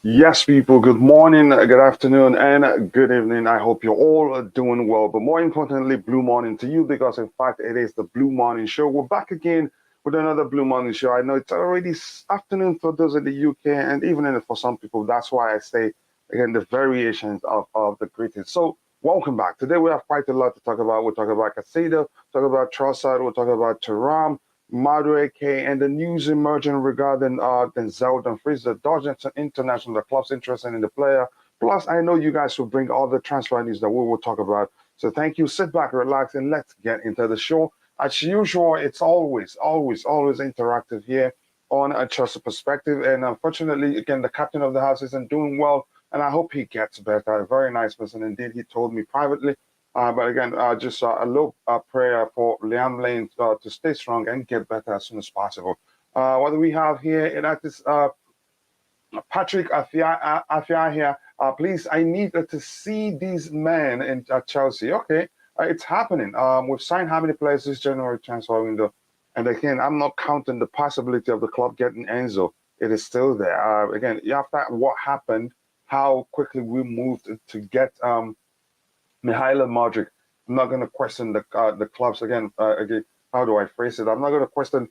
Yes, people, good morning, good afternoon, and good evening. I hope you're all doing well. But more importantly, blue morning to you because, in fact, it is the Blue Morning Show. We're back again with another Blue Morning Show. I know it's already afternoon for those in the UK and evening for some people. That's why I say, again, the variations of the greetings. So, welcome back. Today, we have quite a lot to talk about. We'll talk about Caicedo, talk about Trossard, we'll talk about Thuram, Madueke, and the news emerging regarding Denzel Dumfries, the Dodge International, the club's interested in the player. Plus, I know you guys will bring all the transfer news that we will talk about. So thank you. Sit back, relax, and let's get into the show. As usual, it's always interactive here on a Chelsea perspective. And unfortunately, again, the captain of the house isn't doing well, and I hope he gets better. A very nice person indeed. He told me privately but again, just a little prayer for Liam Lane to stay strong and get better as soon as possible. What do we have here? And that is Patrick Afia here. Please, I need to see these men in Chelsea. Okay, it's happening. We've signed how many players this January transfer window? And again, I'm not counting the possibility of the club getting Enzo. It is still there. Again, after what happened, how quickly we moved to get Mihailo Modric. I'm not going to question the clubs again. How do I phrase it? I'm not going to question.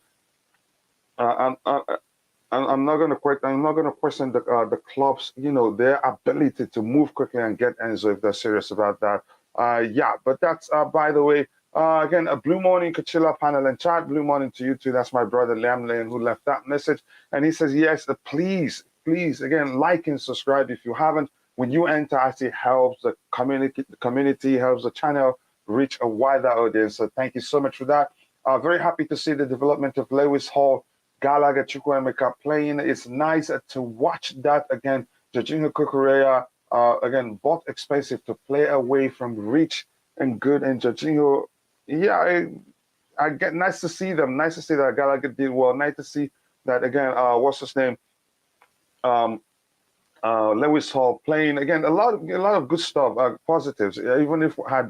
I'm not going to question. I'm not going to question the clubs. You know their ability to move quickly and get Enzo if they're serious about that. Yeah, but that's by the way. Again, a blue morning, Kachila panel and chat. Blue morning to you too. That's my brother Liam Lane who left that message, and he says yes. Please, again, like and subscribe if you haven't. When you enter, I see helps the community helps the channel reach a wider audience. So thank you so much for that. Very happy to see the development of Lewis Hall, Gallagher, Chukwuemeka playing. It's nice to watch that again. Jorginho Kukurea, again, both expensive to play away from reach and good. And Jorginho, yeah, I get nice to see them. Nice to see that Gallagher did well. Nice to see that again. What's his name? Um, Lewis Hall playing again. A lot of good stuff, positives. Even if had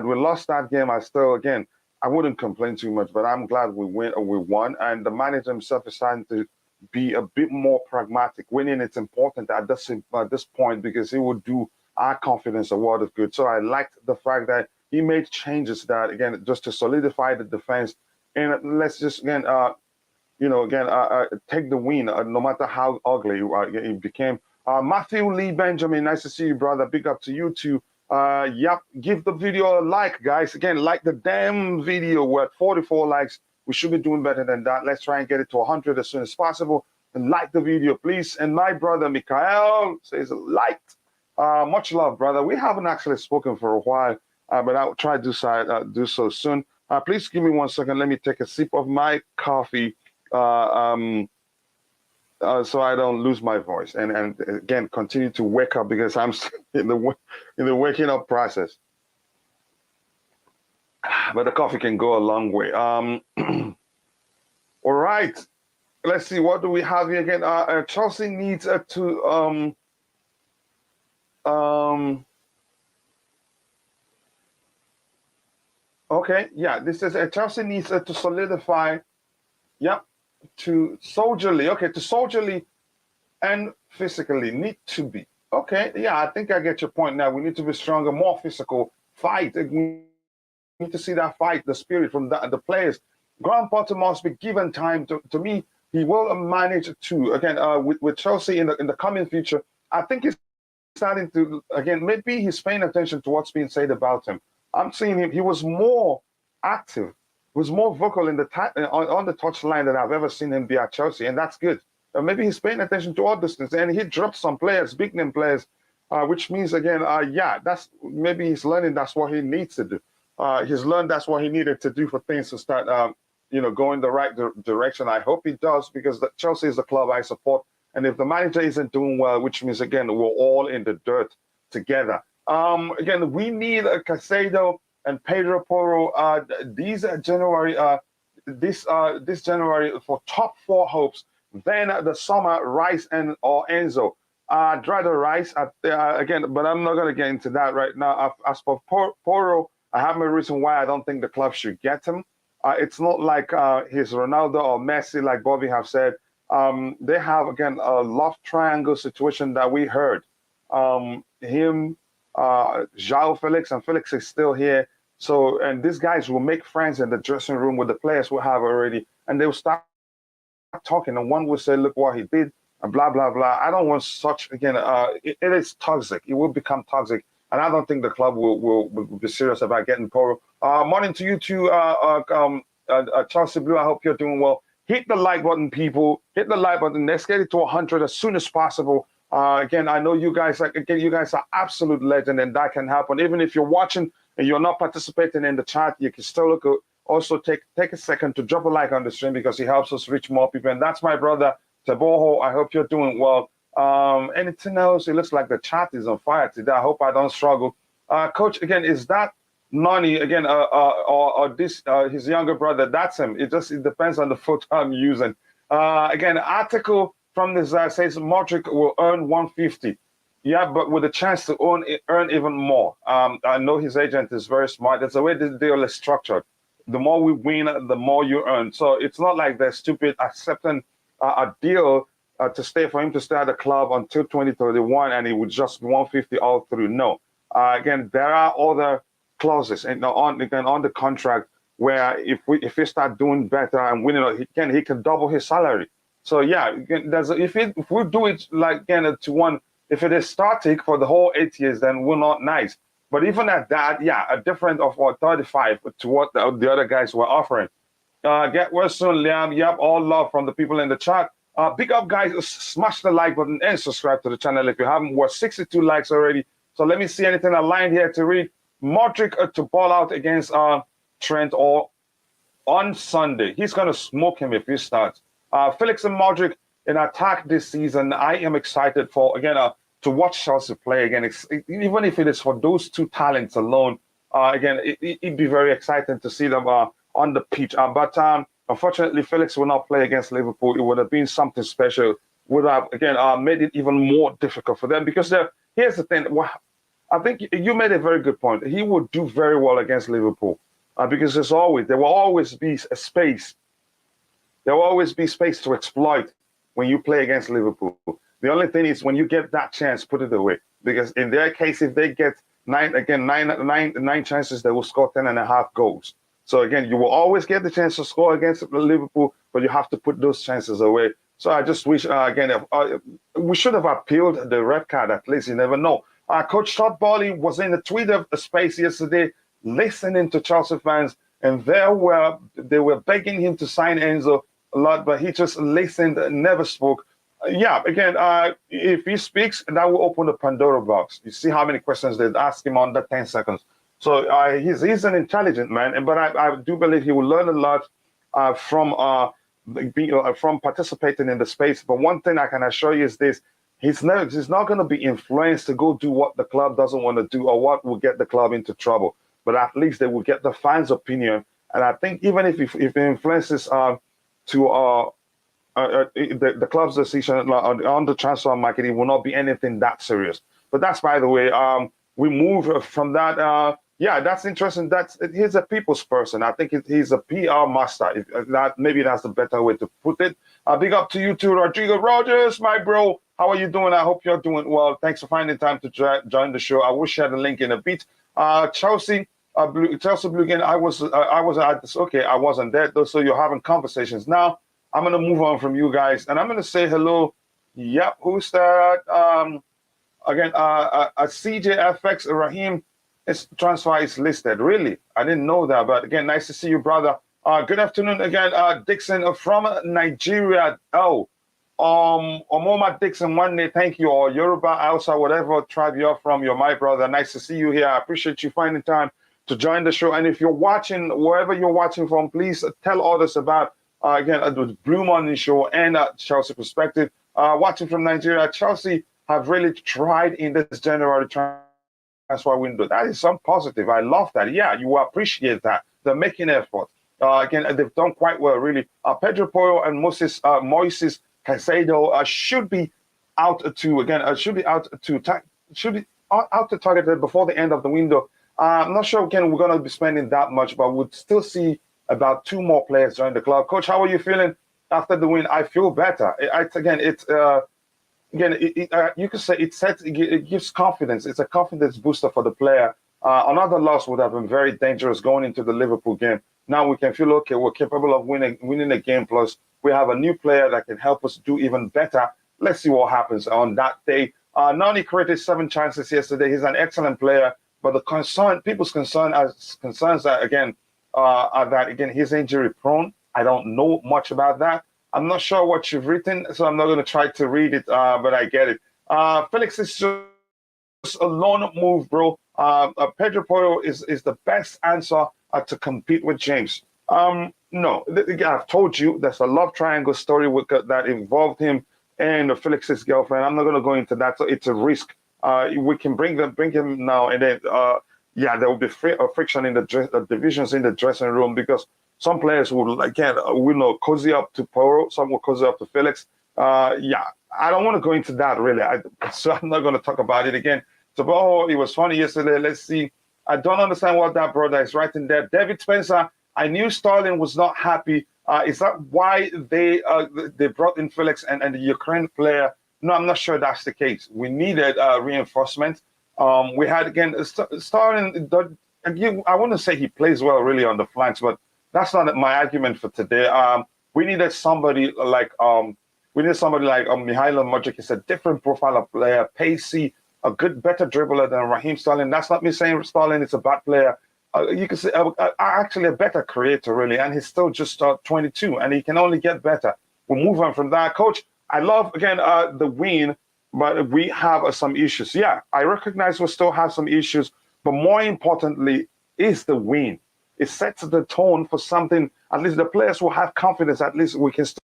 we lost that game, I wouldn't complain too much. But I'm glad we won, and the manager himself is starting to be a bit more pragmatic. Winning it's important at this point because it will do our confidence a world of good. So I liked the fact that he made changes that again just to solidify the defense. And let's just again take the win, no matter how ugly it became. Matthew Lee Benjamin, nice to see you, brother. Big up to you too. Yep, give the video a like, guys. Again, like the damn video. We're at 44 likes. We should be doing better than that. Let's try and get it to 100 as soon as possible. And like the video, please. And my brother Mikhail says liked. Much love, brother. We haven't actually spoken for a while, but I'll try to do so soon. Please give me 1 second. Let me take a sip of my coffee so I don't lose my voice and again continue to wake up because I'm still in the waking up process. But the coffee can go a long way. All right, let's see what do we have here again. Chelsea needs to um. Okay, yeah, this is Chelsea needs to solidify. Yep, to soldierly. Okay, to soldierly and physically need to be. Okay, yeah, I think I get your point now. We need to be stronger, more physical, fight. We need to see that fight, the spirit from the players. Graham Potter must be given time. To me, he will manage to again with Chelsea in the coming future. I think he's starting to again. Maybe he's paying attention to what's being said about him. I'm seeing him. He was more active, was more vocal in on the touchline than I've ever seen him be at Chelsea, and that's good. Maybe he's paying attention to all these things, and he dropped some players, big name players, which means again, yeah, that's maybe he's learning that's what he needs to do. He's learned that's what he needed to do for things to start, going the right direction. I hope he does because Chelsea is the club I support, and if the manager isn't doing well, which means again we're all in the dirt together. Again, we need a Caicedo and Pedro Porro. These January, this January for top four hopes. Then the summer, Rice and or Enzo. I'd rather Rice again, but I'm not going to get into that right now. As for Porro, I have my reason why I don't think the club should get him. It's not like he's Ronaldo or Messi, like Bobby have said. They have, again, a love triangle situation that we heard. Him, João Felix, and Felix is still here. So, and these guys will make friends in the dressing room with the players we have already, and they will start talking, and one will say, "Look what he did," and blah blah blah. I don't want such, again. It is toxic. It will become toxic, and I don't think the club will be serious about getting Poro. Morning to you too, Chelsea Blue. I hope you're doing well. Hit the like button, people. Hit the like button. Let's get it to 100 as soon as possible. Again, I know you guys. Again, you guys are absolute legend, and that can happen. Even if you're watching and you're not participating in the chat, you can still look at. Also, take a second to drop a like on the stream because it helps us reach more people. And that's my brother, Taboho. I hope you're doing well. Anything else? It looks like the chat is on fire today. I hope I don't struggle. Coach, again, is that Noni, again, or this his younger brother? That's him. It depends on the photo I'm using. Again, article from this says Modric will earn 150. Yeah, but with a chance to earn even more. I know his agent is very smart. That's the way this deal is structured. The more we win, the more you earn. So it's not like they're stupid accepting a deal to stay for him to stay at the club until 2031, and it would just be 150 all through. No, again, there are other clauses on the contract where if we start doing better and winning, he can double his salary. So yeah, if we do it like, again, to one, if it is static for the whole 8 years, then we're not nice. But even at that, yeah, a difference of 35 to what the other guys were offering. Get well soon, Liam. Yep, all love from the people in the chat. Big up, guys. Smash the like button and subscribe to the channel if you haven't. We're 62 likes already. So let me see anything aligned here to read. Modric to ball out against Trent or on Sunday. He's going to smoke him if he starts. Felix and Modric in attack this season. I am excited for, again, to watch Chelsea play again, even if it is for those two talents alone. Again, it'd be very exciting to see them on the pitch. But unfortunately, Felix will not play against Liverpool. It would have been something special. Would have, again, made it even more difficult for them. Because here's the thing. I think you made a very good point. He would do very well against Liverpool. Because there will always be a space. There will always be space to exploit when you play against Liverpool. The only thing is when you get that chance, put it away. Because in their case, if they get nine chances, they will score 10.5 goals. So again, you will always get the chance to score against Liverpool, but you have to put those chances away. So I just wish, again, we should have appealed the red card at least. You never know. Coach Todd Boehly was in the Twitter space yesterday, listening to Chelsea fans, and they were begging him to sign Enzo a lot, but he just listened, never spoke. Yeah, again, if he speaks, that will open the Pandora box. You see how many questions they ask him under 10 seconds. So he's an intelligent man, but I do believe he will learn a lot from participating in the space. But one thing I can assure you is this: he's not going to be influenced to go do what the club doesn't want to do or what will get the club into trouble. But at least they will get the fans' opinion. And I think even if it influences the club's decision on the transfer market, it will not be anything that serious. But that's, by the way, we move from that. Yeah, that's interesting. He's a people's person. I think he's a PR master. Maybe that's the better way to put it. Big up to you too, Rodrigo Rogers, my bro. How are you doing? I hope you're doing well. Thanks for finding time to join the show. I will share the link in a bit. Chelsea Blue again. I wasn't there though. So you're having conversations now. I'm going to move on from you guys, and I'm going to say hello. Yep, who's that? Again, CJFX Rahim, his transfer is listed. Really? I didn't know that, but again, nice to see you, brother. Good afternoon again, Dixon from Nigeria. Omoma Dixon, one day, thank you. Or Yoruba, Hausa, whatever tribe you're from, you're my brother. Nice to see you here. I appreciate you finding time to join the show. And if you're watching, wherever you're watching from, please tell others about again, the Blue Morning Show and Chelsea Perspective. Watching from Nigeria, Chelsea have really tried in this January transfer window. That is some positive. I love that. Yeah, you appreciate that. They're making effort. Again, they've done quite well, really. Pedro Porro and Moises Caicedo should be out to target before the end of the window. I'm not sure, again, we're going to be spending that much, but we'll still see about 2 more players join the club. Coach, how are you feeling? after the win, I feel better. You could say it gives confidence. It's a confidence booster for the player. Another loss would have been very dangerous going into the Liverpool game. Now we can feel okay. We're capable of winning a game. Plus, we have a new player that can help us do even better. Let's see what happens on that day. Noni created 7 chances yesterday. He's an excellent player, but people's concerns are are that again he's injury prone. I don't know much about that. I'm not sure what you've written, so I'm not going to try to read it, but I get it. Felix is just a lone move, bro. Pedro Porro is the best answer to compete with James. No, I've told you there's a love triangle story that involved him and Felix's girlfriend. I'm not going to go into that, so it's a risk. We can bring him now, and then yeah, there will be friction in the divisions in the dressing room because some players will cozy up to Poro, some will cozy up to Felix. Yeah, I don't want to go into that really. So I'm not going to talk about it again. So, oh, it was funny yesterday. Let's see. I don't understand what that brother is writing there. David Spencer, I knew Sterling was not happy. Is that why they brought in Felix and the Ukraine player? No, I'm not sure that's the case. We needed reinforcement. We had, again, Sterling, I wouldn't say he plays well really on the flanks, but that's not my argument for today. We needed somebody like Mihailo Modric. Is a different profile of player, pacey, a better dribbler than Raheem Sterling. That's not me saying Sterling is a bad player. You can say actually a better creator, really, and he's still just 22, and he can only get better. We'll move on from that. Coach, I love, again, the win, but we have some issues. Yeah, I recognize we still have some issues, but more importantly is the win. It sets the tone for something. At least the players will have confidence. At least we can still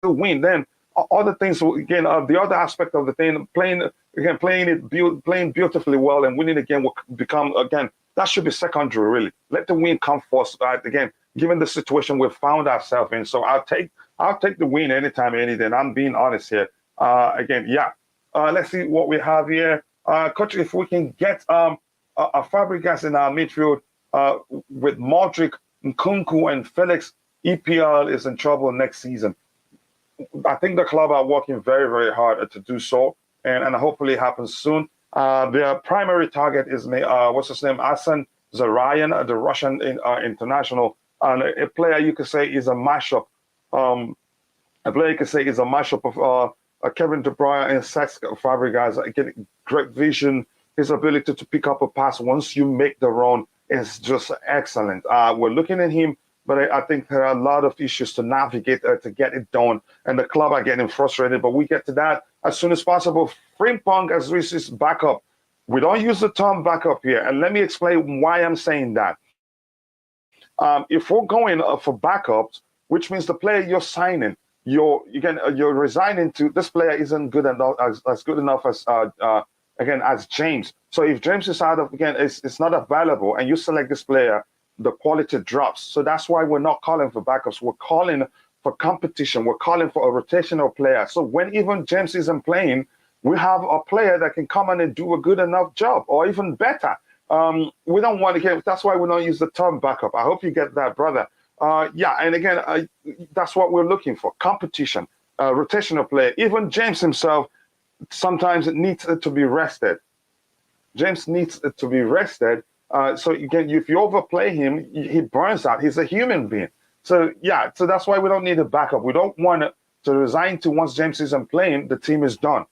win. Then other things, again, the other aspect of the thing, playing beautifully well and winning again will become, again, that should be secondary, really. Let the win come first. Again, given the situation we've found ourselves in, so I'll take the win anytime, any day. I'm being honest here. Again, yeah. Let's see what we have here, Coach. If we can get a Fabregas in our midfield with Modric, Nkunku, and Felix, EPL is in trouble next season. I think the club are working very, very hard to do so, and hopefully it happens soon. Their primary target is what's his name, Arsen Zakharyan, the Russian international, and a player you could say is a mashup. A player you could say is a mashup of Kevin De Bruyne and Cesc Fabregas. Getting great vision, his ability to pick up a pass once you make the run is just excellent. We're looking at him, but I think there are a lot of issues to navigate to get it done, and the club are getting frustrated. But we get to that as soon as possible. Frimpong as Reese's backup. We don't use the term backup here, and let me explain why I'm saying that. If we're going for backups, which means the player you're signing, you're resigning to, this player isn't good enough as good enough as as James. So if James is out of, it's not available, and you select this player, the quality drops. So that's why we're not calling for backups. We're calling for competition. We're calling for a rotational player. So when even James isn't playing, we have a player that can come in and do a good enough job, or even better. We don't want to get. That's why we don't use the term backup. I hope you get that, brother. Yeah, and again, that's what we're looking for: competition, rotational player. Even James himself sometimes needs to be rested. James needs to be rested. So again, if you overplay him, he burns out. He's a human being. So yeah, so that's why we don't need a backup. We don't want to resign to once James isn't playing, the team is done.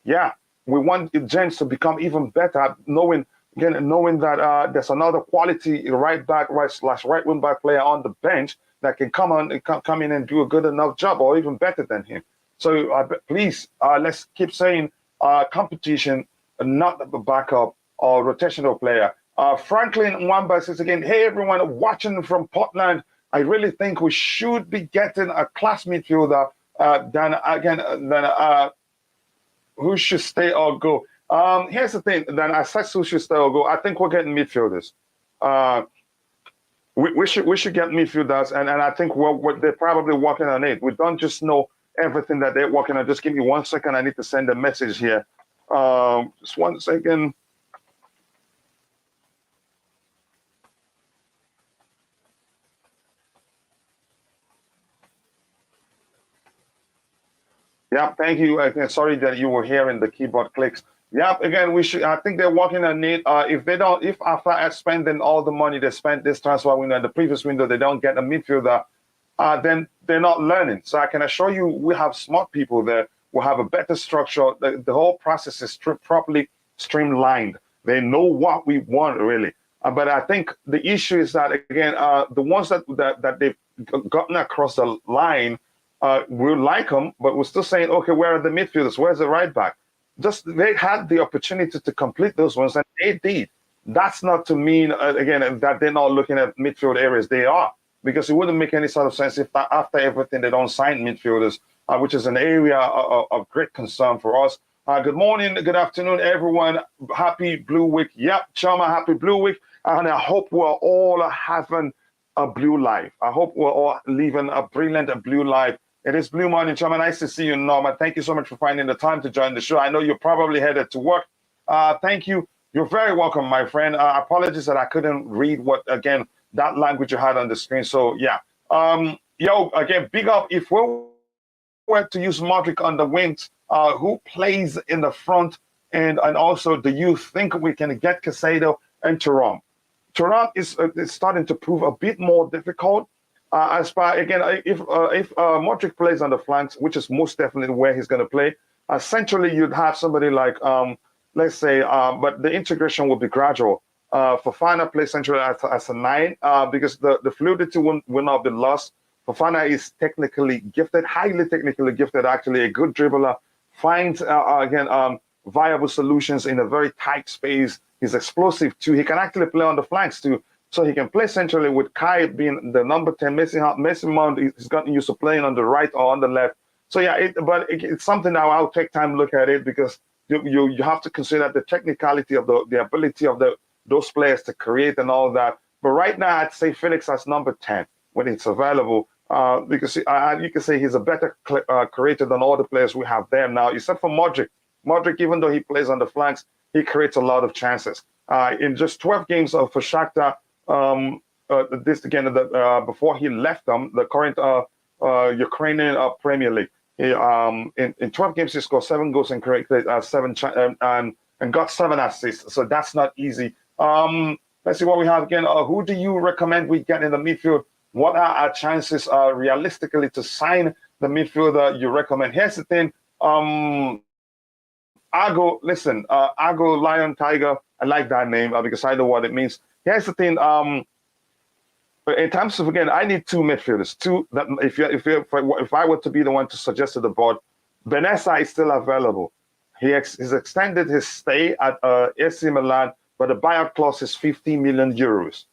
Yeah, we want James to become even better, knowing that there's another quality right wing back player on the bench that can come in and do a good enough job, or even better than him. So please, let's keep saying competition, not the backup or rotational player. Franklin Nwamba says again, hey everyone watching from Portland, I really think we should be getting a class midfielder than who should stay or go. Here's the thing, then I said who should stay or go. I think we're getting midfielders. We should get midfielders, and I think they're probably working on it. We don't just know everything that they're working on. Just give me 1 second. I need to send a message here. Just 1 second. Yeah, thank you. Sorry that you were hearing the keyboard clicks. Yeah, again, we should. I think they're working on it. If they don't, if after spending all the money they spent this transfer window and the previous window, they don't get a midfielder, then they're not learning. So I can assure you, we have smart people there. We have a better structure. The whole process is properly streamlined. They know what we want really. But I think the issue is that again, the ones that they've gotten across the line, we like them, but we're still saying, okay, where are the midfielders? Where's the right back? Just they had the opportunity to complete those ones, and they did. That's not to mean again that they're not looking at midfield areas. They are, because it wouldn't make any sort of sense if after everything they don't sign midfielders, which is an area of great concern for us. Good morning, good afternoon, everyone. Happy Blue Week. Yep, Chama, happy Blue Week. And I hope we're all having a blue life. I hope we're all living a brilliant blue life. It is Blue Morning, Chama. Nice to see you, Norma. Thank you so much for finding the time to join the show. I know you're probably headed to work. Thank you. You're very welcome, my friend. Apologies that I couldn't read what, again, that language you had on the screen. So, yeah. Yo, again, big up. If we were to use Modric on the wings, who plays in the front? And also, do you think we can get Caicedo and Thuram? Thuram is starting to prove a bit more difficult. As far again, if Modric plays on the flanks, which is most definitely where he's going to play, centrally you'd have somebody like let's say, but the integration will be gradual. Fofana plays centrally as a 9 because the fluidity will not be lost. Fofana is technically gifted, highly technically gifted, actually a good dribbler, finds again viable solutions in a very tight space. He's explosive too. He can actually play on the flanks too. So he can play centrally with Kai being the number 10. Mason Mount is gotten used to playing on the right or on the left. So yeah, it's something now I'll take time to look at it because you have to consider the technicality of the ability of those players to create and all that. But right now, I'd say Felix as number 10 when it's available because you can say he's a better creator than all the players we have there now, except for Modric. Modric, even though he plays on the flanks, he creates a lot of chances. In just 12 games for Shakhtar, this again, before he left them, the current Ukrainian Premier League, in 12 games he scored 7 goals and created 7 and got 7 assists. So that's not easy. Let's see what we have again. Who do you recommend we get in the midfield? What are our chances realistically to sign the midfielder you recommend? Here's the thing. Argo, listen, Argo, Lion, Tiger, I like that name because I know what it means. Here's the thing. In terms of, again, I need 2 midfielders. Two that if I were to be the one to suggest to the board, Benessa is still available. He's extended his stay at AC Milan, but the buyout clause is 50 million euros.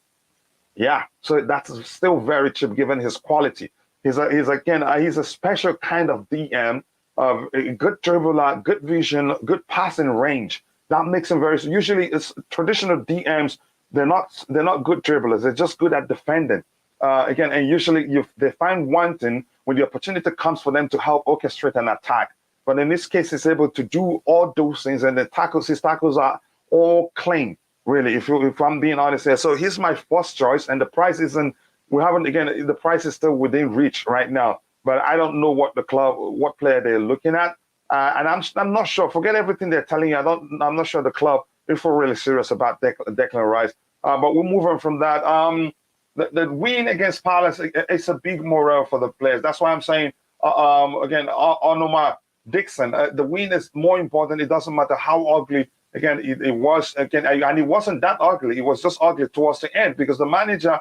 Yeah, so that's still very cheap given his quality. He's a special kind of DM, a good dribbler, good vision, good passing range. That makes him very. Usually, it's traditional DMs. They're not good dribblers. They're just good at defending. Again, and usually they find one thing when the opportunity comes for them to help orchestrate an attack. But in this case, he's able to do all those things, and his tackles are all clean. Really, if I'm being honest here, so he's my first choice, and the price isn't. We haven't the price is still within reach right now, but I don't know what player they're looking at, and I'm not sure. Forget everything they're telling you. I'm not sure the club if we're really serious about Declan Rice. But we'll move on from that. The win against Palace, it's a big morale for the players. That's why I'm saying again, Onoma Dixon. The win is more important. It doesn't matter how ugly. Again, it was again, and it wasn't that ugly. It was just ugly towards the end because the manager,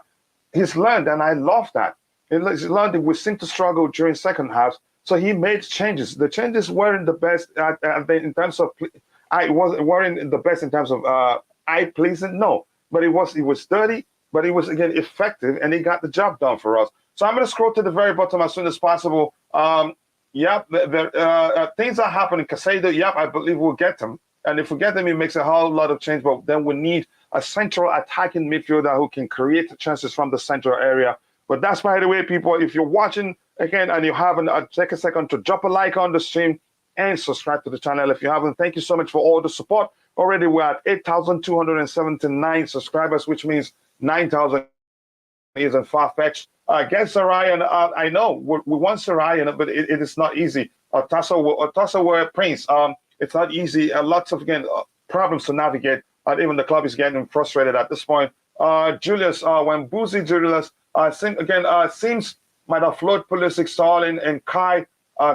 he's learned, and I love that. He's learned that we seem to struggle during second halves, so he made changes. The changes weren't the best in terms of. Weren't the best in terms of eye pleasing. No, but it was dirty, but it was again effective, and he got the job done for us. So I'm going to scroll to the very bottom as soon as possible. Yep, things are happening. Caicedo, yep, I believe we'll get him. And if we get them, it makes a whole lot of change. But then we need a central attacking midfielder who can create chances from the central area. But that's, by the way, people, if you're watching again and you haven't, take a second to drop a like on the stream and subscribe to the channel if you haven't. Thank you so much for all the support. Already we're at 8,279 subscribers, which means 9,000 isn't far-fetched. Get Zakharyan. I know we want Zakharyan, but it is not easy. Otasa were Prince. It's not easy. Lots of again problems to navigate. Even the club is getting frustrated at this point. Julius, when Boozy Julius, seems might have flowed Pulisic, Stalin, and Kai,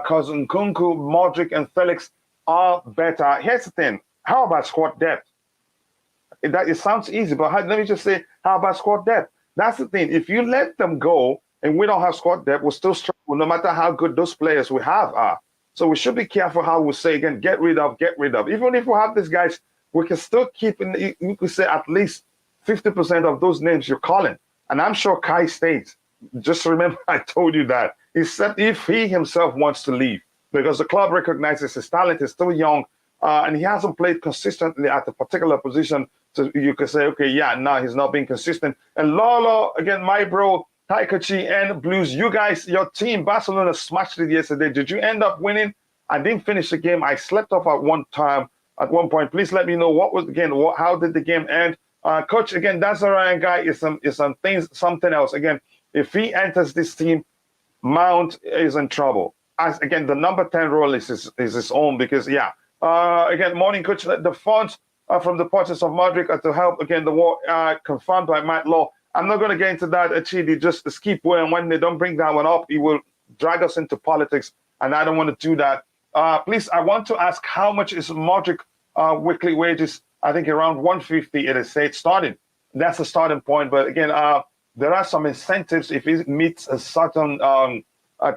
Cousin Kunku, Modric, and Felix are better. Here's the thing: how about squad depth? It sounds easy, but let me just say, how about squad depth? That's the thing. If you let them go and we don't have squad depth, we'll still struggle no matter how good those players we have are. So we should be careful how we say again, get rid of. Even if we have these guys, we can still keep in, you could say at least 50% of those names you're calling. And I'm sure Kai stays. Just remember, I told you that. Except if he himself wants to leave, because the club recognizes his talent is still young, and he hasn't played consistently at a particular position. So you could say, okay, yeah, now he's not being consistent. And Lolo, again, my bro, Taikachi and Blues, you guys, your team, Barcelona smashed it yesterday. Did you end up winning? I didn't finish the game. I slept off at one point. Please let me know how did the game end? Coach, again, that's a Ryan guy is something else. Again, if he enters this team, Mount is in trouble. As again, the number 10 role is his own because again, morning coach, the funds from the purchase of Modric to help again the war confirmed by Matt Law. I'm not going to get into that, Chidi. Just skip where and when they don't bring that one up, he will drag us into politics, and I don't want to do that. Please, I want to ask how much is Modric weekly wages? I think around 150. It is said starting. That's the starting point. But again, there are some incentives if he meets a certain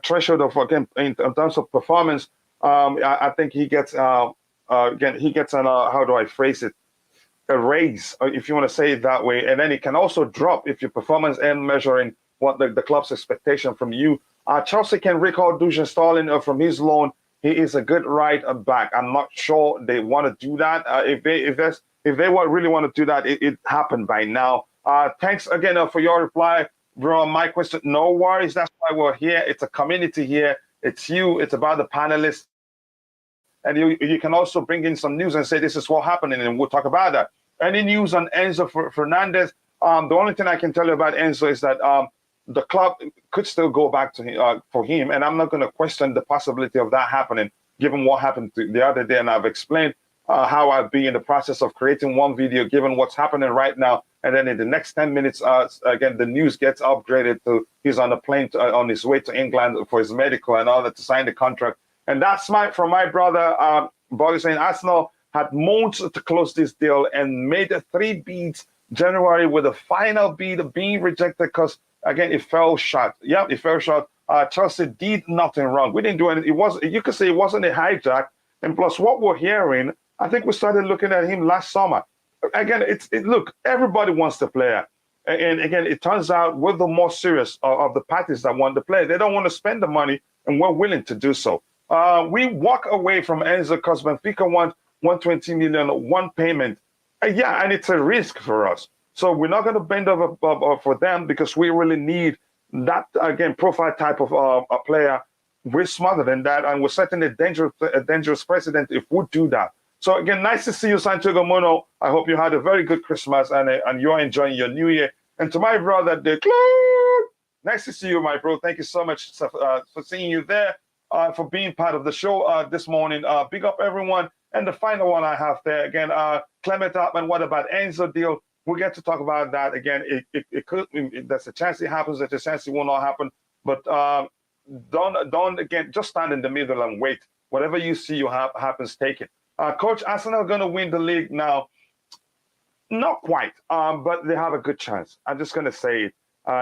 threshold of again in terms of performance. I think he gets an how do I phrase it? A raise, if you want to say it that way, and then it can also drop if your performance ain't measuring what the club's expectation from you. Chelsea can recall Dusan Stalin from his loan. He is a good right back. I'm not sure they want to do that. If they really want to do that, it happened by now. Thanks again for your reply, bro. My question, no worries. That's why we're here. It's a community here. It's you. It's about the panelists. And you can also bring in some news and say this is what happened, and we'll talk about that. Any news on Enzo Fernandez? The only thing I can tell you about Enzo is that the club could still go back to him, for him, and I'm not going to question the possibility of that happening, given what happened the other day. And I've explained how I've been in the process of creating one video, given what's happening right now. And then in the next 10 minutes, again, the news gets upgraded to he's on a plane on his way to England for his medical and all that to sign the contract. And that's from my brother, Boehly, saying Arsenal had months to close this deal and made 3 bids January with the final bid being rejected because, again, it fell short. Yeah, it fell short. Chelsea did nothing wrong. We didn't do anything. You could say it wasn't a hijack. And plus, what we're hearing, I think we started looking at him last summer. Again, look, everybody wants the player. And again, it turns out we're the more serious of the parties that want the player. They don't want to spend the money, and we're willing to do so. We walk away from Enzo because Benfica want 120 million, one payment. And it's a risk for us. So we're not going to bend over for them because we really need that, again, profile type of a player. We're smarter than that, and we're setting a dangerous precedent if we do that. So again, nice to see you, Santiago Mono. I hope you had a very good Christmas and you're enjoying your New Year. And to my brother, Declan, nice to see you, my bro. Thank you so much for seeing you there. For being part of the show this morning. Big up everyone. And the final one I have there, again, Clement Hartman, what about Enzo deal? We'll get to talk about that again. It could, there's a chance it happens, there's a chance it will not happen. But don't, again, just stand in the middle and wait. Whatever you see happens, take it. Coach, Arsenal are going to win the league now. Not quite, but they have a good chance. I'm just going to say it.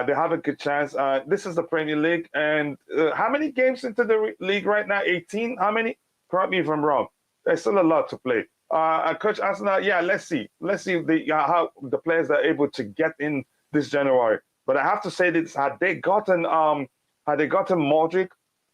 They have a good chance. This is the Premier League. And how many games into the league right now? 18? How many? Correct me if I'm wrong. There's still a lot to play. Coach Arsenal, let's see. Let's see how the players are able to get in this January. But I have to say this, had they gotten Modric,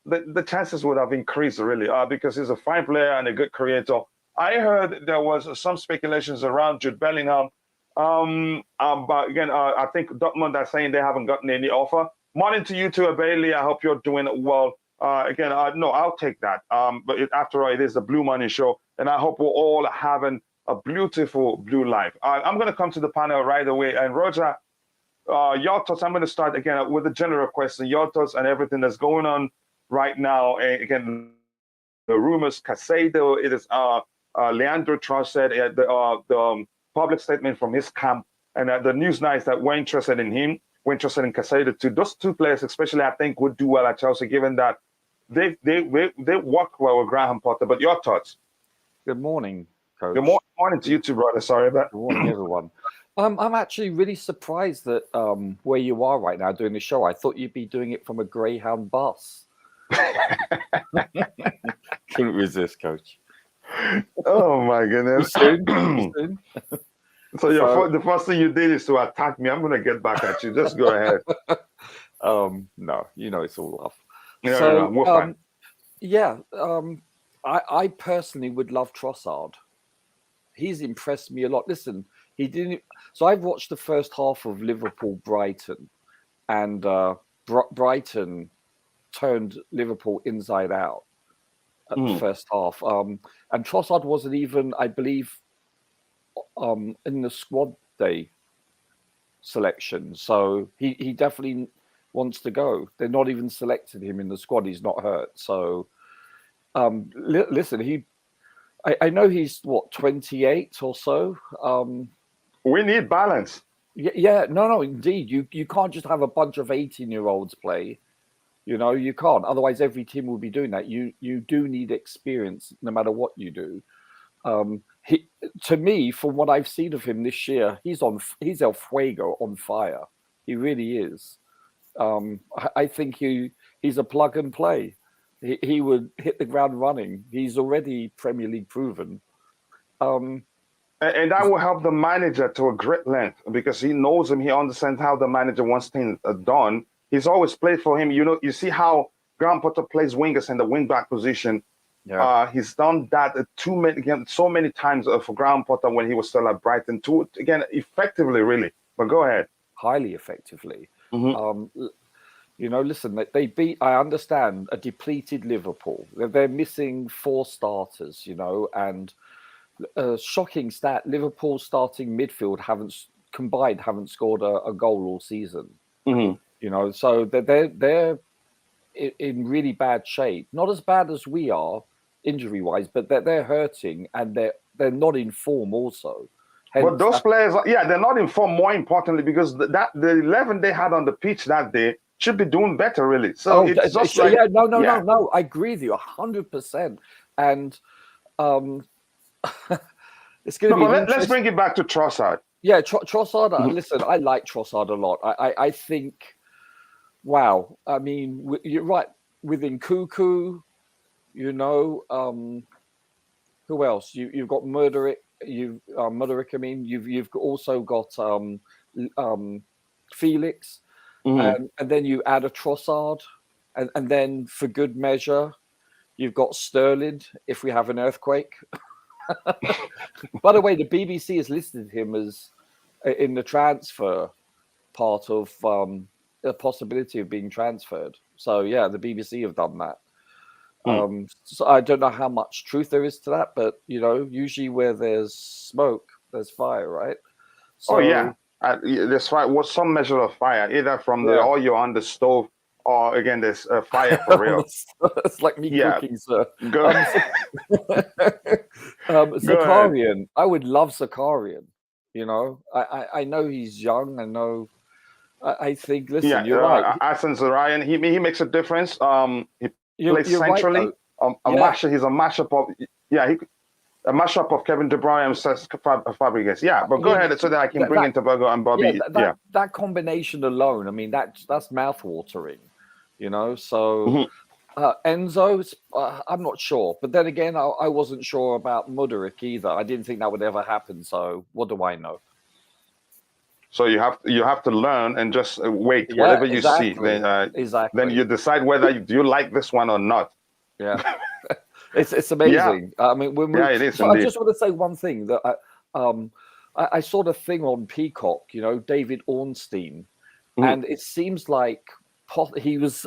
the chances would have increased, really, because he's a fine player and a good creator. I heard there was some speculations around Jude Bellingham. But again, I think Dortmund are saying they haven't gotten any offer. Morning to you too, Boehly. I hope you're doing well. Again, no, I'll take that. But after all, it is the Blue Money Show, and I hope we're all having a beautiful blue life. I'm going to come to the panel right away. And Roger, your thoughts, I'm going to start again with a general question. Your thoughts on everything that's going on right now. And again, rumors, Caicedo, it is Leandro Trossard, the public statement from his camp, and the news now is that we're interested in him, we're interested in Caicedo too. Those two players, especially, I think would do well at Chelsea, given that they work well with Graham Potter. But your thoughts? Good morning, Coach. Good morning to you too, brother. Sorry about. Good morning, everyone. I'm actually really surprised that where you are right now doing the show. I thought you'd be doing it from a Greyhound bus. Couldn't resist, Coach. Oh my goodness! Soon. So the first thing you did is to attack me. I'm going to get back at you. Just go ahead. No, it's all love. Yeah, so, we're fine. Yeah, I personally would love Trossard. He's impressed me a lot. Listen, he didn't. So I've watched the first half of Liverpool-Brighton, and Brighton turned Liverpool inside out at the first half. And Trossard wasn't even, I believe, in the squad day selection. So he definitely wants to go. They're not even selected him in the squad. He's not hurt. So listen, I know he's 28 or so. We need balance. Yeah, no, indeed. You can't just have a bunch of 18-year-olds play. You can't. Otherwise, every team will be doing that. You do need experience, no matter what you do. To me, from what I've seen of him this year, he's El Fuego, on fire. He really is. I think he's a plug and play. He would hit the ground running. He's already Premier League proven. And that will help the manager to a great length because he knows him. He understands how the manager wants things done. He's always played for him. You see how Graham Potter plays wingers in the wing-back position. Yeah. He's done that so many times for Graham Potter when he was still at Brighton. Again, effectively, really. But go ahead. Highly effectively. Mm-hmm. Listen, they beat, I understand, a depleted Liverpool. They're missing 4 starters, and shocking stat, Liverpool starting midfield haven't scored a goal all season. Mm-hmm. So they're in really bad shape. Not as bad as we are, injury-wise, but they're hurting and they're not in form also. But those players, they're not in form. More importantly, because the 11 they had on the pitch that day should be doing better, really. So it's just no. I agree with you 100%. And it's going to be. Let's bring it back to Trossard. Yeah, Trossard. Listen, I like Trossard a lot. I think, wow. I mean, you're right. Within Cuckoo, who else? You've got Mudryk. Mudryk. I mean, you've also got Felix, and then you add a Trossard, and then for good measure, you've got Sterling. If we have an earthquake. By the way, the BBC has listed him as in the transfer part of the possibility of being transferred. So yeah, the BBC have done that. So I don't know how much truth there is to that, but usually where there's smoke, there's fire, right? So, there's fire. What's some measure of fire, either from the oil on the stove, or again, there's fire for real. It's like me cooking, sir. Go Zakharyan. I would love Zakharyan. I know he's young. I know. I think. Listen, you're right. Arsen Zakharyan, he makes a difference. He plays centrally. Right, he's a mashup of a mashup of Kevin De Bruyne and Fabregas. Yeah, but go ahead so that I can bring in Tobago and Bobby. That combination alone, I mean, that's mouth-watering. So Enzo, I'm not sure. But then again, I wasn't sure about Mudryk either. I didn't think that would ever happen. So what do I know? So you have to learn and just wait. Whatever you see, then then you decide whether you like this one or not. Yeah, it's amazing. Yeah. I mean, it is. I just want to say one thing that I saw the thing on Peacock. David Ornstein, and it seems like he was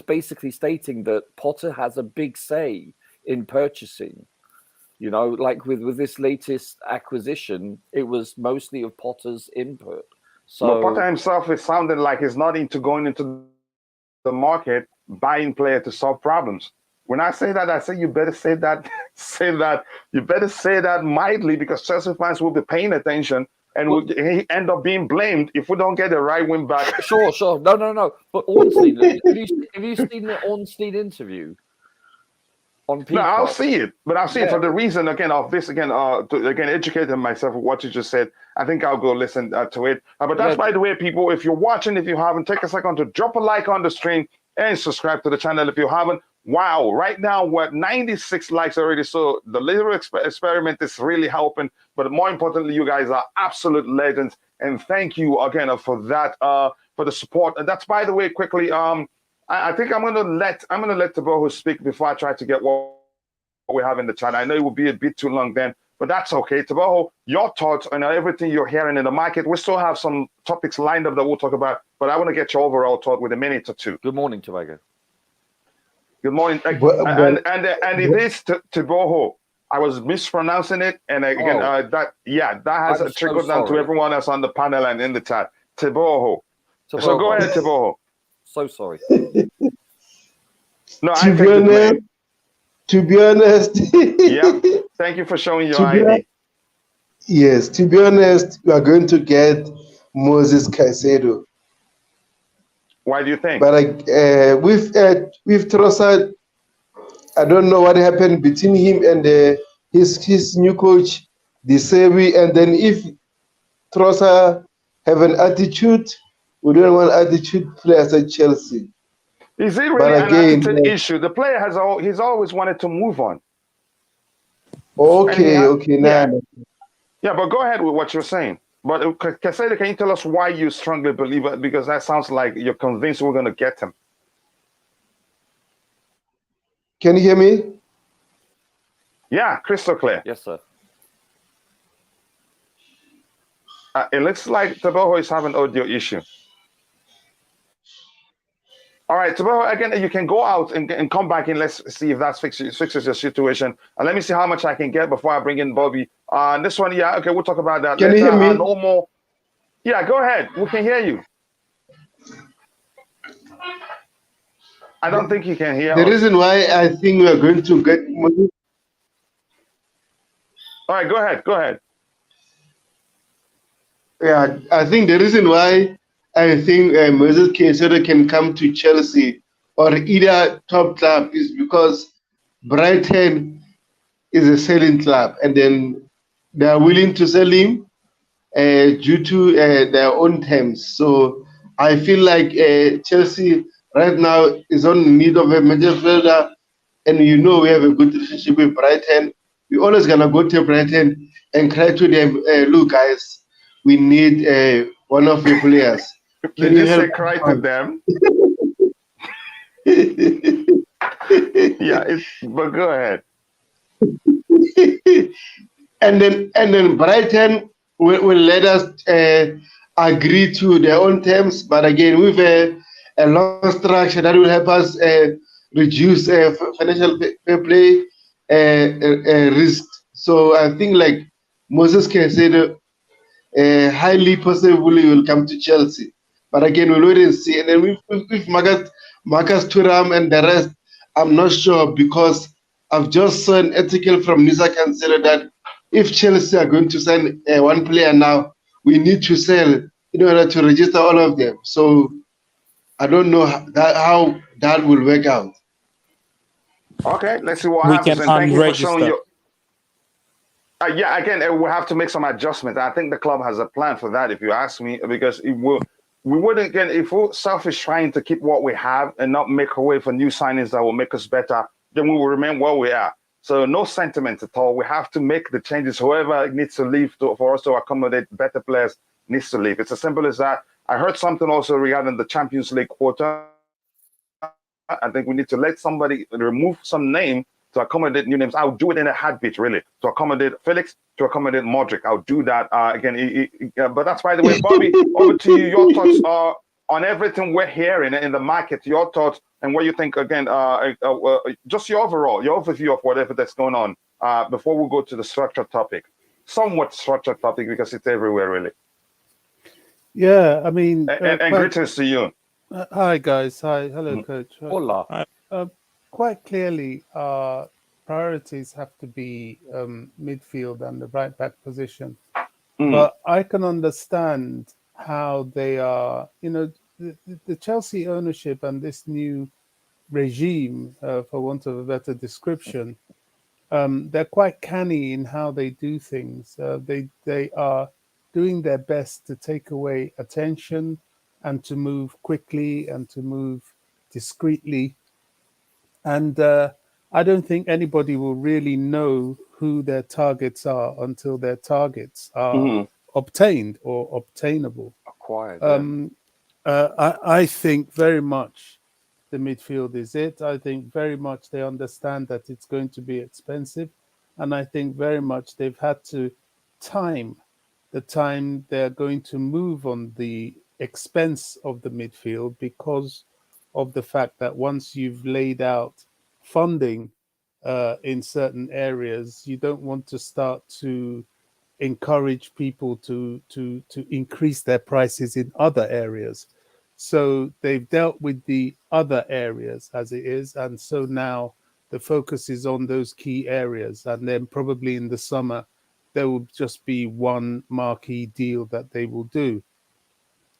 basically stating that Potter has a big say in purchasing. Like with this latest acquisition, it was mostly of Potter's input. So but Potter himself is sounding like he's not into going into the market, buying player to solve problems. When I say that, I say you better say that, you better say that mildly, because Chelsea fans will be paying attention and will end up being blamed if we don't get the right wing back. Sure. No. But Ornstein, have you seen the Ornstein interview on Peacock? No, I'll see it, but I'll see it for the reason again of this to educate myself with what you just said. I think I'll go listen to it. But that's by the way, people. If you're watching, if you haven't, take a second to drop a like on the stream and subscribe to the channel if you haven't. Wow, right now we're at 96 likes already. So the little experiment is really helping. But more importantly, you guys are absolute legends, and thank you again for that, for the support. And that's by the way, quickly. I think I'm gonna let Boehly speak before I try to get what we have in the chat. I know it will be a bit too long then, but that's okay. Boehly, your thoughts on everything you're hearing in the market. We still have some topics lined up that we'll talk about, but I want to get your overall thought with a minute or two. Good morning, Tobago. Good morning. And it is Boehly. I was mispronouncing it, and again, that has trickled down to everyone else on the panel and in the chat. Boehly. So go ahead, Boehly. So sorry. No, to be honest. Yeah. Thank you for showing your ID. Yes, to be honest, we are going to get Moises Caicedo. Why do you think? But with Trossard, I don't know what happened between him and his new coach, De Serbi. And then if Trossard have an attitude, we don't want attitude players at Chelsea. Is it really an attitude issue? The player he's always wanted to move on. Okay, Yeah, but go ahead with what you're saying. But Caicedo, can you tell us why you strongly believe it? Because that sounds like you're convinced we're going to get him. Can you hear me? Yeah, crystal clear. Yes, sir. It looks like Boehly is having an audio issue. All right, Boehly, again, you can go out and come back in. Let's see if that fixes your situation. And let me see how much I can get before I bring in Bobby. This one, yeah, okay, we'll talk about that later. Can you hear me? No more. Yeah, go ahead. We can hear you. I don't think you can hear us. The reason why I think we are going to get... All right, go ahead. Yeah, I think the reason why I think Moises Caicedo can come to Chelsea or either top club is because Brighton is a selling club, and then they are willing to sell him due to their own terms. So I feel like Chelsea right now is on need of a midfielder, and we have a good relationship with Brighton. We're always gonna go to Brighton and cry to them, look guys, we need one of your players. Can you say cry to them? Yeah, but go ahead. And then Brighton will let us agree to their own terms, but again with a long structure that will help us reduce financial fair play risk. So I think like Moises Caicedo highly possibly will come to Chelsea. But again, we'll wait and see. And then with Marcus Thuram and the rest, I'm not sure, because I've just saw an article from Nisa Cancelo that if Chelsea are going to sign one player now, we need to sell in order to register all of them. So I don't know how that will work out. Okay, let's see what happens. And thank you for showing your... yeah, again, we'll have to make some adjustments. I think the club has a plan for that, if you ask me, because we wouldn't, again, if we're selfish trying to keep what we have and not make a way for new signings that will make us better, then we will remain where we are. So no sentiment at all. We have to make the changes. Whoever needs to leave for us to accommodate better players needs to leave. It's as simple as that. I heard something also regarding the Champions League quota. I think we need to let somebody remove some name to accommodate new names. I'll do it in a heartbeat, really, to accommodate Felix, to accommodate Modric. I'll do that again. But that's, by the way, Bobby, over to you. Your thoughts are on everything we're hearing in the market, your thoughts and what you think, again, just your overview of whatever that's going on before we go to the structured topic. Somewhat structured topic, because it's everywhere, really. Yeah, I mean... and greetings to you. Hi, guys. Hi. Hello, Coach. Hola. quite clearly our priorities have to be midfield and the right back position. But I can understand how they are, the Chelsea ownership and this new regime, for want of a better description, they're quite canny in how they do things. They are doing their best to take away attention and to move quickly and to move discreetly. And I don't think anybody will really know who their targets are until their targets are obtained or obtainable. Acquired. I think very much the midfield is it. I think very much they understand that it's going to be expensive. And I think very much they've had to time the time they're going to move on the expense of the midfield because of the fact that once you've laid out funding in certain areas, you don't want to start to encourage people to increase their prices in other areas. So they've dealt with the other areas as it is, and so now the focus is on those key areas, and then probably in the summer there will just be one marquee deal that they will do,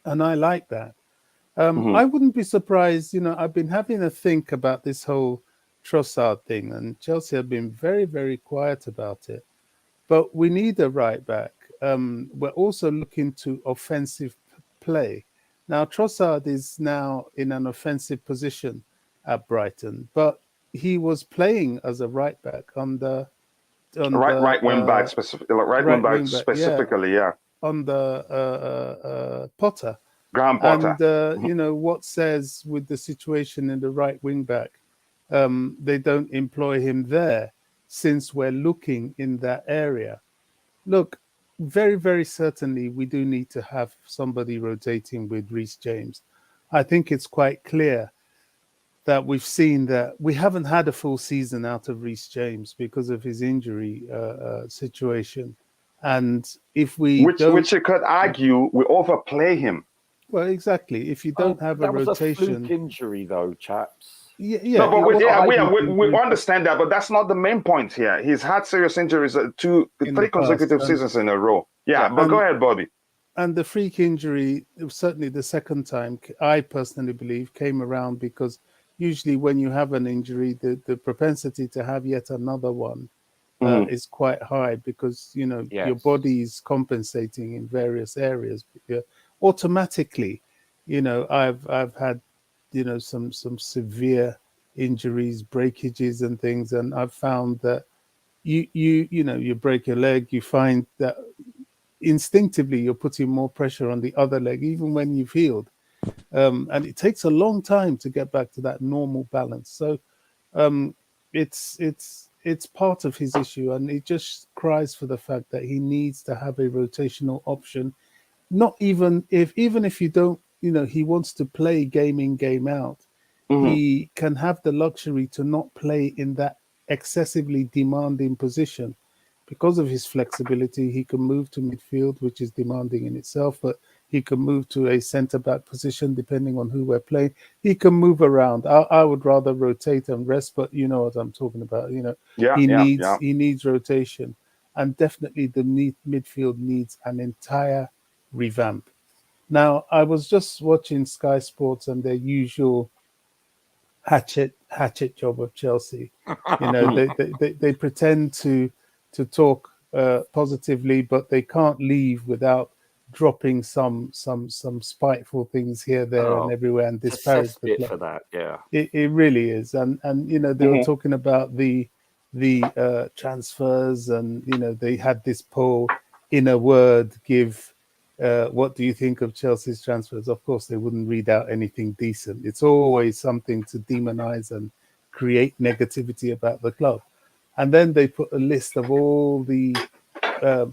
and I like that. I wouldn't be surprised. I've been having a think about this whole Trossard thing, and Chelsea have been very, very quiet about it. But we need a right back. We're also looking to offensive play. Now, Trossard is now in an offensive position at Brighton, but he was playing as a right back on the right wing back specifically, yeah. On the Potter. Graham Potter. And what says with the situation in the right wing back, they don't employ him there since we're looking in that area. Look, very, very certainly we do need to have somebody rotating with Reece James. I think it's quite clear that we've seen that we haven't had a full season out of Reece James because of his injury situation. And if we which you could argue we overplay him. Well, exactly. If you don't have a rotation, that was a fluke injury, though, chaps. Yeah. No, but we understand that, but that's not the main point here. He's had serious injuries three consecutive seasons in a row. Yeah, but go ahead, Bobby. And the freak injury, certainly the second time, I personally believe, came around because usually when you have an injury, the propensity to have yet another one is quite high because your body is compensating in various areas. Automatically, I've had some severe injuries, breakages and things, and I've found that you break your leg, you find that instinctively you're putting more pressure on the other leg even when you've healed, and it takes a long time to get back to that normal balance. So it's part of his issue, and it just cries for the fact that he needs to have a rotational option. Not even if you don't, he wants to play game in, game out. He can have the luxury to not play in that excessively demanding position. Because of his flexibility, he can move to midfield, which is demanding in itself, but he can move to a centre-back position depending on who we're playing. He can move around. I would rather rotate and rest, but you know what I'm talking about. He needs rotation. And definitely the midfield needs an entire revamp. Now, I was just watching Sky Sports and their usual hatchet job of Chelsea. They pretend to talk positively, but they can't leave without dropping some spiteful things here, there, and everywhere, and disparage the club. For that, yeah, it really is. And they were talking about the transfers, and they had this poll, in a word, give. What do you think of Chelsea's transfers? Of course, they wouldn't read out anything decent. It's always something to demonize and create negativity about the club. And then they put a list of all the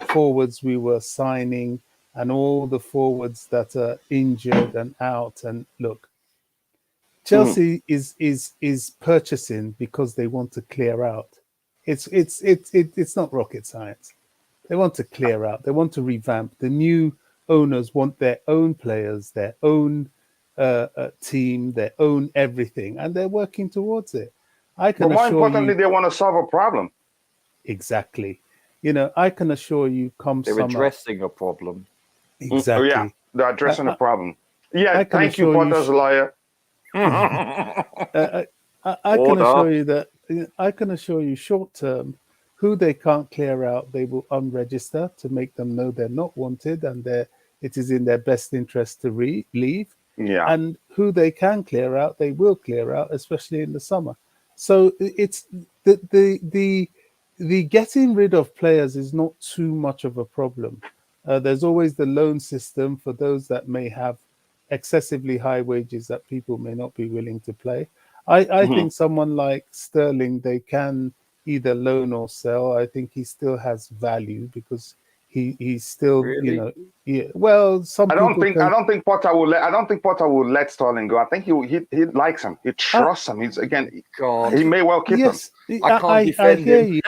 forwards we were signing and all the forwards that are injured and out. And look, Chelsea is purchasing because they want to clear out. It's not rocket science. They want to clear out. They want to revamp. The new owners want their own players, their own team, their own everything, and they're working towards it. I But can more assure importantly, you they want to solve a problem. exactly. I can assure you, come They're summer, addressing a problem. Oh, yeah, exactly. they're addressing the I, problem. Yeah, I can thank you, assure you. Potter's lawyer. I can Order. assure you that I can assure you, short term, who they can't clear out, they will unregister to make them know they're not wanted and it is in their best interest to leave. Yeah. And who they can clear out, they will clear out, especially in the summer. So it's the getting rid of players is not too much of a problem. There's always the loan system for those that may have excessively high wages that people may not be willing to play. I Mhm. think someone like Sterling, they can either loan or sell. I think he still has value because he's still, Really? yeah. Well, some people I can. don't think Potter will let Sterling go. I think he likes him. He I, trusts him. He's again. God, He may well keep him. yes, I can't I defend hear him. you.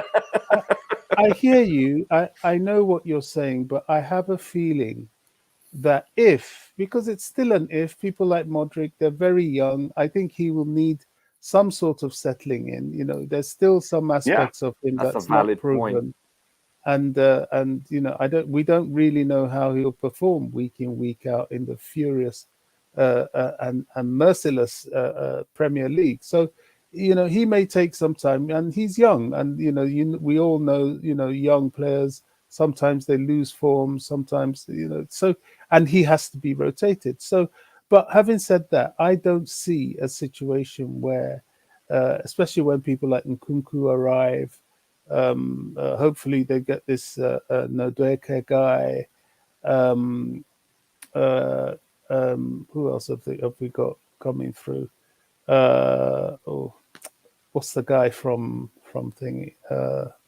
I hear you. I know what you're saying, but I have a feeling that because it's still an if, people like Modric, they're very young. I think he will need some sort of settling in. There's still some Yeah. aspects of him That's a that's not valid point. proven. And we don't really know how he'll perform week in, week out in the furious and merciless Premier League. So he may take some time, and he's young, and we all know young players, sometimes they lose form, sometimes so, and he has to be rotated. So, but having said that, I don't see a situation where especially when people like Nkunku arrive, hopefully they get this Madueke guy. Um, who else have we got coming through? What's the guy from thingy?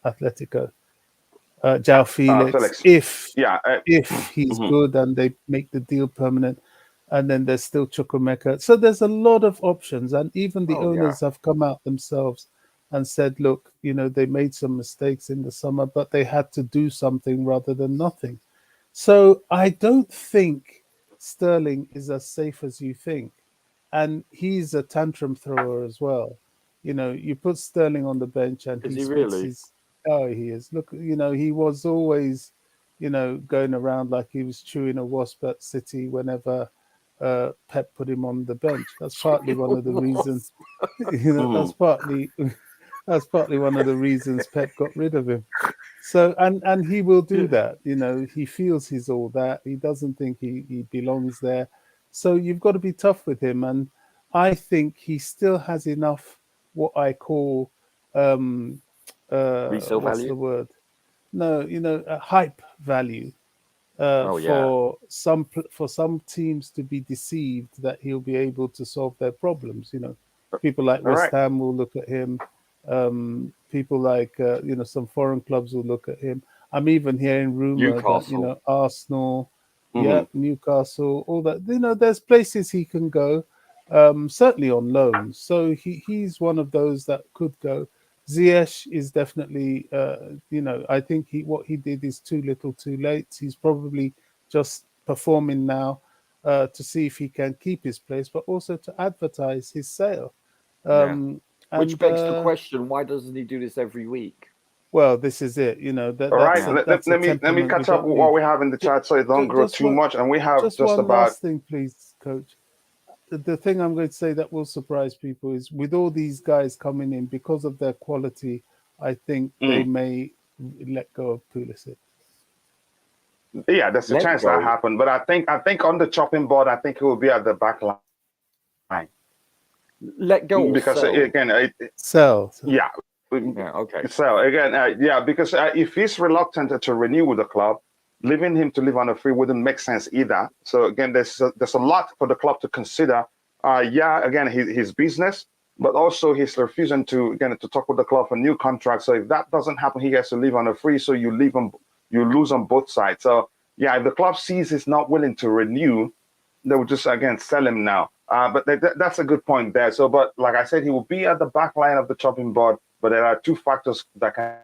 Atletico. Jao Felix. Felix. If Yeah. he's Mhm. good and they make the deal permanent, and then there's still Chukwemeka. So there's a lot of options, and even the Oh, yeah. owners have come out themselves and said, look, they made some mistakes in the summer, but they had to do something rather than nothing. So I don't think Sterling is as safe as you think. And he's a tantrum thrower as well. You put Sterling on the bench and Is he he spits really? his. Oh, he is. Look, he was always, going around like he was chewing a wasp at City whenever Pep put him on the bench. That's partly one of the reasons. Mhm. That's partly one of the reasons Pep got rid of him. So and he will do that. He feels he's all that. He doesn't think he belongs there. So you've got to be tough with him. And I think he still has enough what I call Resale what's the value? word? No, a hype value Oh, yeah. for some teams to be deceived that he'll be able to solve their problems. People like All West right. Ham will look at him. People like some foreign clubs will look at him. I'm even hearing rumor that Newcastle. Arsenal, yeah, Mhm. Newcastle, all that. There's places he can go. Certainly on loan. So he's one of those that could go. Ziyech is definitely, I think what he did is too little, too late. He's probably just performing now to see if he can keep his place, but also to advertise his sale. Yeah. Um, Which and begs the question, why doesn't he do this every week? well, this is it. All right. Yeah. That's a Let me temperament we catch up don't with what need. we have in the chat so it don't grow Just too one, much, and we have just just one about. last thing, please, Coach. The thing I'm going to say that will surprise people is with all these guys coming in because of their quality, I think they Mm. may let go of Pulisic. Yeah, there's a Let chance that go. happened, but I think on the chopping board, I think he will be at the back line Let go or because sell? again, So yeah. Yeah, okay. So again, yeah, because if he's reluctant to renew with the club, leaving him to live on a free wouldn't make sense either. So again, there's a lot for the club to consider. Yeah, again, his business, but also he's refusing to talk with the club for new contracts. So if that doesn't happen, he has to leave on a free. So you lose on both sides. So yeah, if the club sees he's not willing to renew, they will just again sell him now. But that's a good point there. So, but like I said, he will be at the back line of the chopping board. But there are two factors that can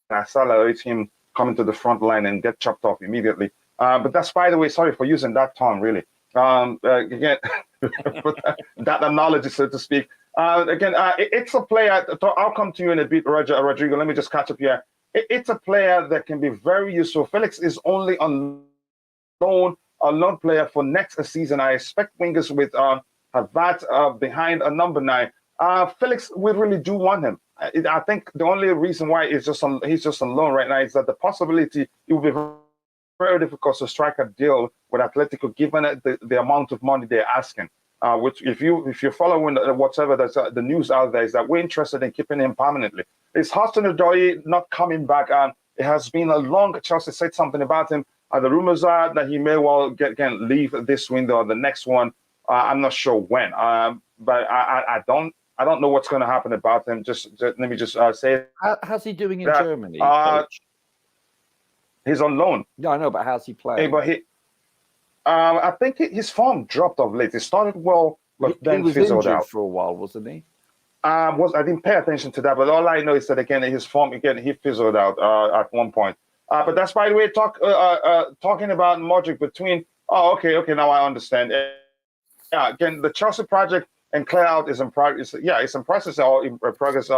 accelerate him coming to the front line and get chopped off immediately. But that's, by the way, sorry for using that term, really. Again, that analogy, so to speak. It's a player. I'll come to you in a bit, Rodrigo. Let me just catch up here. It's a player that can be very useful. Felix is only on loan, a loan player for next season. I expect wingers with Havertz behind a number 9. Felix, we really do want him. I think the only reason why he's just on loan right now is that the possibility it will be very difficult to strike a deal with Atletico given the amount of money they're asking. Which, if you're following whatever that's the news out there, is that we're interested in keeping him permanently. Is Hudson-Odoi not coming back? It has been a long. Chelsea said something about him. The rumors are that he may well leave this window or the next one. I'm not sure when. But I don't know what's going to happen about him. Just let me just say. How's he doing in Germany, Coach? He's on loan. Yeah, I know, but how's he playing? But I think his form dropped of late. He started well, but then he was fizzled injured out for a while, wasn't he? I didn't pay attention to that, but all I know is that his form he fizzled out at one point. But that's, by the way, talking about Modric between. Oh, okay, now I understand. Yeah, again, the Chelsea project and clear out is in progress. Yeah, it's in process or in progress.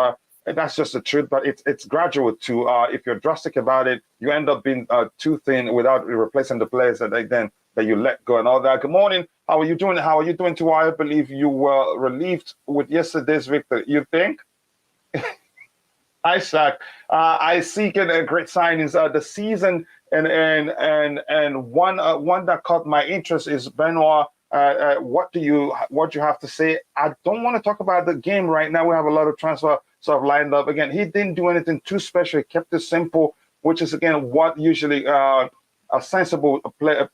That's just the truth, but it's gradual too. If you're drastic about it, you end up being too thin without replacing the players that you let go and all that. Good morning. How are you doing? How are you doing too? I believe you were relieved with yesterday's victory. You think? Isaac, I see a great signings. The season and one that caught my interest is Benoit. What do you have to say? I don't want to talk about the game right now. We have a lot of transfer sort of lined up. Again, he didn't do anything too special. He kept it simple, which is again what usually a sensible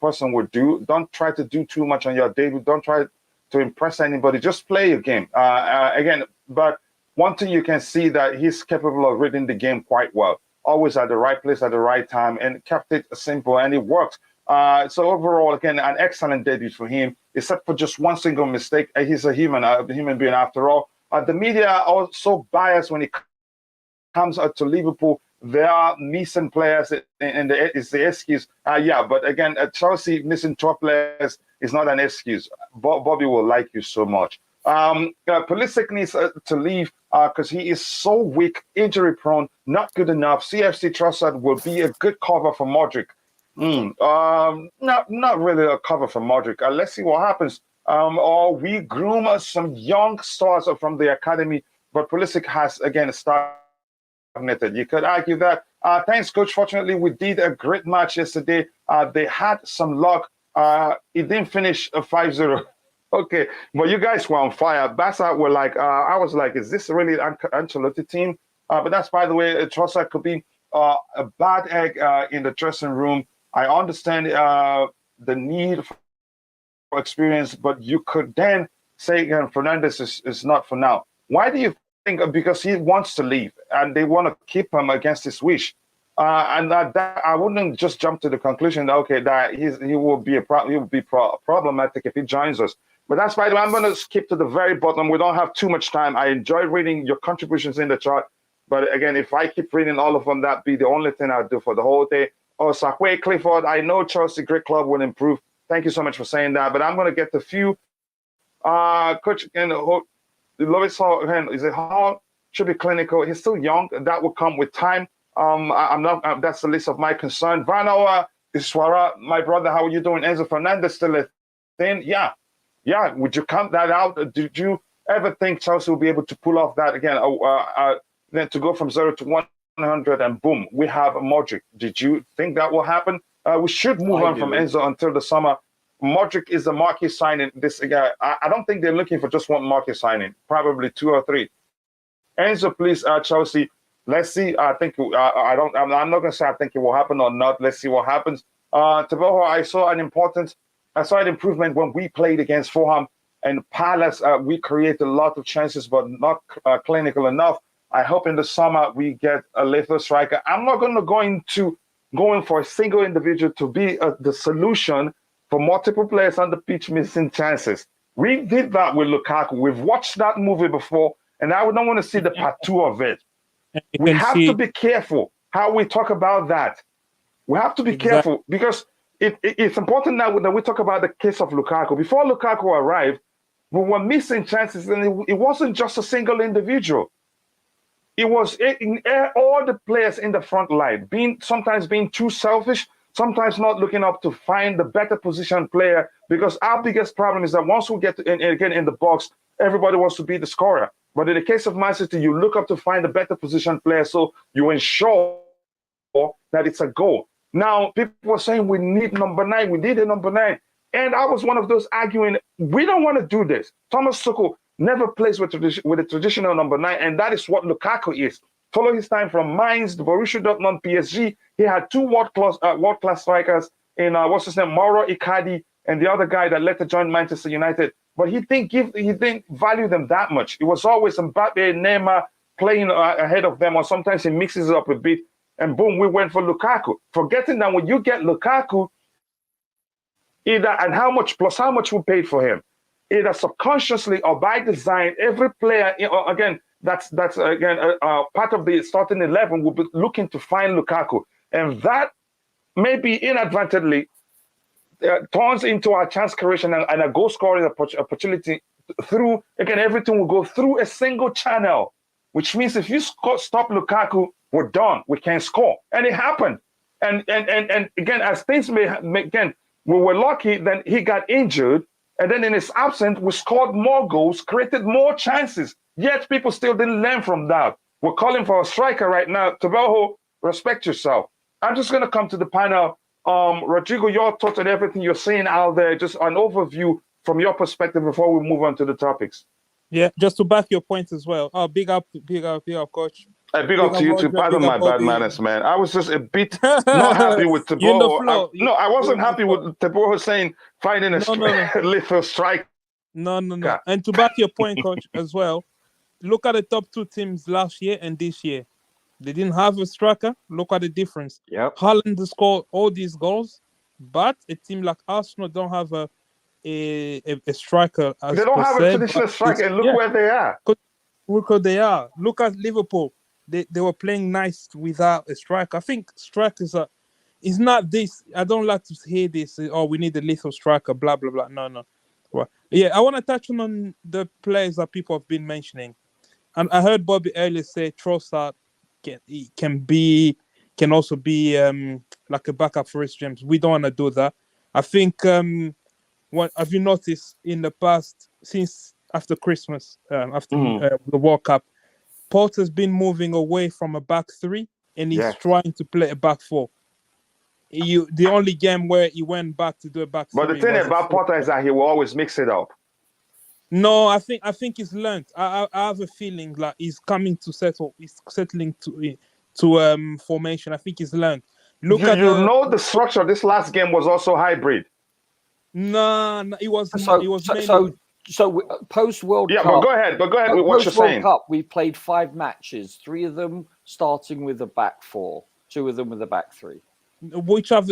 person would do. Don't try to do too much on your debut. Don't try to impress anybody. Just play your game. But one thing you can see that he's capable of reading the game quite well. Always at the right place at the right time, and kept it simple, and it worked. So overall, again, an excellent debut for him, except for just one single mistake. He's a human being after all. The media are so biased when it comes to Liverpool. There are missing players, and it's the excuse. But again, Chelsea missing top players is not an excuse. Bobby will like you so much. Pulisic needs to leave because he is so weak, injury prone, not good enough. CFC Trossard will be a good cover for Modric. Not really a cover for Modric. Let's see what happens. Or we groom some young stars from the academy, but Pulisic has again stagnated. You could argue that. Thanks, Coach. Fortunately, we did a great match yesterday. They had some luck. It didn't finish 5-0. Okay, but you guys were on fire. Barca were like, I was like, is this really an Ancelotti team? But that's, by the way, Trossard could be a bad egg in the dressing room. I understand the need for experience, but you could then say Fernandez is not for now. Why do you think? Because he wants to leave, and they want to keep him against his wish. That I wouldn't just jump to the conclusion that that he will be problematic if he joins us. But that's, by the way, I'm going to skip to the very bottom. We don't have too much time. I enjoyed reading your contributions in the chat. But again, if I keep reading all of them, that'd be the only thing I'll do for the whole day. Oh, Sakwe Clifford, I know Chelsea, great club, will improve. Thank you so much for saying that. But I'm going to get the few. Coach, Lois Hall, is it Hall? Should be clinical. He's still young. That will come with time. I'm not. That's the list of my concern. Vanoa Iswara, my brother, how are you doing? Enzo Fernandez still a thing? Yeah, would you count that out? Did you ever think Chelsea will be able to pull off that again? Then to go from 0 to 100 and boom, we have Modric. Did you think that will happen? We should move on from Enzo until the summer. Modric is the marquee signing. This guy, I don't think they're looking for just one marquee signing. Probably 2 or 3. Enzo, please, Chelsea. Let's see. I think I'm not going to say I think it will happen or not. Let's see what happens. Taboho, I saw an improvement when we played against Fulham and Palace. We created a lot of chances, but not clinical enough. I hope in the summer we get a lethal striker. I'm not going to go into going for a single individual to be the solution for multiple players on the pitch missing chances. We did that with Lukaku. We've watched that movie before, and I don't want to see the part 2 of it. We have to be careful how we talk about that. We have to be careful because it's important now that we talk about the case of Lukaku. Before Lukaku arrived, we were missing chances, and it wasn't just a single individual. It was all the players in the front line sometimes being too selfish, sometimes not looking up to find the better position player. Because our biggest problem is that once we get again in the box, everybody wants to be the scorer. But in the case of Man City, you look up to find the better position player, so you ensure that it's a goal. Now, people were saying we need number 9, we need a number 9. And I was one of those arguing, we don't want to do this. Thomas Tuchel never plays with a traditional number 9, and that is what Lukaku is. Follow his time from Mainz, Borussia Dortmund, PSG. He had 2 world-class strikers in what's his name, Mauro Icardi, and the other guy that later joined Manchester United. But he didn't value them that much. It was always Mbappe, Neymar playing ahead of them, or sometimes he mixes it up a bit, and boom, we went for Lukaku. Forgetting that when you get Lukaku, how much we paid for him, either subconsciously or by design, every player, again, that's part of the starting 11 will be looking to find Lukaku, and that maybe inadvertently turns into a chance creation and a goal scoring opportunity through, again, everything will go through a single channel, which means if you stop Lukaku, we're done. We can't score, and it happened. And again, as things again, we were lucky. Then he got injured. And then in his absence, we scored more goals, created more chances. Yet people still didn't learn from that. We're calling for a striker right now. Tabeho, respect yourself. I'm just going to come to the panel. Rodrigo, your thoughts on everything you're seeing out there, just an overview from your perspective before we move on to the topics. Yeah, just to back your point as well. Oh, big up, coach. Big up to you too. Pardon my bad manners, man. I was just a bit not happy with Tabeho. No, I wasn't happy with Tabeho saying finding a little strike. No. And to back your point, coach, as well, look at the top 2 teams last year and this year. They didn't have a striker. Look at the difference. Yep. Haaland scored all these goals, but a team like Arsenal don't have a striker. They don't have a traditional striker, and look where they are. Look where they are. Look at Liverpool. They were playing nice without a striker. I think strikers is not this. I don't like to hear this. Oh, we need a lethal striker. Blah blah blah. No. Well, yeah, I want to touch on the players that people have been mentioning, and I heard Bobby earlier say Trossard can also be like a backup for Reece James. We don't want to do that. I think what have you noticed in the past since after Christmas, after the World Cup? Potter's been moving away from a back 3 and he's trying to play a back 4. The only game where he went back to do a back 3. But the thing about Potter is that he will always mix it up. No, I think he's learned. I have a feeling like he's coming to settle. He's settling to formation. I think he's learned. The structure of this last game was also hybrid. No, it was. So post World Cup. Yeah, but go ahead with what you're saying. World Cup, we played 5 matches, 3 of them starting with a back 4, 2 of them with a back 3. Which I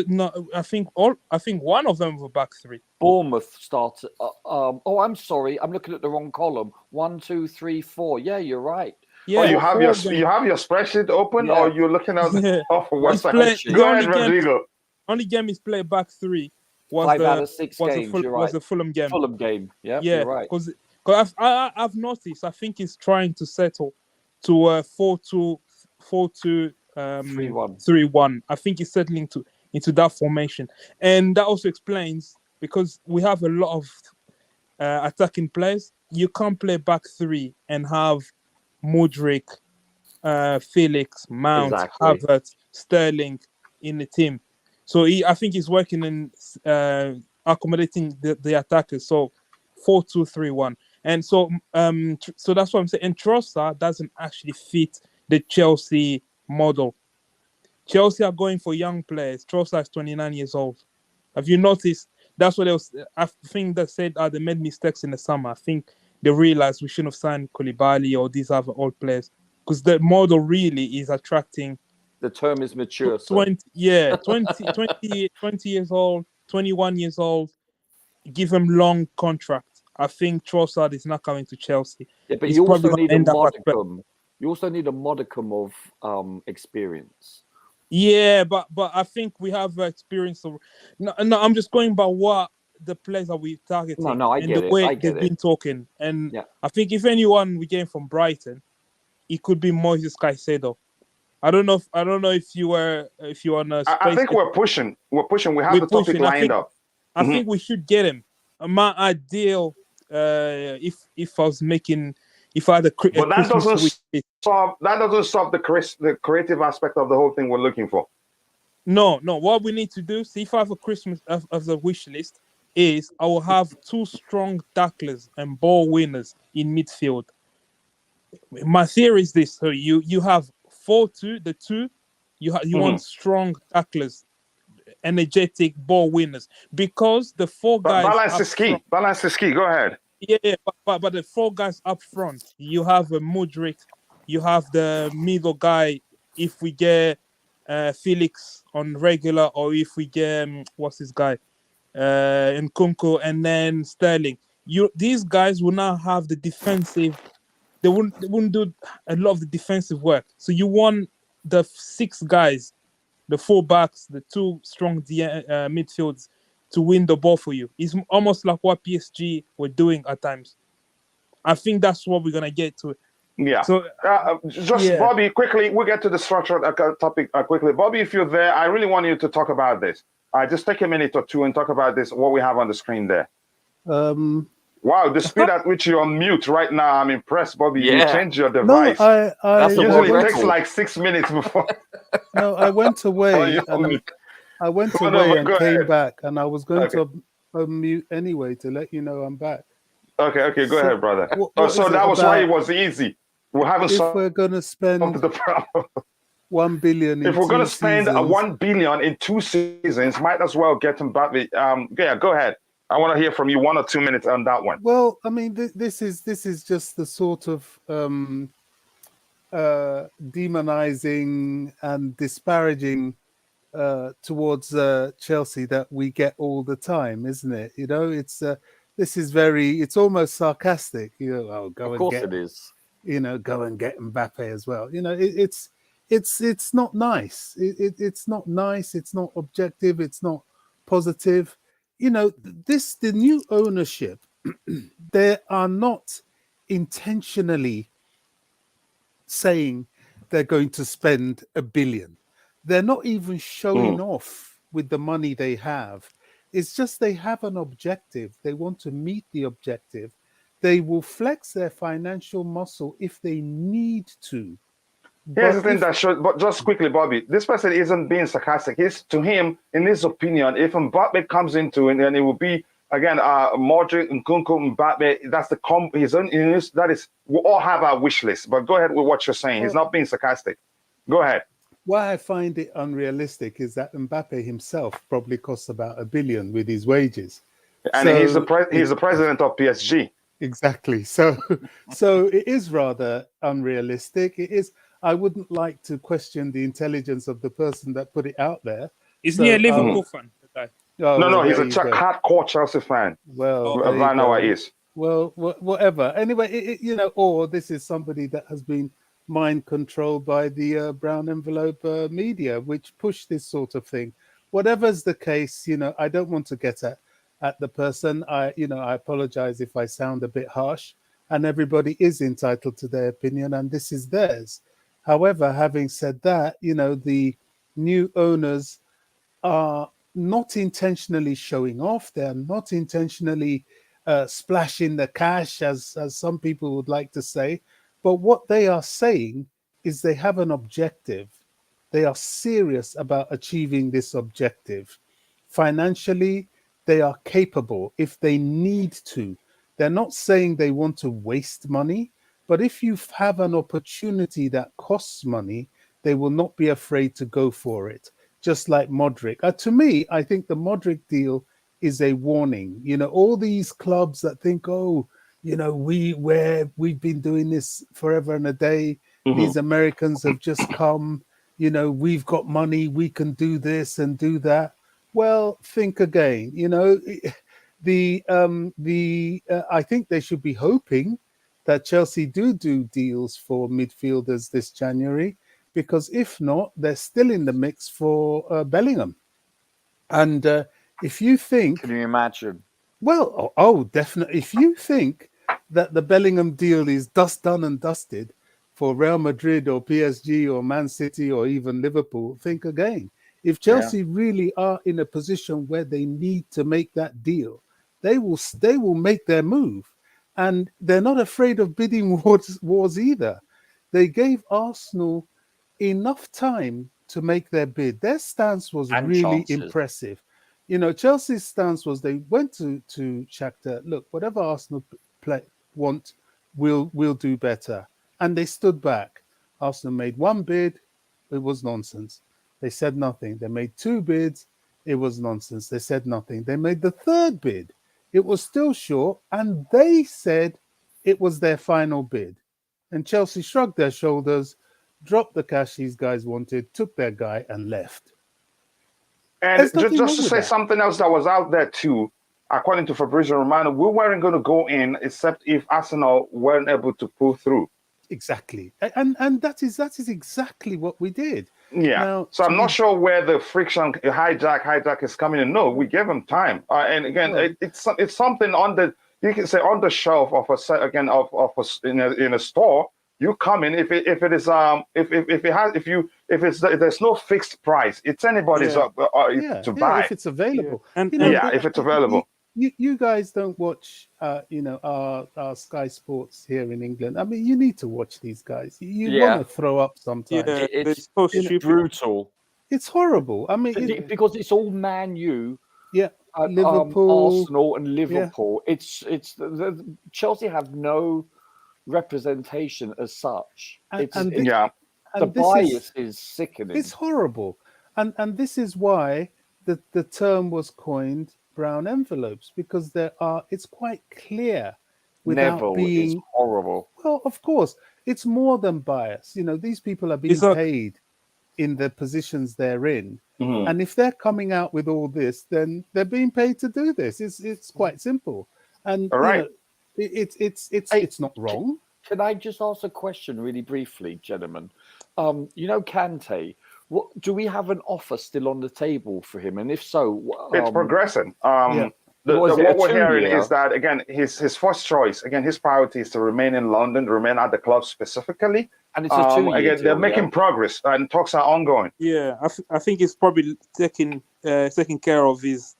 think one of them were back 3. Bournemouth started. I'm sorry, I'm looking at the wrong column. 1, 2, 3, 4. Yeah, you're right. Yeah, you have your spreadsheet open, or you're looking at the website. Go ahead, Rodrigo. Only game he's played back 3 was 5 out of 6 games. Was the Fulham game. Fulham game. Yeah, you're right. Because I've noticed. I think he's trying to settle to 4-2, 3-1. I think he's settling into that formation, and that also explains because we have a lot of attacking players. You can't play back 3 and have Mudryk, Felix, Mount, Havertz, Sterling in the team. So I think he's working in accommodating the attackers. So 4-2-3-1, and so that's what I'm saying. And Trossard doesn't actually fit the Chelsea model. Chelsea are going for young players. Trossard is 29 years old. Have you noticed? That's what else. I think they said they made mistakes in the summer. I think they realized we shouldn't have signed Koulibaly or these other old players because the model really is attracting. The term is mature. 20 years old, 21 years old. Give them long contract. I think Trossard is not coming to Chelsea. Yeah, but you also need a modicum. You also need a modicum of experience. Yeah, but I think we have experience. No, I'm just going by what the players that we're targeting No, I and get the it. way I get they've been it. talking. And Yeah. I think if anyone we get from Brighton, it could be Moises Caicedo. I don't know if you were on a I space. think we're pushing. We're pushing. We have the topic pushing. lined up. I think we should get him. My ideal, if I was making, if I had a But that Christmas doesn't wish. solve the creative aspect of the whole thing we're looking for. No. What we need to do, see if I have a Christmas as a wish list, is I will have 2 strong tacklers and ball winners in midfield. My theory is this: so you have 4-2, the 2, you want strong tacklers, energetic ball winners, because the 4 But guys balance up is key. front, Balance is key. Go ahead. yeah, but the 4 guys up front, you have a Mudryk, you have the middle guy. If we get Felix on regular, or if we get what's his guy, Nkunku, and then Sterling, these guys will now have the defensive. They wouldn't do a lot of the defensive work. So you want the 6 guys, the 4 backs, the 2 strong midfields to win the ball for you. It's almost like what PSG were doing at times. I think that's what we're gonna get to. Yeah. So Bobby, quickly, we'll get to the structured topic quickly. Bobby, if you're there, I really want you to talk about this. Just take a minute or two and talk about this, what we have on the screen there. Wow, the speed at which you're on mute right now, I'm impressed, Bobby. Yeah. You changed your device. No, That's a Usually world it takes record. like 6 minutes before. no, I went away you're on and mute. I went No, away but and go came ahead. back, and I was going Okay. to unmute anyway to let you know I'm back. Okay, go So, ahead, brother. what So is that it was why it about- was easy. We haven't If solved we're going to spend the problem. 1 billion in If we're going to 2 spend seasons, 1 billion in 2 seasons, might as well get him back. Yeah, go ahead. I want to hear from you 1 or 2 minutes on that one. well, I mean, this is just the sort of demonizing and disparaging towards Chelsea that we get all the time, isn't it? You know, it's it's almost sarcastic. You know, oh, go Of and course get, it is. you know, go and get Mbappe as well. You know, it's not nice. It's not nice. It's not objective. It's not positive. You know, the new ownership, they are not intentionally saying they're going to spend 1 billion. They're not even showing off with the money they have. It's just they have an objective. They want to meet the objective. They will flex their financial muscle if they need to. Here's But the thing if- that shows, but just quickly, Bobby, this person isn't being sarcastic. He's, to him, in his opinion, if Mbappe comes into it, then it will be, again, Modric, Nkunku, Mbappe, that's the that is, we all have our wish list. But go ahead with what you're saying. He's not being sarcastic. Go ahead. Why I find it unrealistic is that Mbappe himself probably costs about 1 billion with his wages. And So he's the president of PSG. Exactly. So it is rather unrealistic. It is. I wouldn't like to question the intelligence of the person that put it out there. Isn't he a Liverpool fan? The guy? Oh, No, well, he's there a you go. hardcore Chelsea fan. Well, there you Vanoa go. is. Well, whatever. Anyway, you know, or this is somebody that has been mind controlled by the brown envelope media, which push this sort of thing. Whatever's the case, you know, I don't want to get at the person. I apologize if I sound a bit harsh, and everybody is entitled to their opinion, and this is theirs. However, having said that, you know, the new owners are not intentionally showing off. They're not intentionally splashing the cash, as some people would like to say. But what they are saying is they have an objective. They are serious about achieving this objective. Financially, they are capable if they need to. They're not saying they want to waste money, but if you have an opportunity that costs money, they will not be afraid to go for it, just like Modric. To me, I think the Modric deal is a warning. You know, all these clubs that think, oh, you know, we've been doing this forever and a day. These Americans have just come, you know, we've got money, we can do this and do that. Well, think again. You know, I think they should be hoping that Chelsea do deals for midfielders this January, because if not, they're still in the mix for Bellingham. And if you think, Can you imagine? Well, oh, definitely. If you think that the Bellingham deal is done and dusted for Real Madrid or PSG or Man City or even Liverpool, think again. If Chelsea really are in a position where they need to make that deal, they will make their move, and they're not afraid of bidding wars either. They gave Arsenal enough time to make their bid. Their stance was And really chances. impressive. Chelsea's stance was they went to Shakhtar. Look, whatever Arsenal want, we'll do better, and they stood back. Arsenal made one bid, it was nonsense. They said nothing. They made two bids, it was nonsense. They said nothing. They made the third bid, it was still short, and they said it was their final bid. And Chelsea shrugged their shoulders, dropped the cash these guys wanted, took their guy, and left. And just to say something else that was out there too, according to Fabrizio Romano, we weren't going to go in except if Arsenal weren't able to pull through. Exactly, and that is exactly what we did. Yeah. Now, so I'm not sure where the friction hijack is coming in. No, we gave them time, and again, it's something on the, you can say, on the shelf of a set again of in a store. You come in if there's no fixed price, it's anybody's to buy if it's available. And if it's available. You guys don't watch our Sky Sports here in England. I mean, you need to watch these guys. You want to throw up sometimes. Yeah, it's so stupid. brutal. It's horrible. I mean, because it's all Man U. Yeah, Liverpool, Arsenal, and Liverpool. Yeah. It's Chelsea have no representation as such. The bias is sickening. It's horrible, and this is why the term was coined brown envelopes, because it's quite clear without Neville being is horrible. Well, of course, it's more than bias. These people are being paid in the positions they're in, and if they're coming out with all this, then they're being paid to do this. It's quite simple, and it's not wrong. Can I just ask a question really briefly, gentlemen? Kante, what do we have an offer still on the table for him? And if so, it's progressing. What we're hearing is that, again, his first choice, again, his priority is to remain in London, remain at the club specifically. And it's a 2-year again, deal, they're making progress, and talks are ongoing. Yeah, I think he's probably taking care of his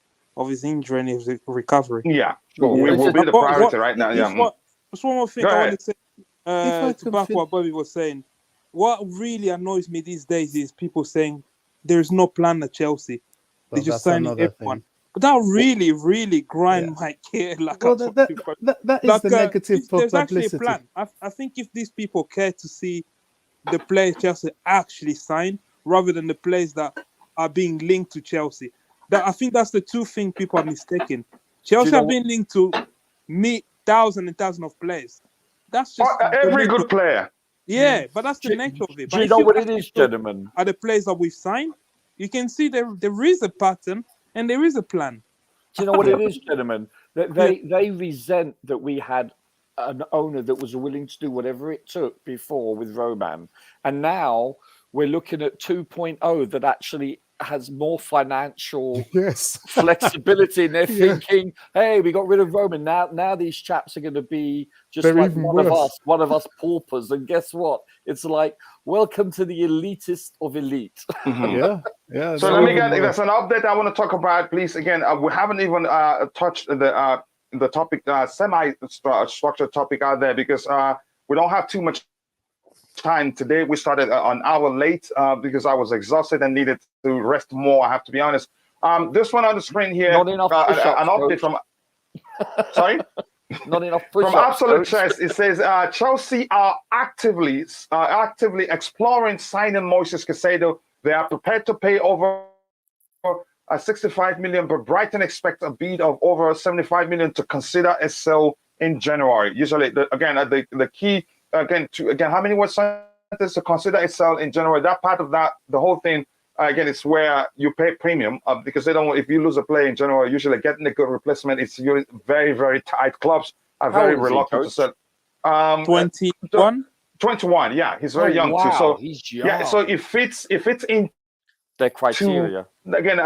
injury and his recovery. Yeah, we will be the priority right now. Just one more thing I want to say to back what Bobby was saying. What really annoys me these days is people saying there is no plan at Chelsea. They just sign everyone. Thing. But that really, really grind my gear. That is the negative there's publicity. Actually a plan. I think if these people care to see the players Chelsea actually sign, rather than the players that are being linked to Chelsea, I think that's the two things people are mistaken. Chelsea are being linked to thousands and thousands of players. That's just every good player. Yeah, but that's the nature of it. Do you know what it is, gentlemen? Are the players that we've signed? You can see there is a pattern and there is a plan. Do you know what it is, gentlemen? They resent that we had an owner that was willing to do whatever it took before with Roman. And now we're looking at 2.0 that actually has more financial flexibility, and they're thinking, hey, we got rid of Roman. Now these chaps are going to be just like one of us paupers. And guess what? It's like, welcome to the elitist of elite. Yeah. So let me get, there's an update I want to talk about, please. Again, we haven't even touched the topic, semi-structured topic out there, because we don't have too much time today. We started an hour late because I was exhausted and needed to rest more, I have to be honest. This one on the screen here, not enough an update from sorry, not enough push-ups, from Absolute Chess. It says Chelsea are actively exploring signing Moises Caicedo. They are prepared to pay over 65 million, but Brighton expect a bid of over 75 million to consider a sale in January. Usually, the key again, how many were sentenced to consider a sale in January? That part of that, the whole thing, again, it's where you pay premium because they don't. If you lose a player in January, usually getting a good replacement, it's very, very tight. Clubs are very reluctant to sell. 21. 21. Yeah, he's very young too. So he's young. Yeah, so if it's in their criteria. Again,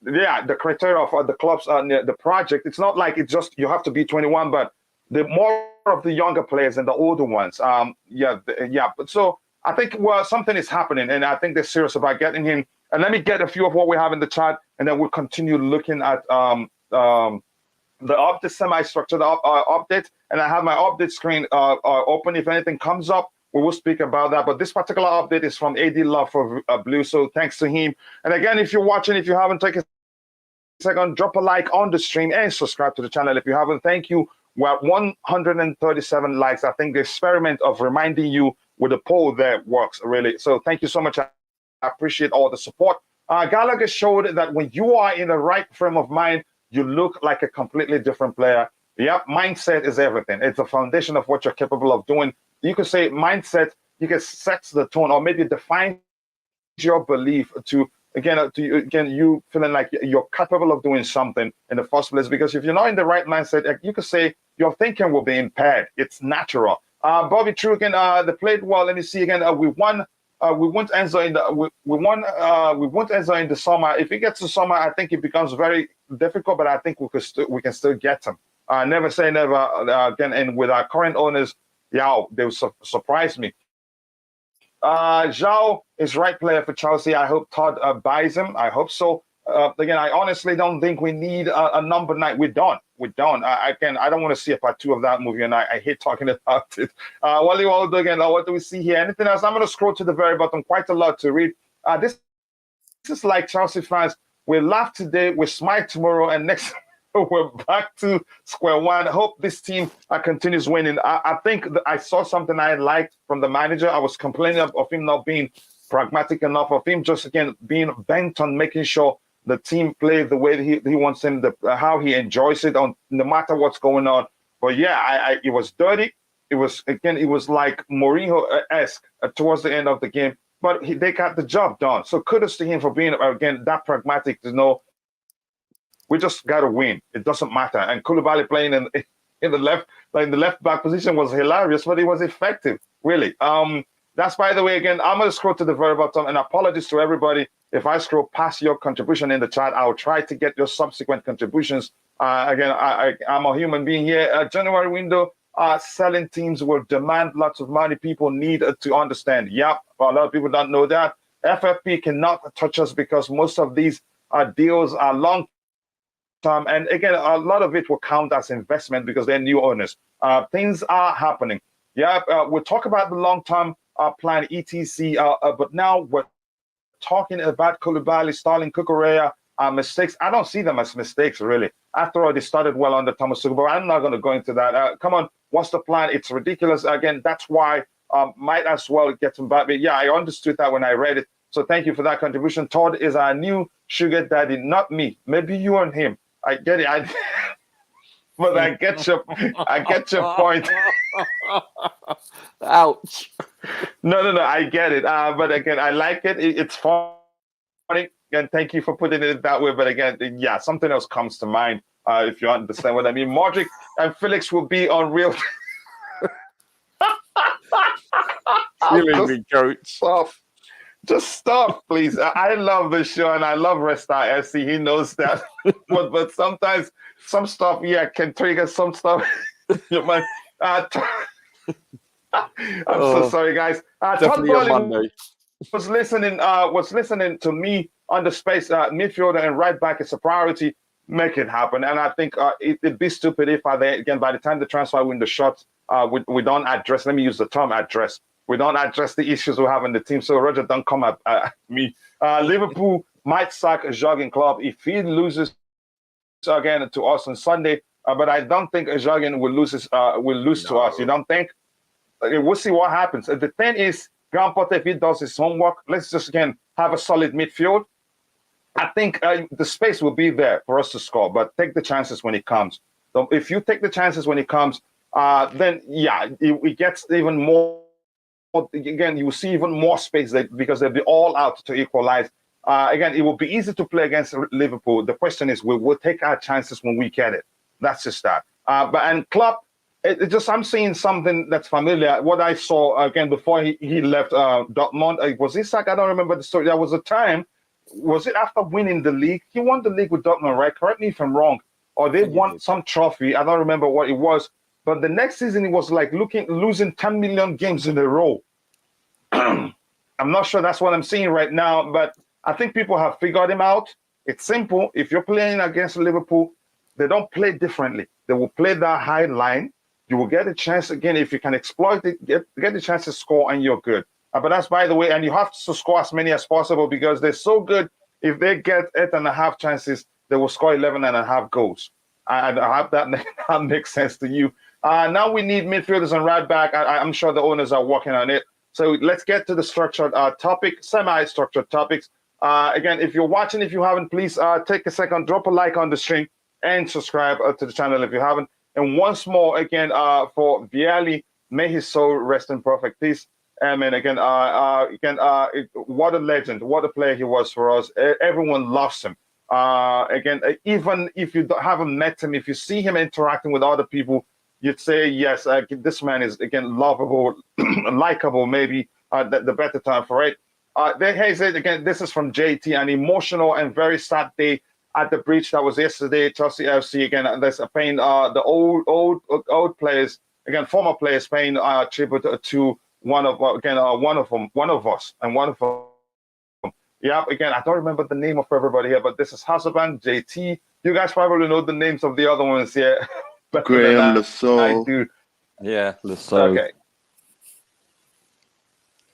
the criteria of the clubs, the project. It's not like it's just you have to be 21, but the more of the younger players and the older ones. But so I think something is happening, and I think they're serious about getting him. And let me get a few of what we have in the chat, and then we'll continue looking at the semi-structured update. And I have my update screen open. If anything comes up, we will speak about that. But this particular update is from AD Love for Blue, so thanks to him. And again, if you're watching, if you haven't taken a second, drop a like on the stream and subscribe to the channel if you haven't. Thank you. We're at 137 likes. I think the experiment of reminding you with the poll there works, really. So thank you so much. I appreciate all the support. Gallagher showed that when you are in the right frame of mind, you look like a completely different player. Yep, mindset is everything. It's the foundation of what you're capable of doing. You could say mindset, you can set the tone or maybe define your belief to you feeling like you're capable of doing something in the first place. Because if you're not in the right mindset, you could say your thinking will be impaired. It's natural. Bobby Trugan, they played well. Let me see again. We won Enzo in the we won Enzo in the summer. If it gets to summer, I think it becomes very difficult. But I think we can still get him. Never say never again. And with our current owners, yeah, they will surprise me. Zhao is right player for Chelsea. I hope Todd buys him. I hope so. Again, I honestly don't think we need a number 9. We're done. I don't want to see a part 2 of that movie, and I hate talking about it. Wally Waldo again. What do we see here? Anything else? I'm going to scroll to the very bottom. Quite a lot to read. This is like Chelsea fans. We laugh today, we smile tomorrow, and next we're back to square one. I hope this team continues winning. I think I saw something I liked from the manager. I was complaining of him not being pragmatic enough, of him just, again, being bent on making sure the team play the way he wants them, how he enjoys it, on no matter what's going on. But yeah, it was dirty. It was like Mourinho-esque towards the end of the game. But they got the job done. So kudos to him for being, again, that pragmatic to know we just got to win. It doesn't matter. And Koulibaly playing in the left back position was hilarious, but it was effective, really. That's, by the way, again, I'm going to scroll to the very bottom, and apologies to everybody if I scroll past your contribution in the chat. I'll try to get your subsequent contributions. Again, I'm a human being here. January window, selling teams will demand lots of money. People need to understand. Yep, a lot of people don't know that. FFP cannot touch us because most of these deals are long term, and again, a lot of it will count as investment because they're new owners. Things are happening. Yeah, we'll talk about the long-term plan, etc. But now we're talking about Koulibaly, Sterling, Cucurella, mistakes. I don't see them as mistakes, really. After all, they started well under Thomas Tuchel, but I'm not going to go into that. Come on, what's the plan? It's ridiculous. Again, that's why might as well get him back. But yeah, I understood that when I read it. So thank you for that contribution. Todd is our new sugar daddy, not me. Maybe you and him. I get it. But I get your point. Ouch. No, I get it. But again, I like it. It's funny. And thank you for putting it that way. But again, yeah, something else comes to mind, if you understand what I mean. Modric and Felix will be on real. Killing me, coach. Just stop, please. I love the show and I love Resta SC. He knows that. but sometimes some stuff, can trigger some stuff. I'm so sorry, guys. Todd Boehly was listening to me on the space. Midfielder and right back is a priority. Make it happen. And I think it'd be stupid if by the time the transfer window shuts, we don't address. Let me use the term address. We don't address the issues we have in the team. So Roger, don't come at me. Liverpool might sack a Jurgen Klopp if he loses again to us on Sunday. But I don't think Jurgen will lose to us. You don't think? We'll see what happens. The thing is, Graham Potter, if he does his homework, let's just again have a solid midfield. I think the space will be there for us to score, but take the chances when it comes. So if you take the chances when it comes, then yeah, it gets even more. Again, you will see even more space because they'll be all out to equalize. Again, it will be easy to play against Liverpool. The question is, we will take our chances when we get it. That's just that. And Klopp, I'm seeing something that's familiar. What I saw again before he left Dortmund, was he sacked? I don't remember the story. There was a time was it after winning the league? He won the league with Dortmund, right? Correct me if I'm wrong. Or they won some trophy. I don't remember what it was. But the next season, he was like losing 10 million games in a row. I'm not sure that's what I'm seeing right now, but I think people have figured him out. It's simple. If you're playing against Liverpool, they don't play differently. They will play that high line. You will get a chance again if you can exploit it, get the chance to score, and you're good. But that's by the way, and you have to score as many as possible because they're so good. If they get 8.5 chances, they will score 11.5 goals. I hope that makes sense to you. Now we need midfielders and right back. I'm sure the owners are working on it. So let's get to the structured topic, semi-structured topics. Again, if you're watching, if you haven't, please take a second, drop a like on the stream, and subscribe to the channel if you haven't. And once more, again, for Boehly, may his soul rest in perfect peace. And again, what a legend, what a player he was for us. Everyone loves him. Again, even if you haven't met him, if you see him interacting with other people, you'd say, yes, this man is, again, lovable, likable, maybe the better term for it. Again, this is from JT, an emotional and very sad day at the breach that was yesterday. Chelsea FC, again, there's paying the old players, again, former players paying tribute to one of us. Yeah, again, I don't remember the name of everybody here, but this is Hasselbank, JT. You guys probably know the names of the other ones here. Graham Lasso. I do. Yeah, Lasso. Okay.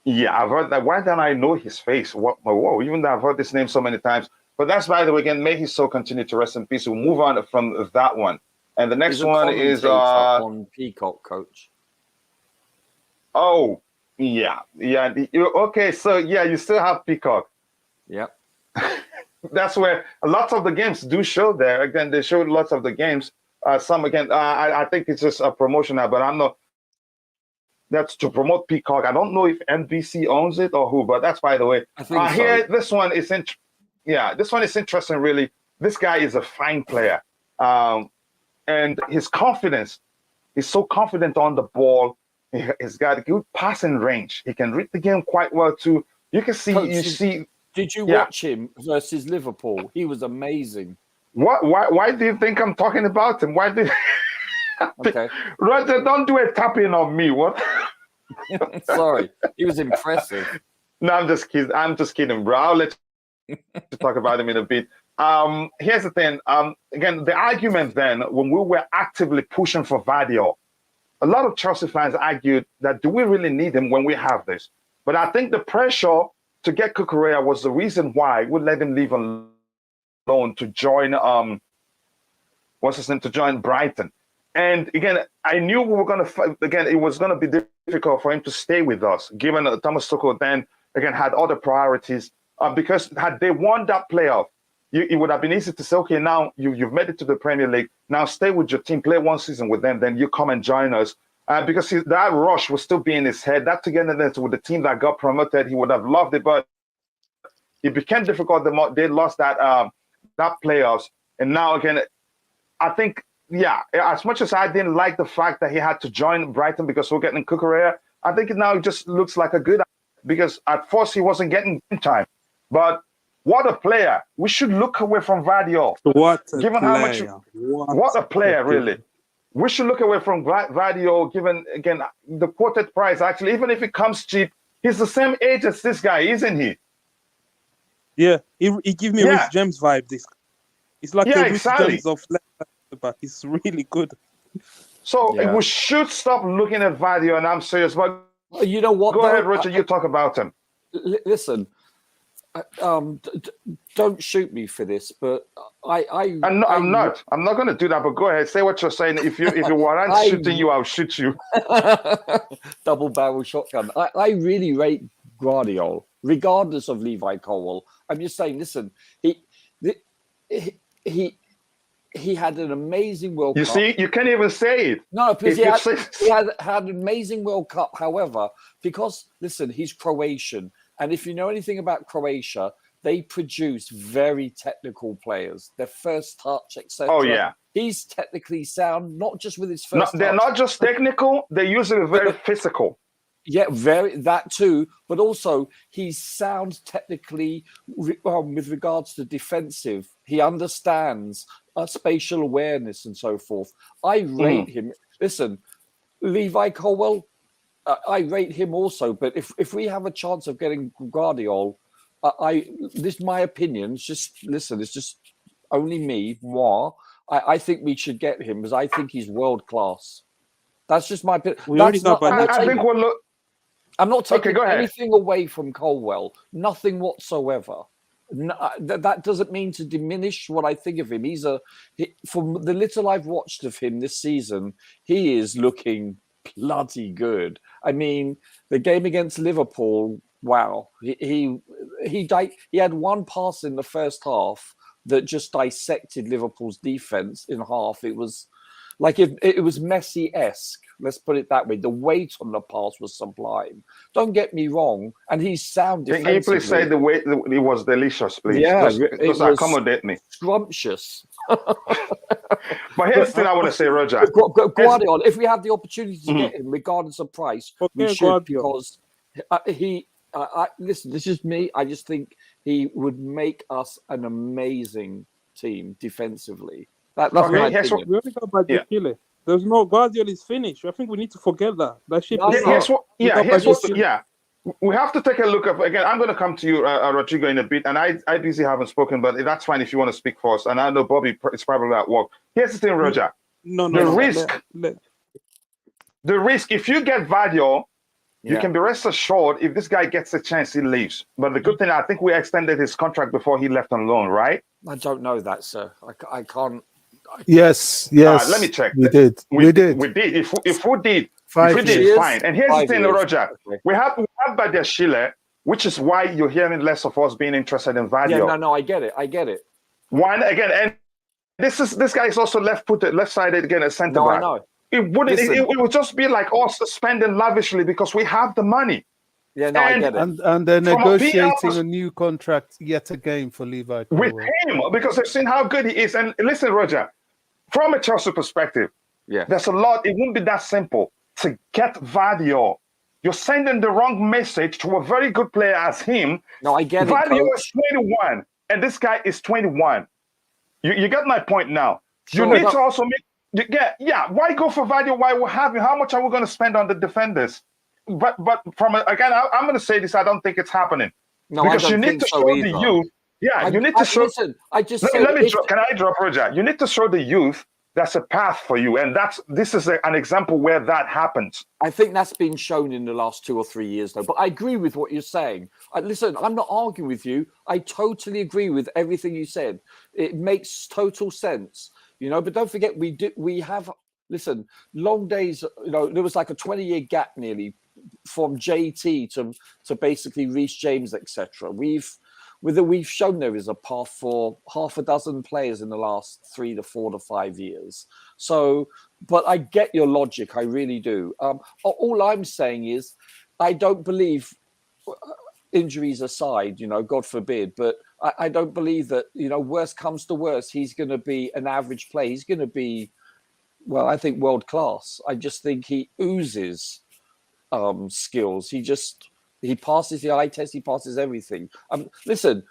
Yeah, I've heard that. Why don't I know his face? Whoa, even though I've heard this name so many times. But that's, by the way, again, may his soul continue to rest in peace. We'll move on from that one. And the next one is on Peacock, coach. Oh, yeah. Okay, so yeah, you still have Peacock. Yep. That's where lots of the games do show there. Again, they showed lots of the games. Some, again, I think it's just a promotion now, but I'm not. That's to promote Peacock. I don't know if NBC owns it or who, but that's by the way. I think so. Here, this one is interesting, really. This guy is a fine player. And his confidence, he's so confident on the ball. He's got a good passing range. He can read the game quite well, too. You can see, Coach, Did you watch him versus Liverpool? He was amazing. Why do you think I'm talking about him? Why do Okay. Roger, don't do a tapping on me. What? Sorry. He was impressive. No, I'm just kidding, bro. I'll let you talk about him in a bit. Here's the thing. Again, the argument then, when we were actively pushing for Vardy, a lot of Chelsea fans argued that do we really need him when we have this? But I think the pressure to get Cucurella was the reason why we let him leave alone to join to join Brighton. And again, I knew we were going to, again, it was going to be difficult for him to stay with us, given Thomas Tuchel then, again, had other priorities. Because had they won that playoff, it would have been easy to say, okay, now you've made it to the Premier League. Now stay with your team, play one season with them, then you come and join us. Because that rush was still be in his head. That togetherness with the team that got promoted, he would have loved it. But it became difficult. They lost that playoffs. And now, again, I think, yeah, as much as I didn't like the fact that he had to join Brighton because we're getting Cucurella, I think it now just looks like a good idea because at first he wasn't getting time. But what a player. We should look away from Vardy. What a given player. How much, what a player, really. We should look away from Vardy, given, again, the quoted price. Actually, even if it comes cheap, he's the same age as this guy, isn't he? Yeah, he gives me Rich James vibe. It's like the Rich James of left back. It's really good. So we should stop looking at Vardy, and I'm serious. But you know what? Go ahead, Richard. You talk about him. Listen, don't shoot me for this, but I'm not going to do that. But go ahead, say what you're saying. If you warrant shooting you, I'll shoot you. Double barrel shotgun. I really rate Guardiola, regardless of Levi Colwill. I'm just saying. Listen, he had an amazing World Cup. You see, you can't even say it. No, because he had an amazing World Cup. However, because listen, he's Croatian. And if you know anything about Croatia, they produce very technical players. Their first touch, etc. Oh, yeah. He's technically sound, not just with his first touch. They're not just technical. They're usually very physical. Yeah, very that too. But also, he sounds technically, with regards to defensive, he understands spatial awareness and so forth. I rate him. Listen, Levi Colwell, I rate him also. But if we have a chance of getting Guardiola, this is my opinion. It's just listen. It's just only me. Moi. I think we should get him because I think he's world class. That's just my opinion. We already got I'm not taking go ahead. anything away from Colwell. Nothing whatsoever. That doesn't mean to diminish what I think of him. From the little I've watched of him this season, he is looking bloody good. I mean, the game against Liverpool, wow. He had one pass in the first half that just dissected Liverpool's defense in half. It was like it was Messi-esque. Let's put it that way. The weight on the pass was sublime. Don't get me wrong. And he's sound defensively. Can you please say the weight? It was delicious, please. Yeah, just accommodate me. Scrumptious. But here's the thing I want to say, Roger. Guardiola, if we have the opportunity to get him, regardless of price, we should, because listen, this is me. I just think he would make us an amazing team defensively. That's my opinion. We only got budget Chile. There's no Guardiola is finished. I think we need to forget that. We have to take a look at again. I'm going to come to you, Rodrigo, in a bit, and I busy haven't spoken, but that's fine if you want to speak first. And I know Bobby is probably at work. Here's the thing, Roger. The risk. If you get Vadio, you can be rest assured if this guy gets a chance, he leaves. But the good thing, I think we extended his contract before he left on loan, right? I don't know that, sir. I can't. Yes. Let me check. We did. If we did, fine. And here's the thing, Roger. Okay. We have Badiashile, which is why you're hearing less of us being interested in Vadio. Yeah, no, I get it. One again, and this guy is also left-sided again as centre back. I know. It wouldn't. It would just be like us spending lavishly because we have the money. Yeah, no, I get it. And they're negotiating a new contract yet again for Levi with him because they've seen how good he is. And listen, Roger, from a Chelsea perspective, there's a lot. It wouldn't be that simple to get Vadio. You're sending the wrong message to a very good player as him. No, I get Vadio it. is 21, and this guy is 21. You get my point now. You need to also make. Why go for Vadio? Why we have him? How much are we going to spend on the defenders? But again, I'm going to say this. I don't think it's happening. No, because I don't you need to think show either. the youth. Yeah, you need to show. Listen, I just Can I drop, Roger? You need to show the youth that's a path for you, and this is an example where that happens. I think that's been shown in the last 2 or 3 years, though. But I agree with what you're saying. Listen, I'm not arguing with you. I totally agree with everything you said. It makes total sense, But don't forget, we have. Listen, long days. There was like a 20-year gap nearly from JT to basically Reece James, etc. We've shown there is a path for half a dozen players in the last 3 to 4 to 5 years. So, but I get your logic, I really do. All I'm saying is, I don't believe, injuries aside, God forbid, but I don't believe that, worst comes to worst, he's going to be an average player. He's going to be, well, I think world class. I just think he oozes skills. He passes the eye test. He passes everything. Listen,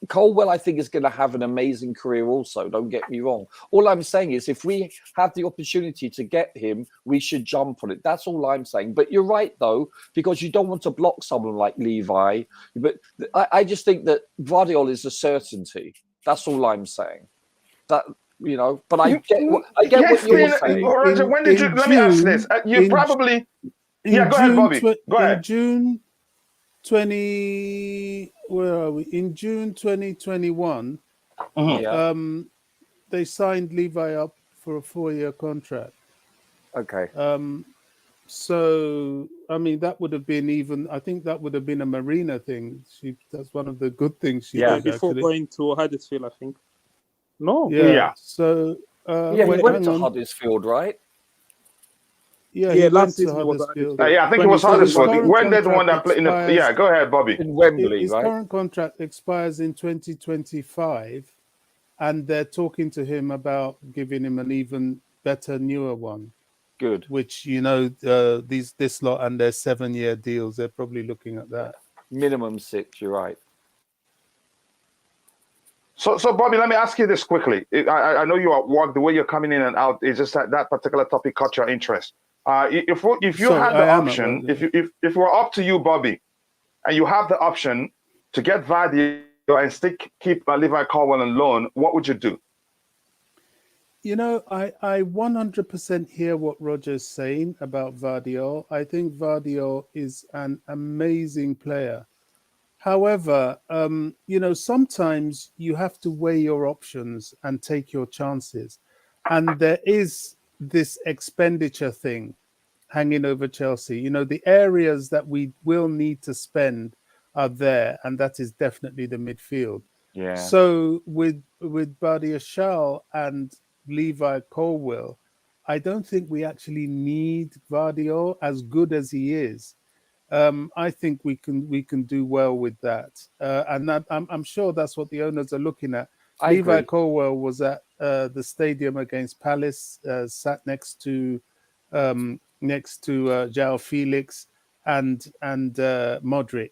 Colwell, I think, is going to have an amazing career also. Don't get me wrong. All I'm saying is if we have the opportunity to get him, we should jump on it. That's all I'm saying. But you're right, though, because you don't want to block someone like Levi. But I just think that Guardiola is a certainty. That's all I'm saying. But I get what you're saying. Roger, when did you? Let me ask this. You probably. Yeah, go ahead, Bobby. Go ahead. In June 20, where are we? In June 2021, they signed Levi up for a 4-year contract. Okay. So, I mean, that would have been I think that would have been a Marina thing. That's one of the good things she did. Before actually. going to Huddersfield, I think. No. Yeah. So, he went to Huddersfield, right? Yeah, last season was Huddersfield. I think it was Huddersfield. When did the one that played go ahead, Bobby. In Wembley, his right? current contract expires in 2025, and they're talking to him about giving him an even better, newer one. Good. which this lot and their 7-year deals, they're probably looking at that. Minimum 6. You're right. So Bobby, let me ask you this quickly. I know you are work, the way you're coming in and out is just that particular topic caught your interest. If you Sorry, had the I am at option, work. if it were up to you, Bobby, and you have the option to get Vardy and keep Levi Colwill on loan, what would you do? I 100% hear what Roger's saying about Vardy. I think Vardy is an amazing player. However, sometimes you have to weigh your options and take your chances. And there is this expenditure thing hanging over Chelsea. The areas that we will need to spend are there, and that is definitely the midfield. Yeah. So with Badiashile and Levi Colwill, I don't think we actually need Vardy, as good as he is. I think we can do well with that, and that, I'm sure that's what the owners are looking at. Levi Colwill was at the stadium against Palace, sat next to João Felix and Modric,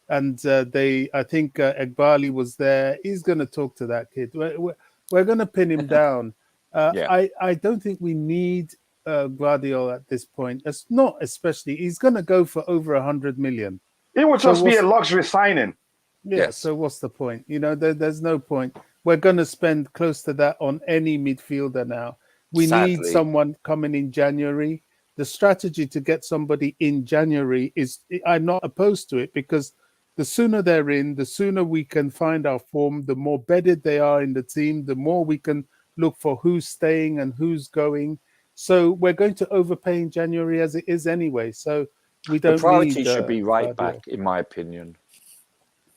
and I think Egbali was there. He's going to talk to that kid. We're going to pin him down. I don't think we need Guardiola at this point. It's not especially. He's going to go for over 100 million. It would just be a luxury signing. Yeah. Yes. So what's the point? There's no point. We're going to spend close to that on any midfielder now. We need someone coming in January. The strategy to get somebody in January is, I'm not opposed to it, because the sooner they're in, the sooner we can find our form, the more bedded they are in the team, the more we can look for who's staying and who's going. So we're going to overpay in January as it is anyway. So we don't. The priority need, should be right back, in my opinion.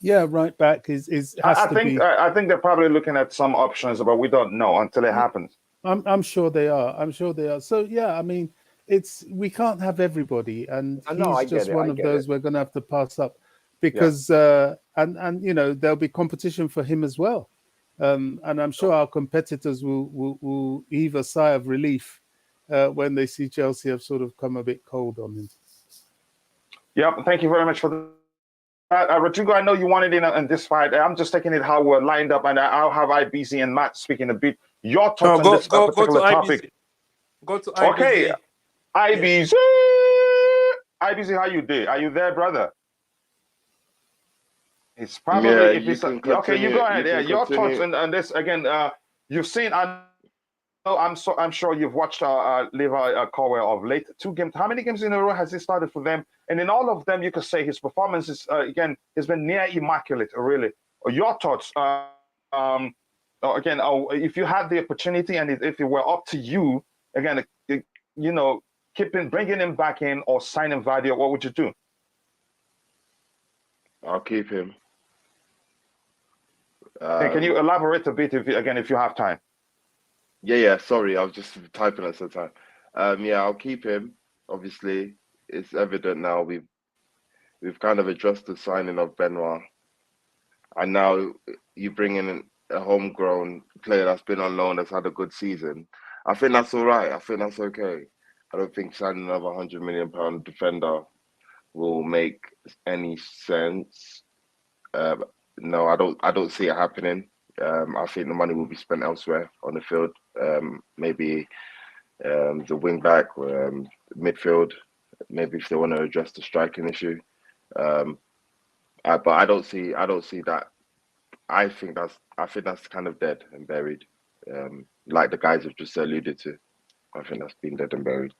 Yeah, right back has I to think be. I think they're probably looking at some options, but we don't know until it happens. I'm sure they are. So yeah, I mean, we can't have everybody, and he's just one of those we're going to have to pass up, because and there'll be competition for him as well, and I'm sure our competitors will heave a sigh of relief when they see Chelsea have sort of come a bit cold on him. Yep, thank you very much for that. Rodrigo, I know you wanted in this fight. I'm just taking it how we're lined up, and I'll have IBZ and Matt speaking a bit. Your thoughts on this particular topic. Go to IBZ. Okay, IBZ. IBZ, how you doing? Are you there, brother? It's probably okay. You go ahead. Yeah, your thoughts on this again. You've seen. I'm sure you've watched Levi Colwill of late. 2 games. How many games in a row has he started for them? And in all of them, you could say his performance is again has been near immaculate. Really, your thoughts? Again, if you had the opportunity and if it were up to you, again, bringing him back in or signing Vardy, what would you do? I'll keep him. Can you elaborate a bit if you have time? Yeah. Sorry, I was just typing at the time. I'll keep him. Obviously, it's evident now we've kind of addressed the signing of Benoit, and now you bring in a homegrown player that's been on loan, that's had a good season. I think that's all right. I think that's okay. I don't think signing another £100 million defender will make any sense. No, I don't see it happening. I think the money will be spent elsewhere on the field. Maybe the wing back, midfield. Maybe if they want to address the striking issue. But I don't see that. I think that's kind of dead and buried. Like the guys have just alluded to. I think that's been dead and buried.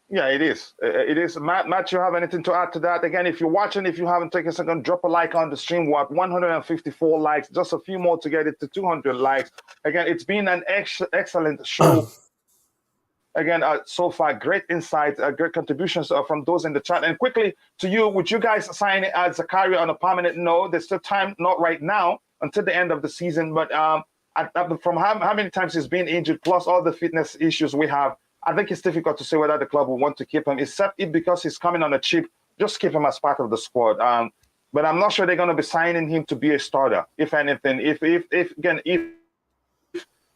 Yeah, it is. It is. Matt, you have anything to add to that? Again, if you're watching, if you haven't taken a second, drop a like on the stream. We're at 154 likes, just a few more to get it to 200 likes. Again, it's been an excellent show. Again, so far, great insights, great contributions from those in the chat. And quickly to you, would you guys sign Zakharyan on a permanent? No, there's still time, not right now, until the end of the season. But from how many times he's been injured, plus all the fitness issues we have, I think it's difficult to say whether the club will want to keep him, except if because he's coming on a cheap, just keep him as part of the squad. But I'm not sure they're going to be signing him to be a starter, if anything. If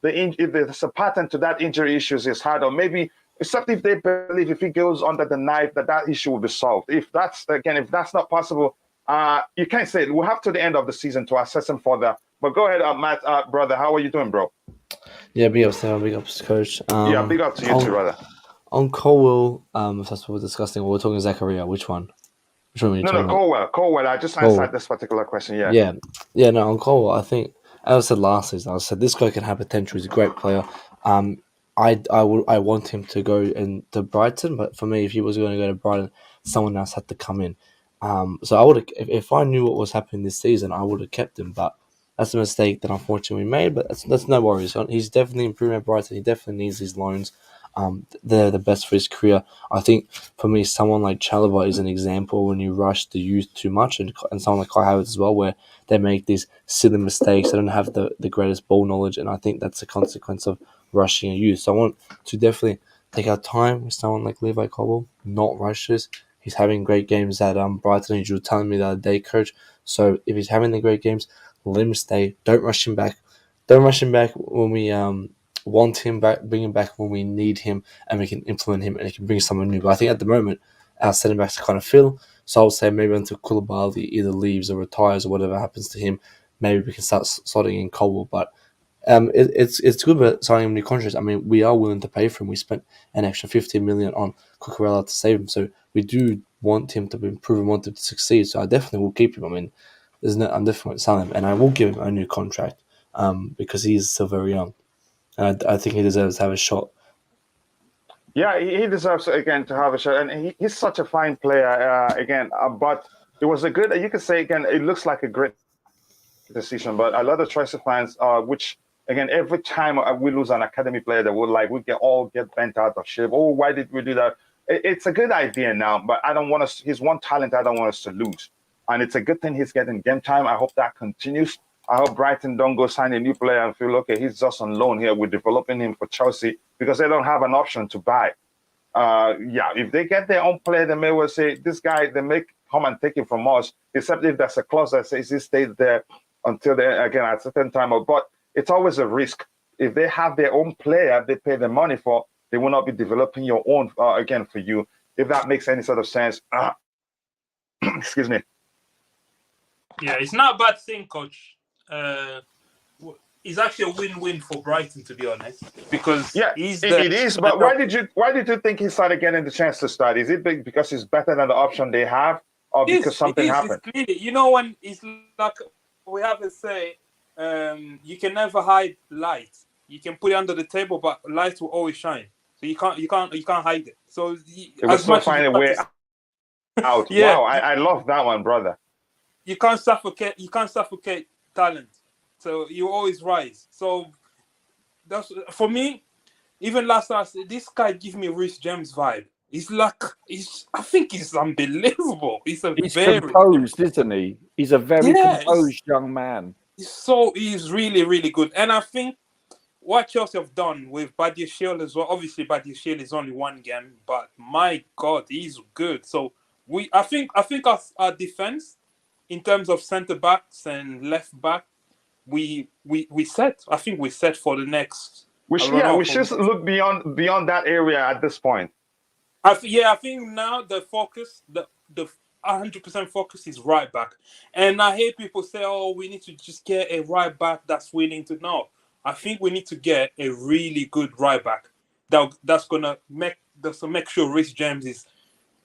there's a pattern to that injury issues is hard, or maybe except if they believe if he goes under the knife that issue will be solved. If that's not possible, you can't say it. We'll have to the end of the season to assess him further. But go ahead, Matt, brother. How are you doing, bro? Yeah, big ups, Sam. Big ups, coach. Yeah, big up to you too, brother. On Colwell, if that's what we're discussing, we're talking Zakharyan. Which one? Which one are you No, talking about? Colwell. I just answered this particular question. Yeah. No, on Colwell, I think, as I said last season, I said this guy can have potential. He's a great player. I want him to go into Brighton, but for me, if he was going to go to Brighton, someone else had to come in. So I would, if I knew what was happening this season, I would have kept him. But that's a mistake that unfortunately we made. But that's no worries. He's definitely improving at Brighton. He definitely needs these loans. They're the best for his career. I think for me, someone like Chalobah is an example when you rush the youth too much, and someone like Kai Havertz as well, where they make these silly mistakes. They don't have the greatest ball knowledge, and I think that's a consequence of rushing a youth. So I want to definitely take our time with someone like Levi Colwell, not rush this. He's having great games at Brighton, and you were telling me the other day, coach. So if he's having the great games, let him stay. Don't rush him back. Don't rush him back when we want him back, bring him back when we need him, and we can implement him and he can bring someone new. But I think at the moment, our centre backs kind of fill. So I would say maybe until Koulibaly either leaves or retires or whatever happens to him, maybe we can start sorting in Colwell. But it's good about signing him new contracts. I mean, we are willing to pay for him. We spent an extra 15 million on Cucurella to save him, so we do want him to improve and want him to succeed. So I definitely will keep him. I mean, I'm definitely going to sell him, and I will give him a new contract because he is still very young. And I think he deserves to have a shot. Yeah, he deserves again to have a shot, and he's such a fine player but it was a good. You could say again, it looks like a great decision, but a lot of Chelsea fans, which again, every time we lose an academy player, that we get bent out of shape. Oh, why did we do that? It's a good idea now, but I don't want us. He's one talent I don't want us to lose, and it's a good thing he's getting game time. I hope that continues. I hope Brighton don't go sign a new player and feel, okay, he's just on loan here. We're developing him for Chelsea because they don't have an option to buy. If they get their own player, they may well say, this guy, they may come and take him from us, except if there's a clause that says he stays there until at a certain time. But it's always a risk. If they have their own player, they pay the money for, they will not be developing your own, for you, if that makes any sort of sense. Excuse me. Yeah, it's not a bad thing, coach. It's actually a win-win for Brighton, to be honest, because it is. But why did you think he started getting the chance to start? Is it because he's better than the option they have, or because something happened? You know, when it's like we have to say, you can never hide light. You can put it under the table, but light will always shine. So you can't hide it. So you must find a way out. Yeah. Wow, I love that one, brother. You can't suffocate talent. So you always rise. So that's for me. Even last night, this guy gives me Reece James vibe. I think he's unbelievable. He's composed, isn't he? He's a very composed young man. He's really, really good. And I think what Chelsea have done with Badiashile as well. Obviously, Badiashile is only one game, but my God, he's good. So I think our defense, in terms of centre backs and left back, we set. I think we set for the next. We should look beyond that area at this point. I think now the focus, the 100% focus is right back. And I hear people say, "Oh, we need to just get a right back that's willing to." No, I think we need to get a really good right back that's gonna make sure Reece James is.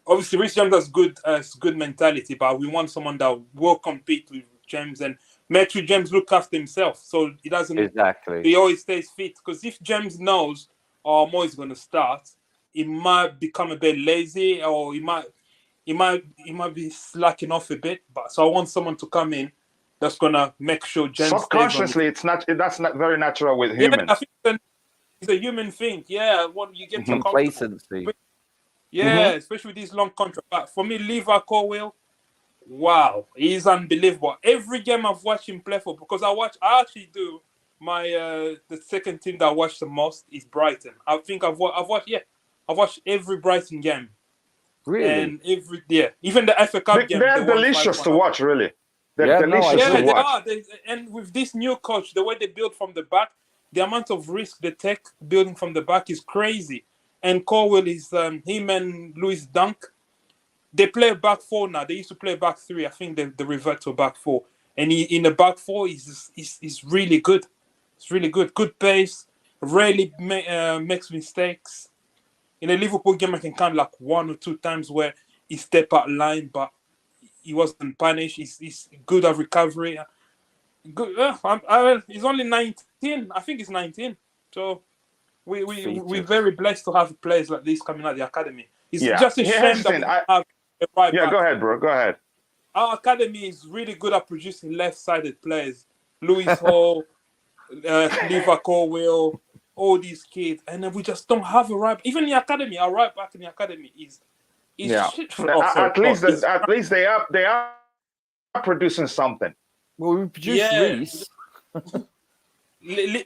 Obviously, Reece James has good mentality, but we want someone that will compete with James and make sure James look after himself, so he doesn't. Exactly. He always stays fit. Because if James knows, Mo is going to start, he might become a bit lazy, or he might be slacking off a bit. But so I want someone to come in that's going to make sure James. Subconsciously, that's not very natural with humans. I think it's a human thing. Yeah, when you get complacency. Especially with these long contracts. But for me, Levi Colwell, wow, he's unbelievable. Every game I've watched him play for, because I actually do my the second team that I watch the most is Brighton. I think I've watched every Brighton game. Really? And even the FA Cup game. They're delicious to watch, really. They're delicious to watch. And with this new coach, the way they build from the back, the amount of risk they take building from the back is crazy. and Colwell is him and Louis Dunk. They play back four now. They used to play back three. I think they revert to back four. And in the back four, he's really good. It's really good. Good pace. Rarely makes mistakes. In a Liverpool game, I can count like 1 or 2 times where he stepped out line, but he wasn't punished. He's good at recovery. Good. He's only 19. I think he's 19. So we're very blessed to have players like this coming out of the academy. It's just a shame that we have a right back. Go ahead, bro. Go ahead. Our academy is really good at producing left-sided players. Lewis Hall, Lever Colwell, all these kids, and then we just don't have a right. Even the academy, our right back in the academy is shit. At least they are producing something. Well, we produced Reece.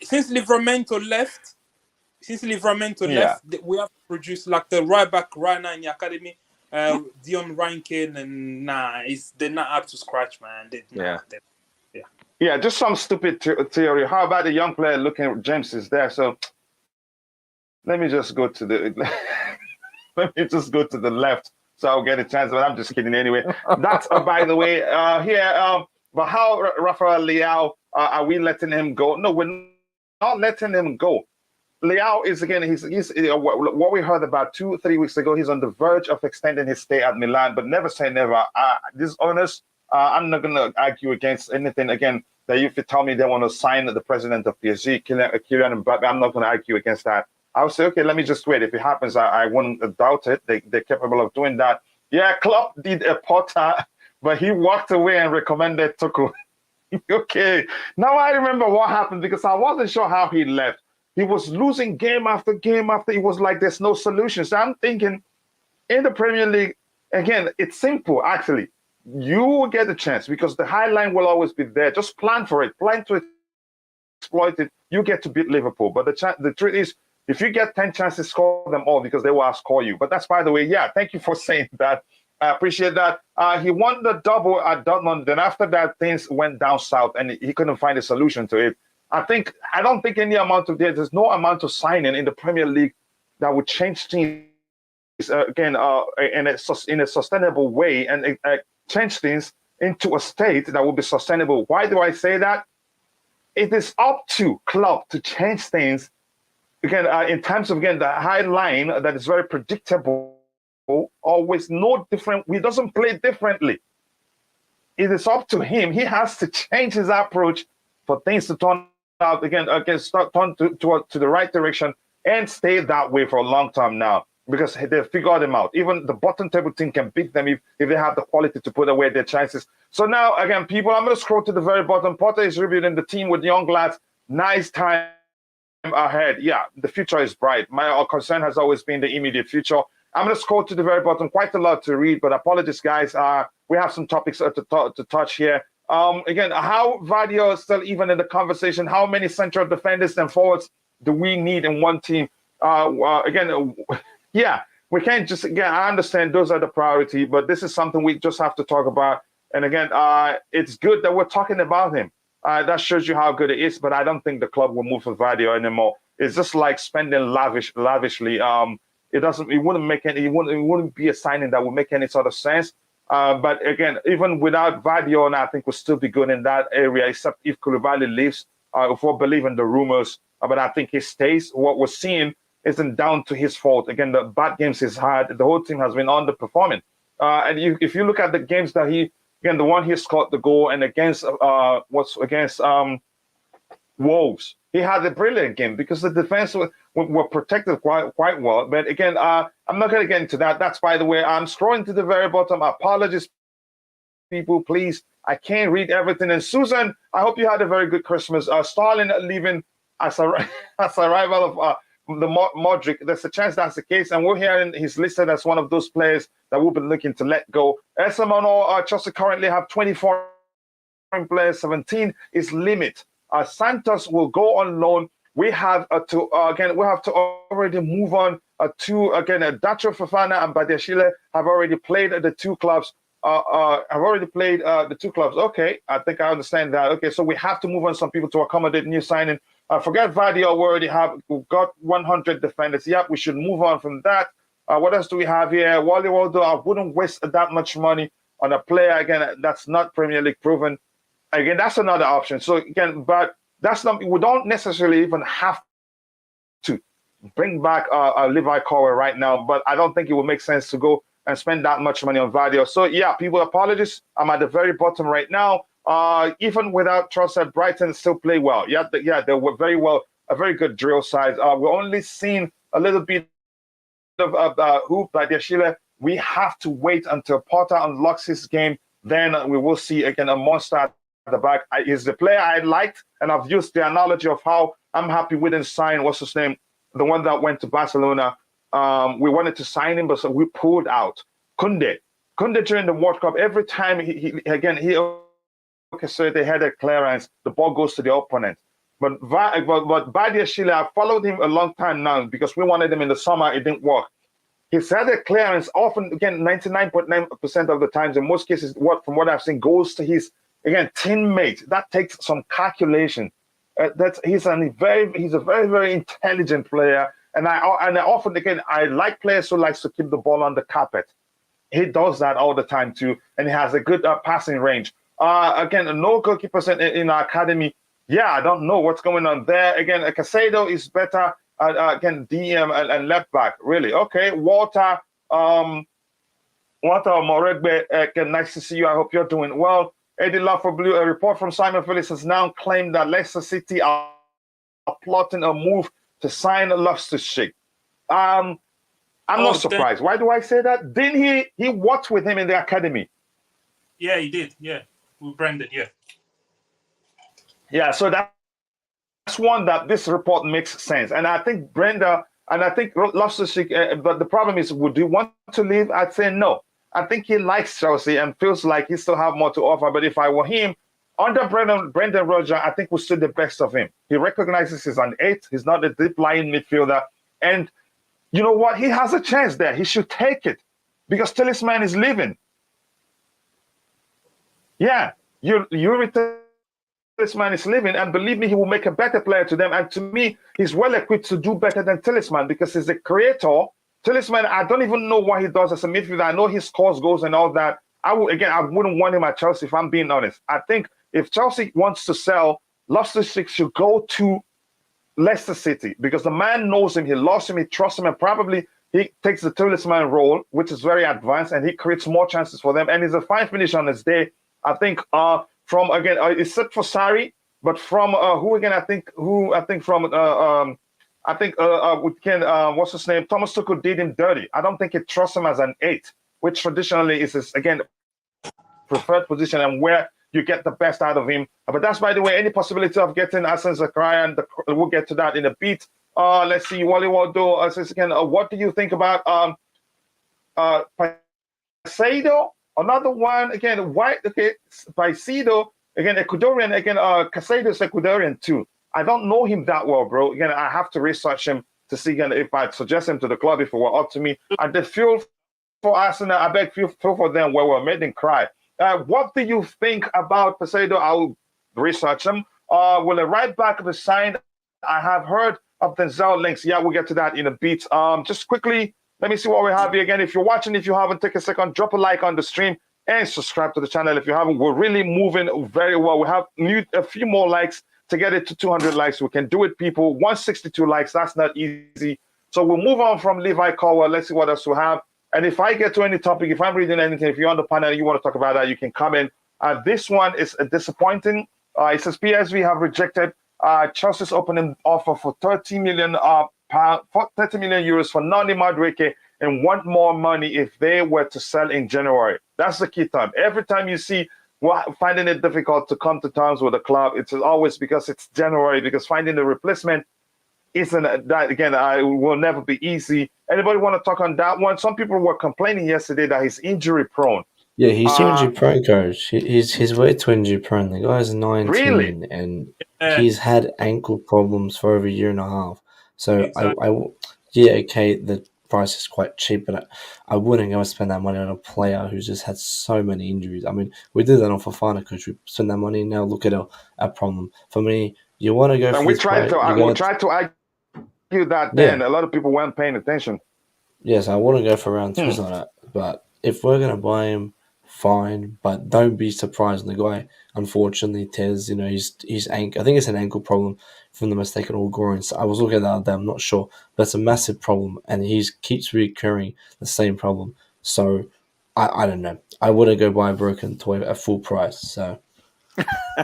Since Livramento left, we have produced like the right back right now in the academy. Dion Rankin, and they're not up to scratch, man. Just some stupid theory. How about the young player looking at James is there? So let me just go to the left, so I'll get a chance. But I'm just kidding anyway. That's by the way here. But how Rafael Leao? Are we letting him go? No, we're not letting him go. Leao is again. He's what we heard about 2-3 weeks ago. He's on the verge of extending his stay at Milan, but never say never. This honest. I'm not going to argue against anything. Again, that if you tell me they want to sign the president of PSG, Kylian Mbappe, I'm not going to argue against that. I'll say, okay, let me just wait. If it happens, I wouldn't doubt it. They're capable of doing that. Yeah, Klopp did a Potter, but he walked away and recommended Tuchel. Okay, now I remember what happened because I wasn't sure how he left. He was losing game after game after. It was like there's no solution. So I'm thinking, in the Premier League, again, it's simple, actually. You will get a chance because the high line will always be there. Just plan for it. Plan to exploit it. You get to beat Liverpool. But the truth is, if you get 10 chances, score them all because they will outscore you. But that's, by the way, thank you for saying that. I appreciate that. He won the double at Dortmund. Then after that, things went down south and he couldn't find a solution to it. I don't think there's no amount of signing in the Premier League that would change things again in a sustainable way and change things into a state that will be sustainable. Why do I say that? It is up to club to change things again in terms of the high line that is very predictable, always no different. He doesn't play differently. It is up to him. He has to change his approach for things to turn out turn to the right direction and stay that way for a long time now. Because they figured them out. Even the bottom table team can beat them if they have the quality to put away their chances. So now, again, people, I'm going to scroll to the very bottom. Potter is rebuilding the team with young lads. Nice time ahead. Yeah, the future is bright. My concern has always been the immediate future. I'm going to scroll to the very bottom. Quite a lot to read, but apologies, guys. We have some topics to touch here. Again, how Vardio is still even in the conversation. How many central defenders and forwards do we need in one team? We can't just, I understand those are the priority, but this is something we just have to talk about. And again, it's good that we're talking about him. That shows you how good it is, but I don't think the club will move for Vardio anymore. It's just like spending lavishly. It wouldn't be a signing that would make any sort of sense. But again, even without Vardio, I think we'll still be good in that area, except if Koulibaly leaves, if we're believing the rumors. But I think he stays. What we're seeing isn't down to his fault. Again, the bad games he's had, the whole team has been underperforming. And if you look at the games that the one he scored the goal and against Wolves, he had a brilliant game because the defense were protected quite well. But again, I'm not going to get into that. That's, by the way, I'm scrolling to the very bottom. Apologies, people, please. I can't read everything. And Susan, I hope you had a very good Christmas. Starling leaving as arrival of the Modric, there's a chance that's the case, and we're hearing he's listed as one of those players that we've been looking to let go. Esamano, Chelsea currently have 24 players, 17 is limit. Santos will go on loan. We have to already move on to Dacho Fofana and Badiashile have already played the two clubs. The two clubs. Okay, I think I understand that. Okay, so we have to move on some people to accommodate new signing. Forget Vadio, we've got 100 defenders. Yep, we should move on from that. What else do we have here? Wally Waldo, I wouldn't waste that much money on a player, again, that's not Premier League proven. Again, that's another option. So again, but that's not, we don't necessarily even have to bring back Levi Colwill right now, but I don't think it would make sense to go and spend that much money on Vadio. So yeah, people, apologies. I'm at the very bottom right now. Even without Trossard, Brighton still play well. Yeah, they were very well, a very good drill side. We're only seeing a little bit of hoop by Chile. We have to wait until Potter unlocks his game. Then we will see again a monster at the back. He's the player I liked, and I've used the analogy of how I'm happy we didn't sign, what's his name, the one that went to Barcelona. We wanted to sign him, but so we pulled out. Kunde during the World Cup, every time so they had a clearance, the ball goes to the opponent. But Badia Chile, I followed him a long time now because we wanted him in the summer. It didn't work. He's had a clearance often, again, 99.9% of the times, in most cases, from what I've seen, goes to his, again, teammate. That takes some calculation. He's a very, very intelligent player. And I often, again, I like players who likes to keep the ball on the carpet. He does that all the time too, and he has a good passing range. Again, no goalkeepers in our academy. Yeah, I don't know what's going on there. Again, Caicedo is better. Again, DM and left back. Really, okay. Walter Moregbe. Again, nice to see you. I hope you're doing well. Eddie Love for Blue. A report from Simon Phillips has now claimed that Leicester City are plotting a move to sign Loftus-Cheek. I'm not surprised. Why do I say that? Didn't he worked with him in the academy? Yeah, he did. Yeah, with Brendan. Yeah. Yeah, so that's one that this report makes sense. And I think Brenda, and I think Loftus-Cheek, but the problem is, would you want to leave? I'd say no. I think he likes Chelsea and feels like he still have more to offer. But if I were him, under Brendan Rodgers, I think we'll see the best of him. He recognizes he's an 8. He's not a deep-lying midfielder. And you know what? He has a chance there. He should take it because Talisman is leaving. Yeah, you return. Talisman is leaving, and believe me, he will make a better player to them. And to me, he's well equipped to do better than Talisman because he's a creator. Talisman, I don't even know what he does as a midfielder. I know he scores goals and all that. I wouldn't want him at Chelsea if I'm being honest. I think if Chelsea wants to sell, Loftus-Cheek should go to Leicester City because the man knows him, he loves him, he trusts him, and probably he takes the Talisman role, which is very advanced, and he creates more chances for them. And he's a fine finish on his day. I think from again, except for Sarri, but from who again? I think from what's his name? Thomas Tuchel did him dirty. I don't think he trusts him as an 8, which traditionally is his, again, preferred position and where you get the best out of him. But that's, by the way, any possibility of getting Arsen Zakharyan. We'll get to that in a bit. Let's see, Wally Waldo says again, what do you think about Caicedo? Another one, again, white, okay, Caicedo, again, Ecuadorian, again, Caicedo is Ecuadorian too. I don't know him that well, bro. Again, I have to research him to see again if I'd suggest him to the club if it were up to me. And the feel for Arsenal, I beg feel for them where we're made them cry. What do you think about Caicedo? I'll research him. Will a right back be signed? I have heard of Denzel links. Yeah, we'll get to that in a bit. Just quickly, let me see what we have here again. If you're watching, if you haven't, take a second, drop a like on the stream and subscribe to the channel if you haven't. We're really moving very well. We have a few more likes to get it to 200 likes. We can do it, people. 162 likes, that's not easy. So we'll move on from Levi Colwill. Let's see what else we have. And if I get to any topic, if I'm reading anything, if you're on the panel and you want to talk about that, you can comment. This one is disappointing. It says PSV have rejected Chelsea's opening offer for 30 million euros for Noni Madueke and want more money if they were to sell in January. That's the key term. Every time you see finding it difficult to come to terms with a club, it's always because it's January, because finding the replacement isn't that, again, will never be easy. Anybody want to talk on that one? Some people were complaining yesterday that he's injury prone. Yeah, he's injury prone, coach. He's way too injury prone. The guy's 19 really? And he's had ankle problems for over a year and a half. So Exactly. Okay, the price is quite cheap, but I wouldn't go and spend that money on a player who's just had so many injuries. I mean, we did that on Fofana, coach. We spent that money, now look at our problem. For me, You want to go And for we this tried player, to you're we gonna tried to argue that Yeah. then. A lot of people weren't paying attention. Yes, I want to go for round twos on it. But if we're gonna buy him, fine. But don't be surprised. The guy, unfortunately, tears. His ankle. I think it's an ankle problem from the mistaken all groin. So I was looking at that other day. I'm not sure, but it's a massive problem, and he keeps recurring the same problem. So I don't know. I wouldn't go buy a broken toy at full price. So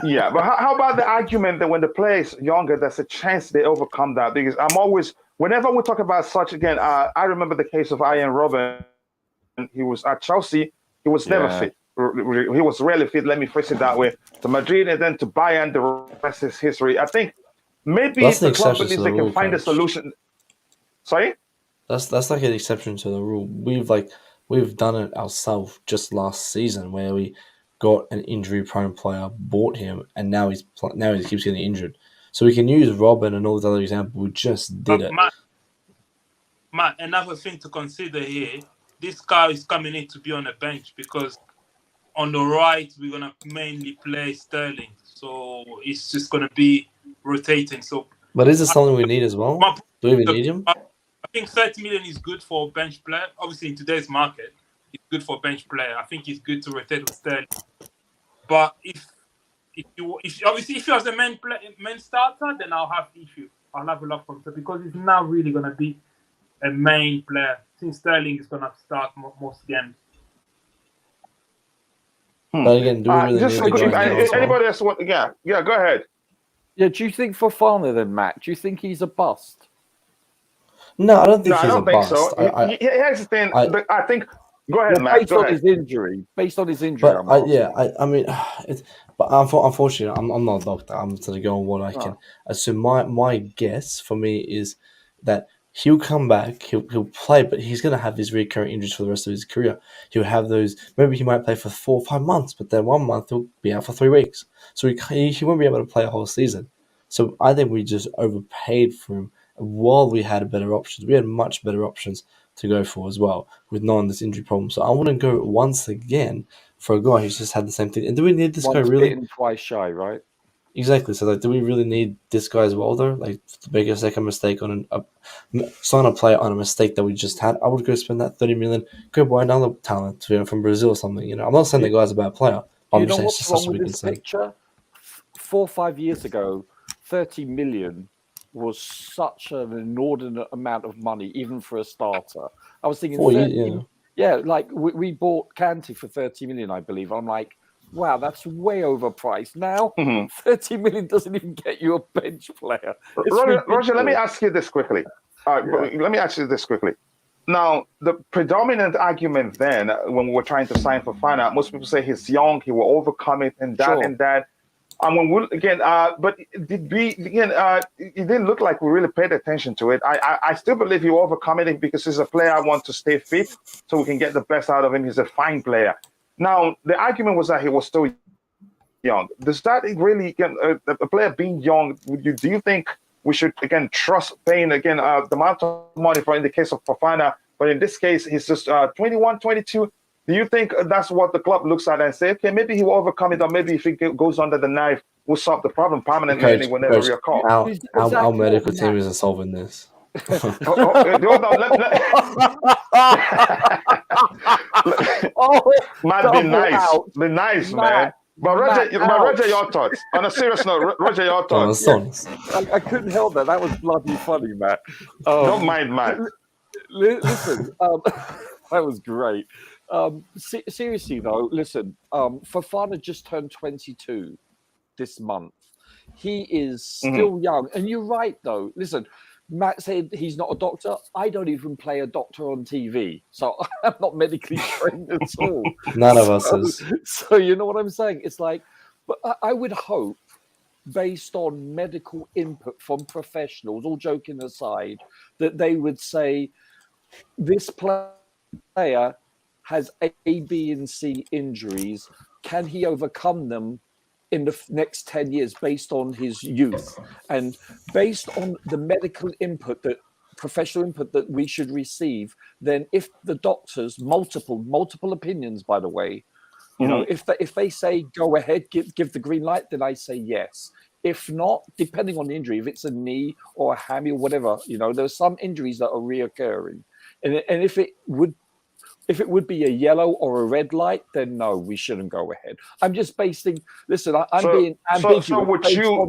Yeah, but how about the argument that when the player is younger, there's a chance they overcome that? Because I'm always, whenever we talk about such again, I remember the case of Ian Robin. He was at Chelsea. He was never Yeah. fit. He was rarely fit. Let me phrase it that way. To Madrid and then to Bayern, the rest is history. I think maybe that's if the the club exception to believes the they rule, can find a coach. solution. Sorry? That's like an exception to the rule. We've done it ourselves just last season where we got an injury-prone player, bought him, and now he keeps getting injured. So we can use Robin and all those other examples. We just did it. Matt, another thing to consider here, this guy is coming in to be on the bench because on the right, we're going to mainly play Sterling. So it's just going to be rotating. So, But is it something we need as well? Do we even need him? I think 30 million is good for a bench player. Obviously, in today's market, it's good for a bench player. I think it's good to rotate with Sterling. But if you as a main starter, then I'll have issue. I'll have a lot of them because it's not really going to be a main player. I think Sterling is going to start most games. But again, do we really need the guy now as well? Anybody else want? Yeah, go ahead. Yeah, do you think Fofana then, Matt? Do you think he's a bust? No, I don't think he's I don't a think bust. so. Here's the thing. I think. Go ahead, Matt. Based Go on ahead. his injury. But I mean, unfortunately, I'm not a doctor. I'm sort of going what I can. So my guess for me is that he'll come back, he'll play, but he's going to have these recurring injuries for the rest of his career. He'll have those. Maybe he might play for 4 or 5 months, but then 1 month he'll be out for 3 weeks. So he won't be able to play a whole season. So I think we just overpaid for him while we had better options. We had much better options to go for as well with knowing this injury problem. So I wouldn't go once again for a guy who's just had the same thing. And do we need this guy really? Bitten, twice shy, right? Exactly. So do we really need this guy as well though? Like to make a second mistake on sign a player on a mistake that we just had. I would go spend that 30 million, go buy another talent from Brazil or something. I'm not saying the guy's a bad player. But I'm just saying it's just such a big concern. Picture? 4 or 5 years ago, 30 million was such an inordinate amount of money, even for a starter. I was thinking, like we bought Kanté for 30 million, I believe. I'm like, wow, that's way overpriced. Now, 30 million doesn't even get you a bench player. Roger, let me ask you this quickly. Let me ask you this quickly. Now, the predominant argument then, when we were trying to sign for Fofana, most people say he's young, he will overcome it, and that and that. And when we but it didn't look like we really paid attention to it. I still believe he will overcome it because he's a player I want to stay fit so we can get the best out of him. He's a fine player. Now, the argument was that he was still young. Does that really, a player being young, do you think we should, again, trust paying, again, the amount of money for in the case of Fofana, but in this case, he's just 21, 22. Do you think that's what the club looks at and say, okay, maybe he will overcome it, or maybe if he goes under the knife, we'll solve the problem permanently whenever we are called? Our medical team isn't solving this. Hold on, Matt, be nice, man. But Roger, your thoughts. On a serious note, Roger, your thoughts. I couldn't help that. That was bloody funny, Matt. Don't mind, Matt. Listen, that was great. Seriously though, listen, Fofana just turned 22 this month. He is still young. And you're right though. Listen, Matt said he's not a doctor. I don't even play a doctor on TV. So I'm not medically trained at all. None of us is. So you know what I'm saying? It's like, but I would hope, based on medical input from professionals, all joking aside, that they would say this player has A, B, and C injuries. Can he overcome them in the next 10 years based on his youth? And based on the medical input, that professional input that we should receive, then if the doctors, multiple opinions, by the way, you know, if they say go ahead, give the green light, then I say yes. If not, depending on the injury, if it's a knee or a hammy or whatever, there's some injuries that are reoccurring, and if it would be a yellow or a red light, then no, we shouldn't go ahead. I'm just basing. Listen, I'm being ambiguous. So would you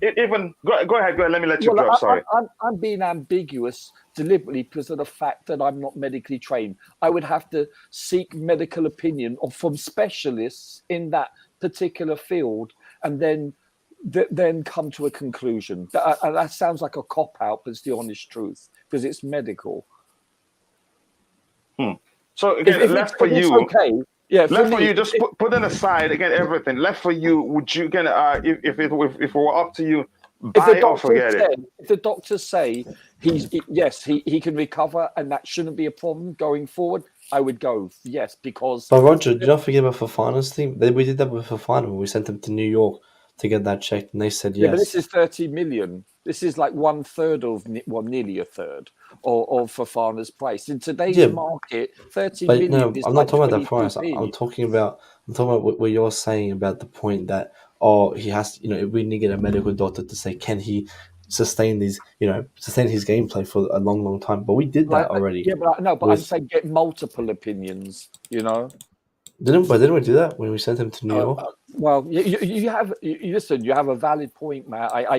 even go ahead? Let me let you go. Sorry, I'm being ambiguous deliberately because of the fact that I'm not medically trained. I would have to seek medical opinion or from specialists in that particular field, and then come to a conclusion. That sounds like a cop out, but it's the honest truth because it's medical. So again, left for you. Okay. Yeah, left for you. Just putting aside again everything. Left for you. Would you again? If it were up to you, buy or forget it. If the doctors say he can recover and that shouldn't be a problem going forward, I would go yes because. But Roger, do not forget about Fofana's thing. We did that with Fofana when we sent him to New York to get that checked, and they said yes. Yeah, but this is 30 million. This is like 1/3 of, nearly a third of Fofana's price in today's market. 30 million. No, is I'm like not talking about the price. I'm talking about what you're saying about the point that he has. We need to get a medical doctor to say can he sustain these. Sustain his gameplay for a long, long time. But we did that already. Yeah, but I'm saying get multiple opinions. Didn't we do that when we sent him to New York? Well, you have listen. You have a valid point, Matt. I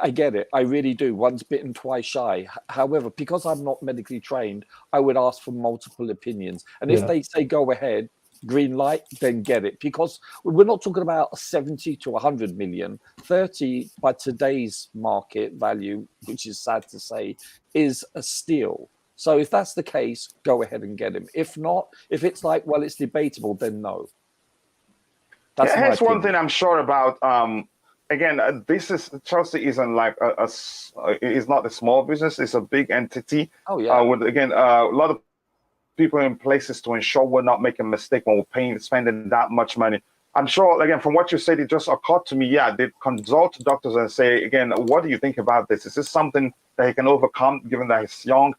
get it. I really do. Once bitten, twice shy. However, because I'm not medically trained, I would ask for multiple opinions. And if they say go ahead, green light, then get it. Because we're not talking about 70 to 100 million. 30 by today's market value, which is sad to say, is a steal. So if that's the case, go ahead and get him. If not, if it's like, well, it's debatable, then no. Here's one thing I'm sure about. Again, Chelsea isn't like it's not a small business. It's a big entity. Oh yeah. With again, a lot of people in places to ensure we're not making a mistake when we're spending that much money. I'm sure, again, from what you said, it just occurred to me, they consult doctors and say, again, what do you think about this? Is this something that he can overcome given that he's young?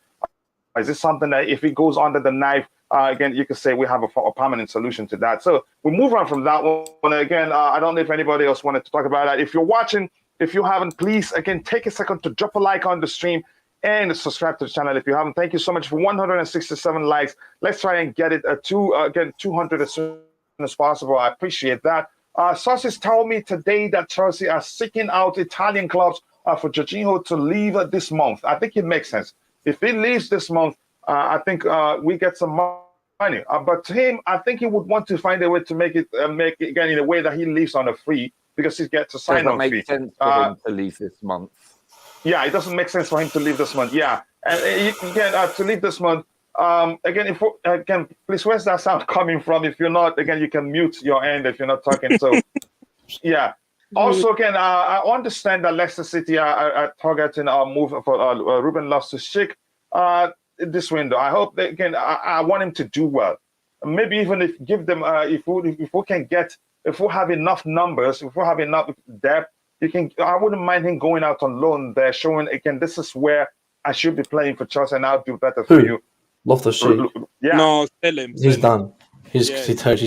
Is this something that if he goes under the knife, again, you could say we have a permanent solution to that. So we move on from that one. Again, I don't know if anybody else wanted to talk about that. If you're watching, if you haven't, please, again, take a second to drop a like on the stream and subscribe to the channel if you haven't. Thank you so much for 167 likes. Let's try and get it to 200 as soon as possible. I appreciate that. Sources tell me today that Chelsea are seeking out Italian clubs for Jorginho to leave this month. I think it makes sense. If he leaves this month, I think we get some money. But to him, I think he would want to find a way to make it again in a way that he leaves on a free because he gets a sign-on fee. Does it make sense for him to leave this month? Yeah, it doesn't make sense for him to leave this month. Yeah, and again, to leave this month. Again, please, where's that sound coming from? If you're not, again, you can mute your end if you're not talking. So, yeah. Also, again, I understand that Leicester City are targeting our move for Ruben Loftus-Cheek this window. I hope that, again, I want him to do well. Maybe even if if we have enough numbers, if we have enough depth, I wouldn't mind him going out on loan there, showing again this is where I should be playing for Chelsea, and I'll do better for you. Loftus-Cheek. Yeah. No, sell him. He's done. He's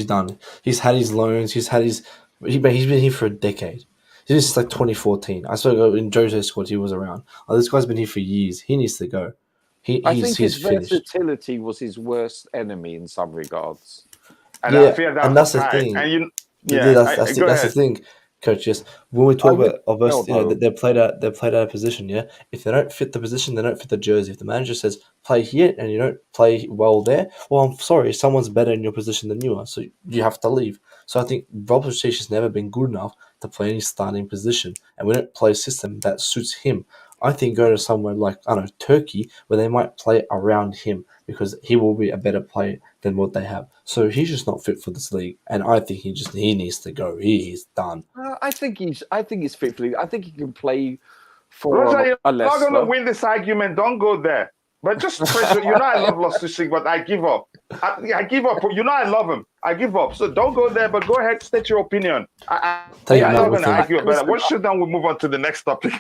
done. He's had his loans. He's been here for a decade. This is like 2014. I saw in Jose's squad he was around. This guy's been here for years. He needs to go. I think his versatility was his worst enemy in some regards. And I fear that's the thing. And that's the thing, Coach. Yes, when we talk about they're played out of position. Yeah, if they don't fit the position, they don't fit the jersey. If the manager says play here and you don't play well there, well, I'm sorry, someone's better in your position than you are, so you have to leave. So I think Loftus-Cheek has never been good enough to play any starting position, and we don't play a system that suits him. I think go to somewhere like, I don't know, Turkey, where they might play around him because he will be a better player than what they have. So he's just not fit for this league, and I think he needs to go. He's done. I think he's fit for the league. I think he can play for Roger, you're a Leicester. not going to win this argument. Don't go there. But just pressure. I love Loftus-Cheek, but I give up. I give up. I love him. I give up. So don't go there, but go ahead, state your opinion. I'm not going to argue about it. Once you're done, we'll move on to the next topic.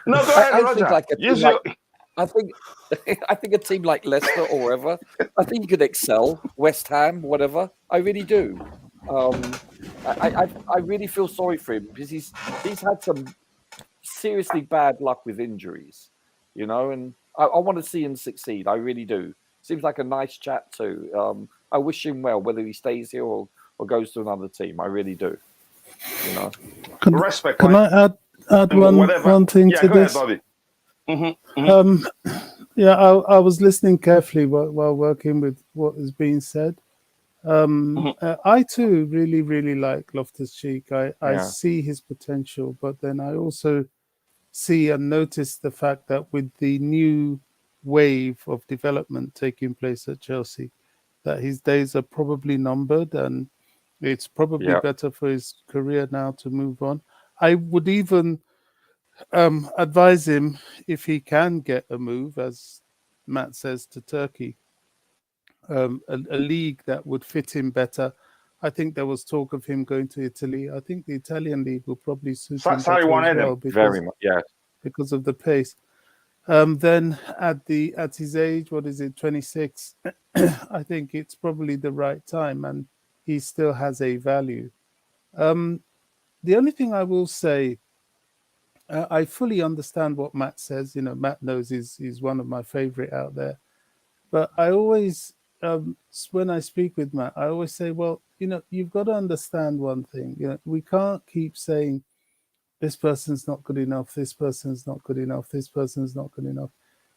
No, go ahead, Roger. I think a team like Leicester or wherever, I think you could excel. West Ham, whatever. I really do. I really feel sorry for him because he's had some seriously bad luck with injuries, and I want to see him succeed. I really do. Seems like a nice chap too. I wish him well, whether he stays here or goes to another team. I really do. Respect, Can right? I add one thing Yeah, to go this? ahead, Bobby. Yeah, I was listening carefully while working with what is being said. I too really like Loftus-Cheek. I see his potential, but then I also see and notice the fact that with the new wave of development taking place at Chelsea, that his days are probably numbered, and it's probably better for his career now to move on. I would even advise him, if he can get a move, as Matt says, to Turkey, a league that would fit him better. I think there was talk of him going to Italy. I think the Italian league will probably suit him Sarri better wanted as well him very much. Yeah. because of the pace. Then at his age, what is it, 26? I think it's probably the right time, and he still has a value. The only thing I will say, I fully understand what Matt says. Matt knows he's one of my favorite out there. But I always, when I speak with Matt, I always say, well, you've got to understand one thing. We can't keep saying this person's not good enough, this person's not good enough, this person's not good enough,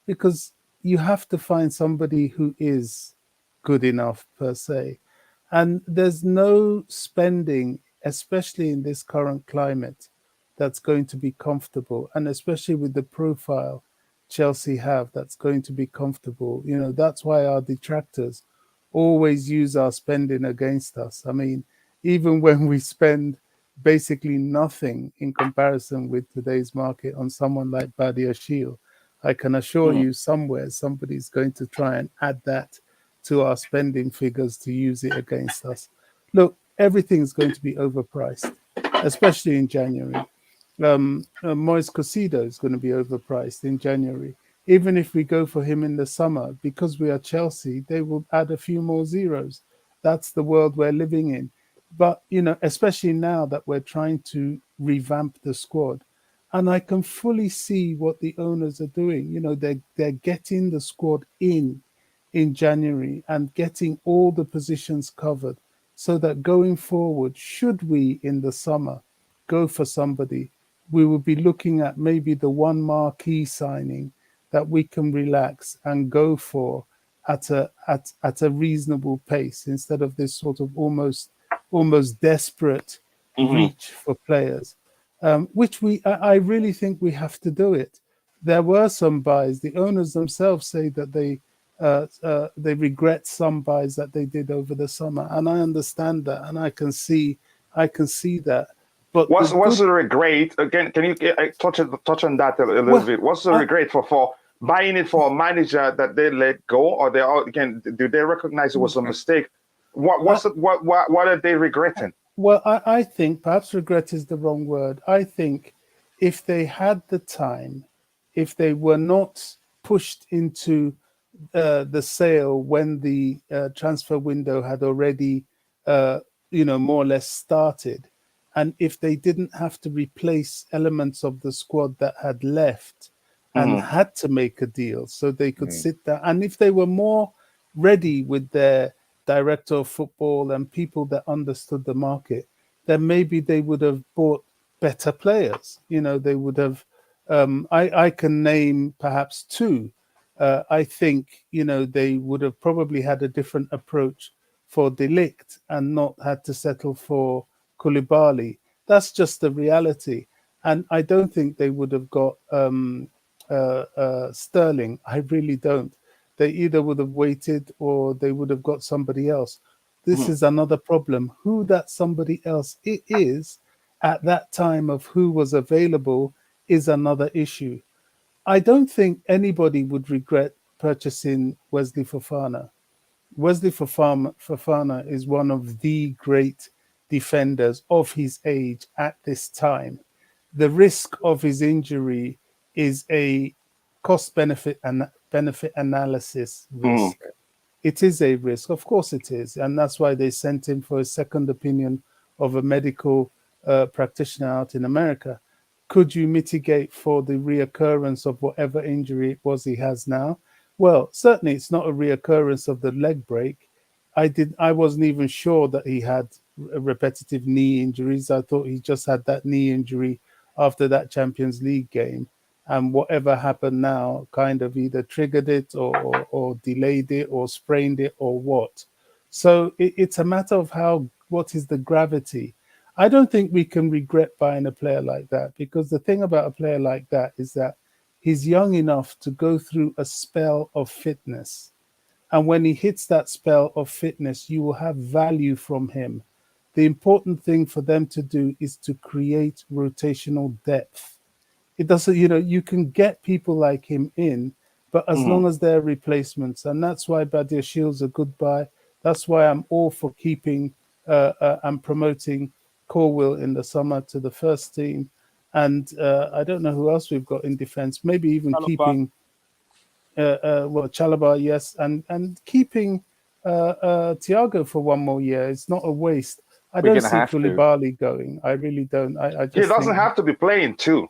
because you have to find somebody who is good enough per se. And there's no spending, especially in this current climate, that's going to be comfortable, and especially with the profile Chelsea have, that's going to be comfortable. That's why our detractors always use our spending against us. I mean, even when we spend basically nothing in comparison with today's market on someone like Badiashile, I can assure you somewhere somebody's going to try and add that to our spending figures to use it against us. Look, everything's going to be overpriced, especially in January. Moises Caicedo is going to be overpriced in January. Even if we go for him in the summer, because we are Chelsea, they will add a few more zeros. That's the world we're living in. But, especially now that we're trying to revamp the squad, and I can fully see what the owners are doing. They're getting the squad in January and getting all the positions covered, so that going forward, should we in the summer go for somebody, we will be looking at maybe the one marquee signing that we can relax and go for at a reasonable pace, instead of this sort of almost desperate reach for players, which I really think we have to do it. There were some buys. The owners themselves say that they regret some buys that they did over the summer, and I understand that, and I can see that. But what's the regret again? Can you touch on that a little bit? What's the regret for buying it for a manager that they let go, or do they recognize it was a mistake? What are they regretting? Well, I think perhaps regret is the wrong word. I think if they had the time, if they were not pushed into the sale when the transfer window had already, more or less started, and if they didn't have to replace elements of the squad that had left and had to make a deal, so they could sit there, and if they were more ready with their director of football and people that understood the market, then maybe they would have bought better players. They would have. I can name perhaps two. I think they would have probably had a different approach for De Ligt and not had to settle for Koulibaly. That's just the reality, and I don't think they would have got Sterling. I really don't. They either would have waited or they would have got somebody else. This is another problem. Who that somebody else it is at that time of who was available is another issue. I don't think anybody would regret purchasing Wesley Fofana. Wesley Fofana is one of the great defenders of his age at this time. The risk of his injury is a cost-benefit analysis risk. It is a risk, of course it is, and that's why they sent him for a second opinion of a medical practitioner out in America. Could you mitigate for the reoccurrence of whatever injury it was he has now? Well, certainly it's not a reoccurrence of the leg break. I wasn't even sure that he had repetitive knee injuries. I thought he just had that knee injury after that Champions League game. And whatever happened now kind of either triggered it or delayed it or sprained it or what. So it's a matter of what is the gravity. I don't think we can regret buying a player like that, because the thing about a player like that is that he's young enough to go through a spell of fitness. And when he hits that spell of fitness, you will have value from him. The important thing for them to do is to create rotational depth. It doesn't, you can get people like him in, but as long as they're replacements. And that's why Badia Shield's a good buy. That's why I'm all for keeping and promoting Corwill in the summer to the first team. And I don't know who else we've got in defense. Maybe even Chalobah. Keeping Chalobah, yes, and keeping Thiago for one more year. It's not a waste. I We're don't gonna see have to. Koulibaly going. I really don't. I just He doesn't think, have to be playing too.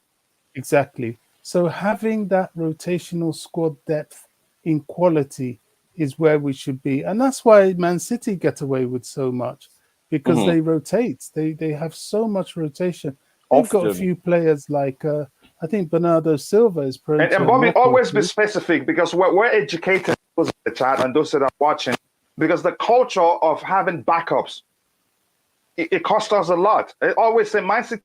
exactly. So having that rotational squad depth in quality is where we should be, and that's why Man City get away with so much, because they rotate. They have so much rotation. They've got a Often. few players like I think Bernardo Silva is prone And to a Bobby, knock or always be two. specific, because we're educated, those in the chat and those that are watching, because the culture of having backups, it costs us a lot. I always say Man City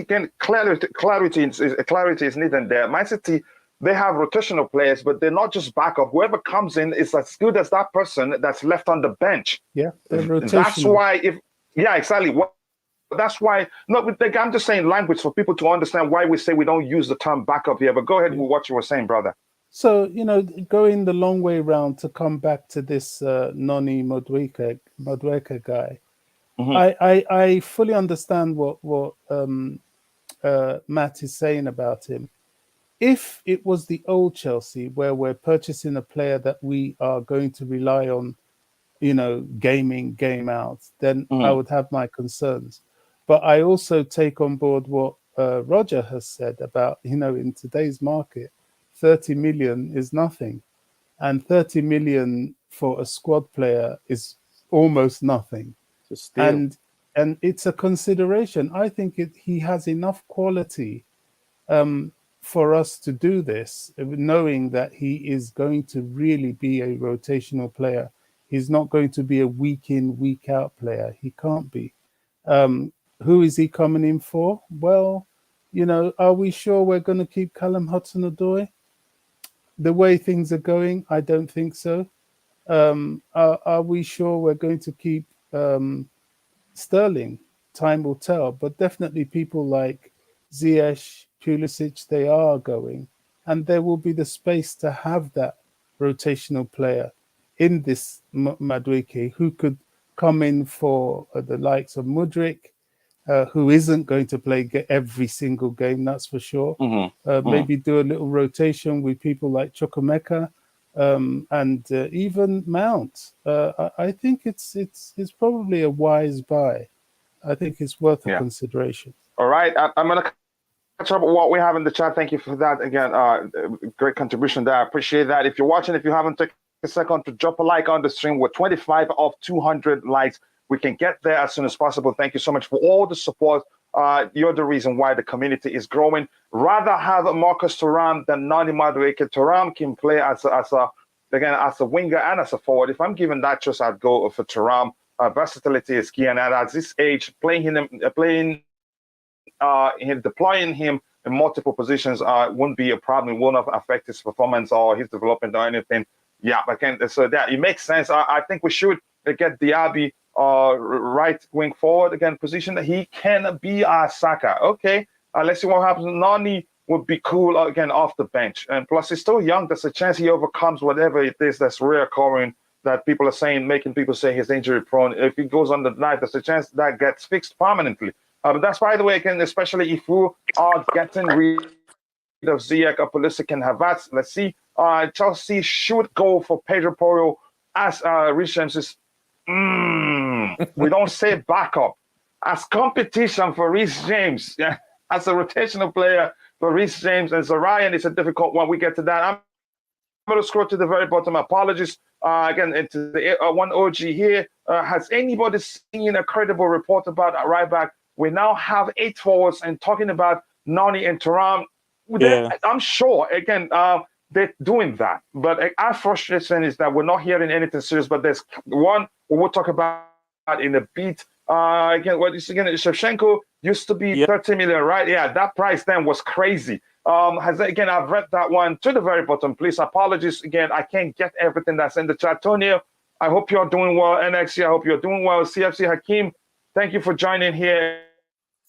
can clarity is needed there. Man City, they have rotational players, but they're not just backup. Whoever comes in is as good as that person that's left on the bench. Yeah, they're rotational. That's why exactly. That's why. No, I'm just saying language for people to understand why we say we don't use the term backup here. But go ahead with what you were saying, brother. So, going the long way round to come back to this Noni Madueke guy, I fully understand what Matt is saying about him. If it was the old Chelsea, where we're purchasing a player that we are going to rely on, game in, game out, then I would have my concerns. But I also take on board what Roger has said about, in today's market, 30 million is nothing. And 30 million for a squad player is almost nothing. And it's a consideration. I think he has enough quality for us to do this, knowing that he is going to really be a rotational player. He's not going to be a week in, week out player. He can't be. Who is he coming in for? Well, are we sure we're going to keep Callum Hudson-Odoi? The way things are going, I don't think so. Are we sure we're going to keep Sterling? Time will tell. But definitely people like Ziyech, Pulisic, they are going. And there will be the space to have that rotational player in this Madueke who could come in for the likes of Mudryk, who isn't going to play every single game, that's for sure. Maybe do a little rotation with people like Chukwuemeka and even Mount. I think it's probably a wise buy. I think it's worth a consideration. All right, I'm going to catch up with what we have in the chat. Thank you for that. Again, great contribution there. I appreciate that. If you're watching, if you haven't taken a second to drop a like on the stream, we're 25 of 200 likes. We can get there as soon as possible. Thank you so much for all the support. You're the reason why the community is growing. Rather have Marcus Thuram than Noni Madueke. Thuram can play as a winger and as a forward. If I'm given that choice, I'd go for Thuram. Versatility is key, and at this age, deploying him in multiple positions won't be a problem. It won't affect his performance or his development or anything. Yeah, so that it makes sense. I think we should get Diaby right wing forward again position. He can be our Saka. Okay, let's see what happens. Noni would be cool again off the bench, and plus he's still young. There's a chance he overcomes whatever it is that's reoccurring that people are saying, making people say he's injury prone. If he goes on the night, there's a chance that gets fixed permanently. But that's, by the way, again, especially if we are getting rid of Ziyech, Pulisic, and Havertz. Let's see. Chelsea should go for Pedro Porro as Rich James is. We don't say backup. as competition for Reece James. Yeah, as a rotational player for Reece James and Zakharyan is a difficult one. We get to that. I'm going to scroll to the very bottom. Apologies. Again, into the one OG here. Has anybody seen a credible report about that right back? We now have 8 forwards and talking about Noni and Thuram. Yeah. I'm sure, again, they're doing that. But our frustration is that we're not hearing anything serious. But there's one we will talk about in a bit. Again, Shevchenko used to be 30 million, right? Yeah, that price then was crazy. I've read that one to the very bottom. Please, apologies again. I can't get everything that's in the chat. Tonio, I hope you're doing well. NXC, I hope you're doing well. CFC Hakim, thank you for joining here.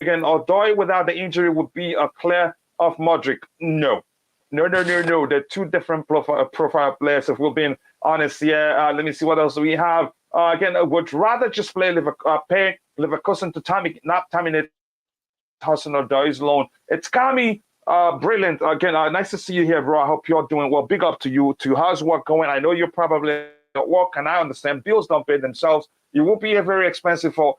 Again, Odoi without the injury would be a clear of Modric. No. They're 2 different profile players, if we're being honest here. Let me see what else we have. Again, I would rather just pay Leverkusen to not terminate Hudson-Odoi's loan. It's Kami. Brilliant. Again, nice to see you here, bro. I hope you're doing well. Big up to you, too. How's work going? I know you're probably at work, and I understand bills don't pay themselves. It will be very expensive for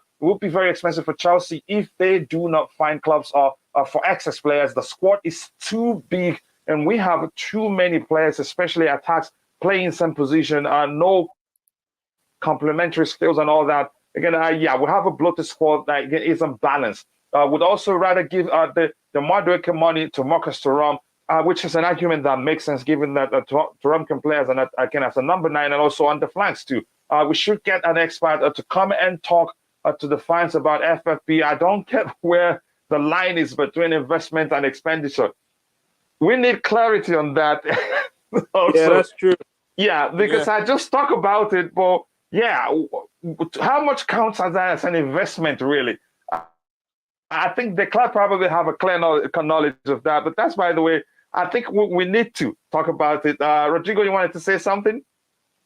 Chelsea if they do not find clubs for access players. The squad is too big, and we have too many players, especially attacks, playing some position. No complementary skills and all that. Again, we have a bloated squad that isn't balanced. Would also rather give the Madueke money to Marcus Thuram, which is an argument that makes sense given that Thuram can play as a number 9 and also on the flanks too. We should get an expert to come and talk to the fans about FFP. I don't get where the line is between investment and expenditure. We need clarity on that. Also, yeah, that's true. Yeah, because I just talk about it, but how much counts as an investment really? I think the club probably have a clear knowledge of that, but that's, by the way, I think we need to talk about it. Rodrigo, you wanted to say something?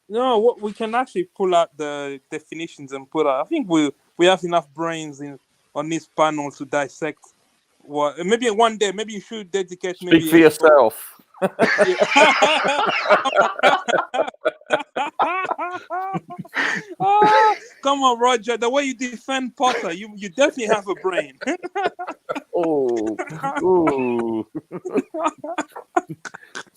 No, we can actually pull out the definitions and put out. I think we have enough brains on this panel to dissect. Maybe one day, maybe you should dedicate. Speak for yourself. Oh, come on, Roger. The way you defend Potter, you definitely have a brain. Ooh.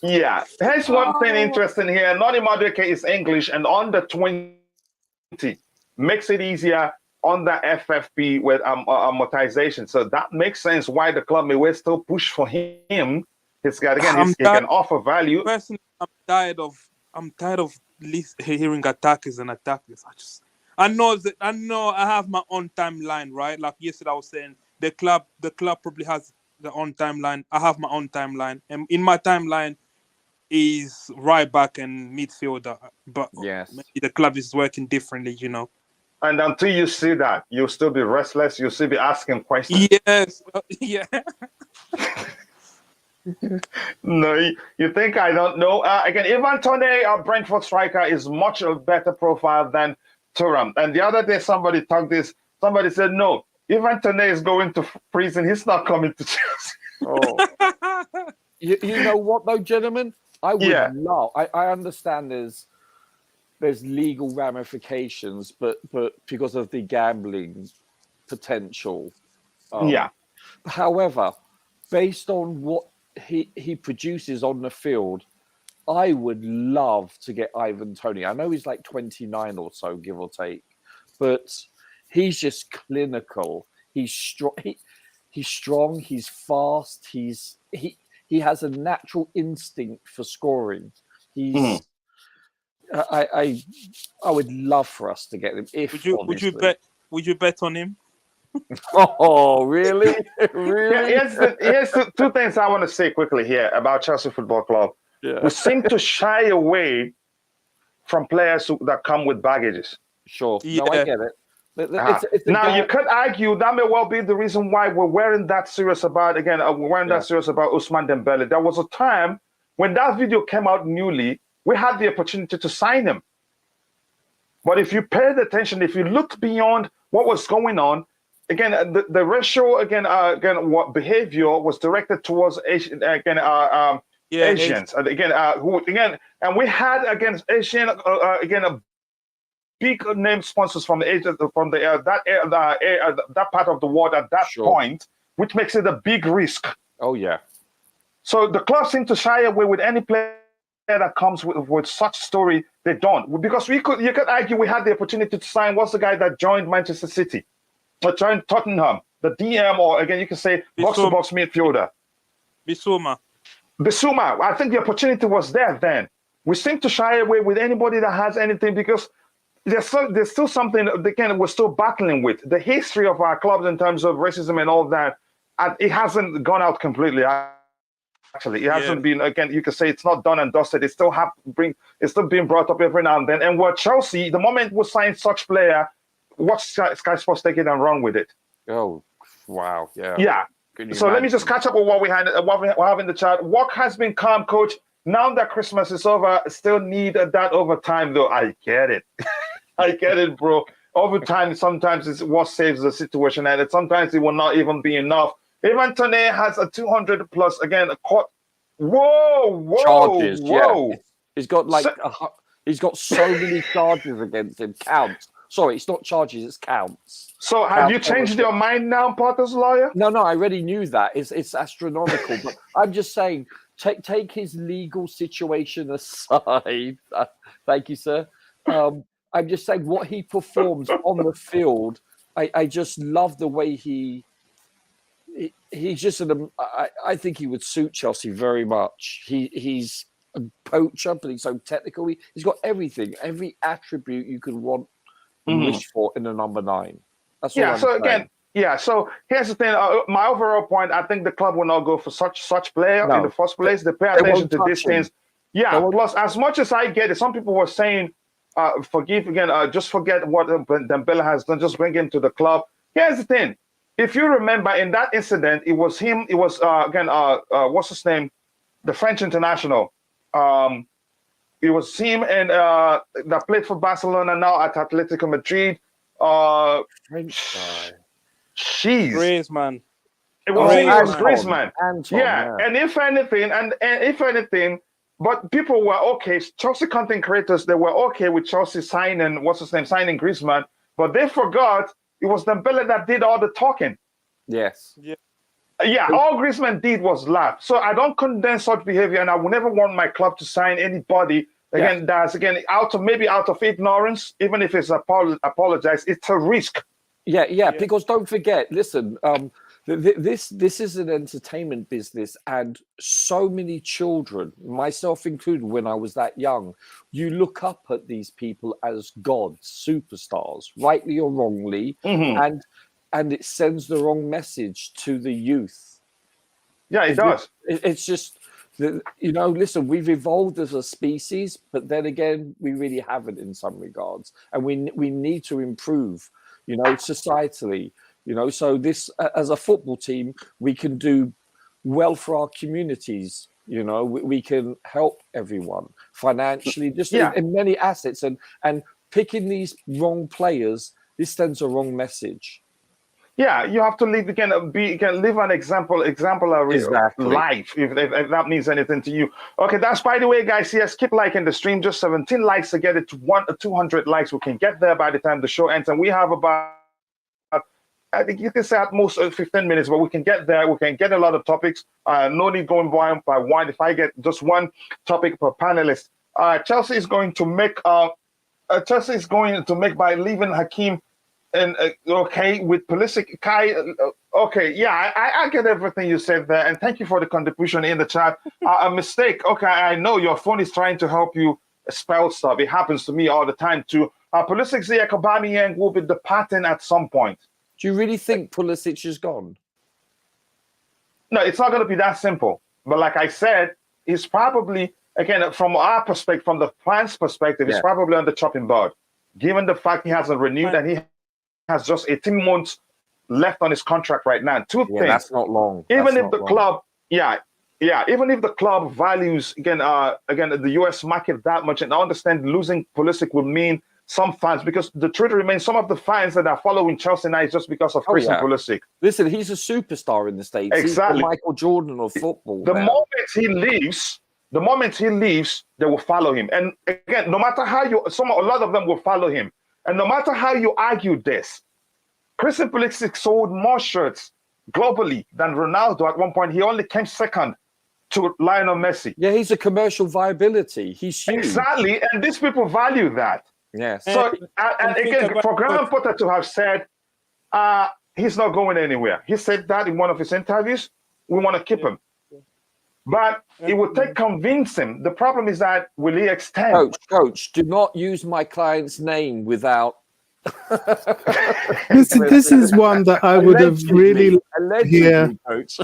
Yeah. Here's one thing interesting here. Noni Madueke is English and under 20 makes it easier on the FFP with amortization. So that makes sense why the club may still push for him. He can offer value. Personally, I'm tired of hearing attackers. I know I have my own timeline, right? Like yesterday I was saying, the club probably has their own timeline. I have my own timeline. And in my timeline is right back and midfielder. But maybe the club is working differently, And until you see that, you'll still be restless. You'll still be asking questions. Yes. Yeah. No, you think I don't know? Again, Ivan Toney, our Brentford striker, is much a better profile than Thuram. And the other day, somebody said, no, Ivan Toney is going to prison. He's not coming to Chelsea. Oh. you know what, though, gentlemen? I would love. I understand there's legal ramifications, but because of the gambling potential. However, based on what he produces on the field, I would love to get Ivan Toney. I know he's like 29 or so, give or take, but he's just clinical. He's strong. He's strong. He's fast. He has a natural instinct for scoring. He's. I would love for us to get him. Would you bet on him? Oh, really? Really? Here's 2 things I want to say quickly here about Chelsea Football Club. Yeah. We seem to shy away from players that come with baggages. Sure. Yeah. No, I get it. Now, you could argue that may well be the reason why we're wearing that serious about, that serious about Ousmane Dembele. There was a time when that video came out newly, we had the opportunity to sign him. But if you paid attention, if you looked beyond what was going on, again, the ratio, what behavior was directed towards Asians, and we had against Asian, big name sponsors from that part of the world at that point, which makes it a big risk. Oh yeah. So the club seem to shy away with any player that comes with such story. They don't, because you could argue we had the opportunity to sign. What's the guy that joined Manchester City, or joined Tottenham? The DM, or again you can say box-to-box midfielder. Bissouma. I think the opportunity was there then. We seem to shy away with anybody that has anything because there's still something we're still battling with. The history of our clubs in terms of racism and all that, it hasn't gone out completely. Actually, it hasn't been. Again, you can say it's not done and dusted. It's still being brought up every now and then. And with Chelsea, the moment we sign such player, watch Sky Sports take it and run with it. Oh, wow! Yeah. Yeah. So let me just catch up with what we have in the chat. Work has been calm, coach. Now that Christmas is over, still need that overtime, though. I get it. I get it, bro. Overtime sometimes is what saves the situation, and sometimes it will not even be enough. Even Tone has a 200 plus again. Whoa! Charges, yeah. He's got he's got so many charges against him. Counts. Sorry, it's not charges, it's counts. So have you changed your mind now, Potter's lawyer? No, I already knew that. It's astronomical. But I'm just saying, take his legal situation aside. Thank you, sir. I'm just saying what he performs on the field. I just love the way he's just I think he would suit Chelsea very much. He's a poacher, but he's so technical. He's got everything, every attribute you could want and wish for in a number 9. That's all I'm saying. Again, so here's the thing. My overall point, I think the club will not go for such player in the first place. They pay attention to these things. Yeah. Plus, as much as I get it, some people were saying, just forget what Dembele has done. Just bring him to the club. Here's the thing. If you remember, in that incident, it was him. It was what's his name? The French international. It was him and that played for Barcelona now at Atletico Madrid. French guy. Jeez. Griezmann. It was Griezmann. Anton, yeah. And if anything, but people were okay. Chelsea content creators, they were okay with Chelsea signing signing Griezmann, but they forgot it was Dembele that did all the talking. Yes. Yeah, all Griezmann did was laugh. So I don't condemn such behavior, and I would never want my club to sign anybody that's out of ignorance, even if it's apologize. It's a risk. Yeah. Because don't forget, listen, this is an entertainment business, and so many children, myself included, when I was that young, you look up at these people as gods, superstars, rightly or wrongly, and it sends the wrong message to the youth. Yeah, it does. It's just, listen, we've evolved as a species, but then again, we really haven't in some regards, and we need to improve, societally. So this, as a football team, we can do well for our communities. We can help everyone financially, just in many assets, and picking these wrong players, this sends a wrong message. Yeah, you have to live live an exemplary life, if that means anything to you. Okay, that's, by the way, guys. Yes, keep liking the stream. Just 17 likes to get it to 200 likes. We can get there by the time the show ends, and we have about, I think you can say at most 15 minutes, but we can get there. We can get a lot of topics. No need going by one. If I get just one topic per panelist, Chelsea is going to make by leaving Hakim. And with Pulisic, Kai, I get everything you said there, and thank you for the contribution in the chat. A mistake, I know your phone is trying to help you spell stuff. It happens to me all the time too. Pulisic, Ziyech, Aubameyang will be departing at some point. Do you really think Pulisic is gone? No, it's not going to be that simple. But like I said, he's probably, again, from our perspective, from the fans' perspective, he's probably on the chopping board, given the fact he hasn't renewed and he has just 18 months left on his contract right now. Two things. That's not long. Even if the club, even if the club values again the US market that much, and I understand losing Pulisic would mean some fans, because the truth remains, some of the fans that are following Chelsea now is just because of Christian Pulisic. Listen, he's a superstar in the States. Exactly. He's the Michael Jordan of football. The moment he leaves, they will follow him. And again, no matter how a lot of them will follow him. And no matter how you argue this, Christian Pulisic sold more shirts globally than Ronaldo at one point. He only came second to Lionel Messi. Yeah, he's a commercial viability. He's huge. Exactly, and these people value that. Yes. So, and again, for Graham Potter to have said, he's not going anywhere. He said that in one of his interviews. We want to keep him. But it would take convincing. The problem is that will he extend? Coach, do not use my client's name without. This is one that I would have really allegedly, Coach.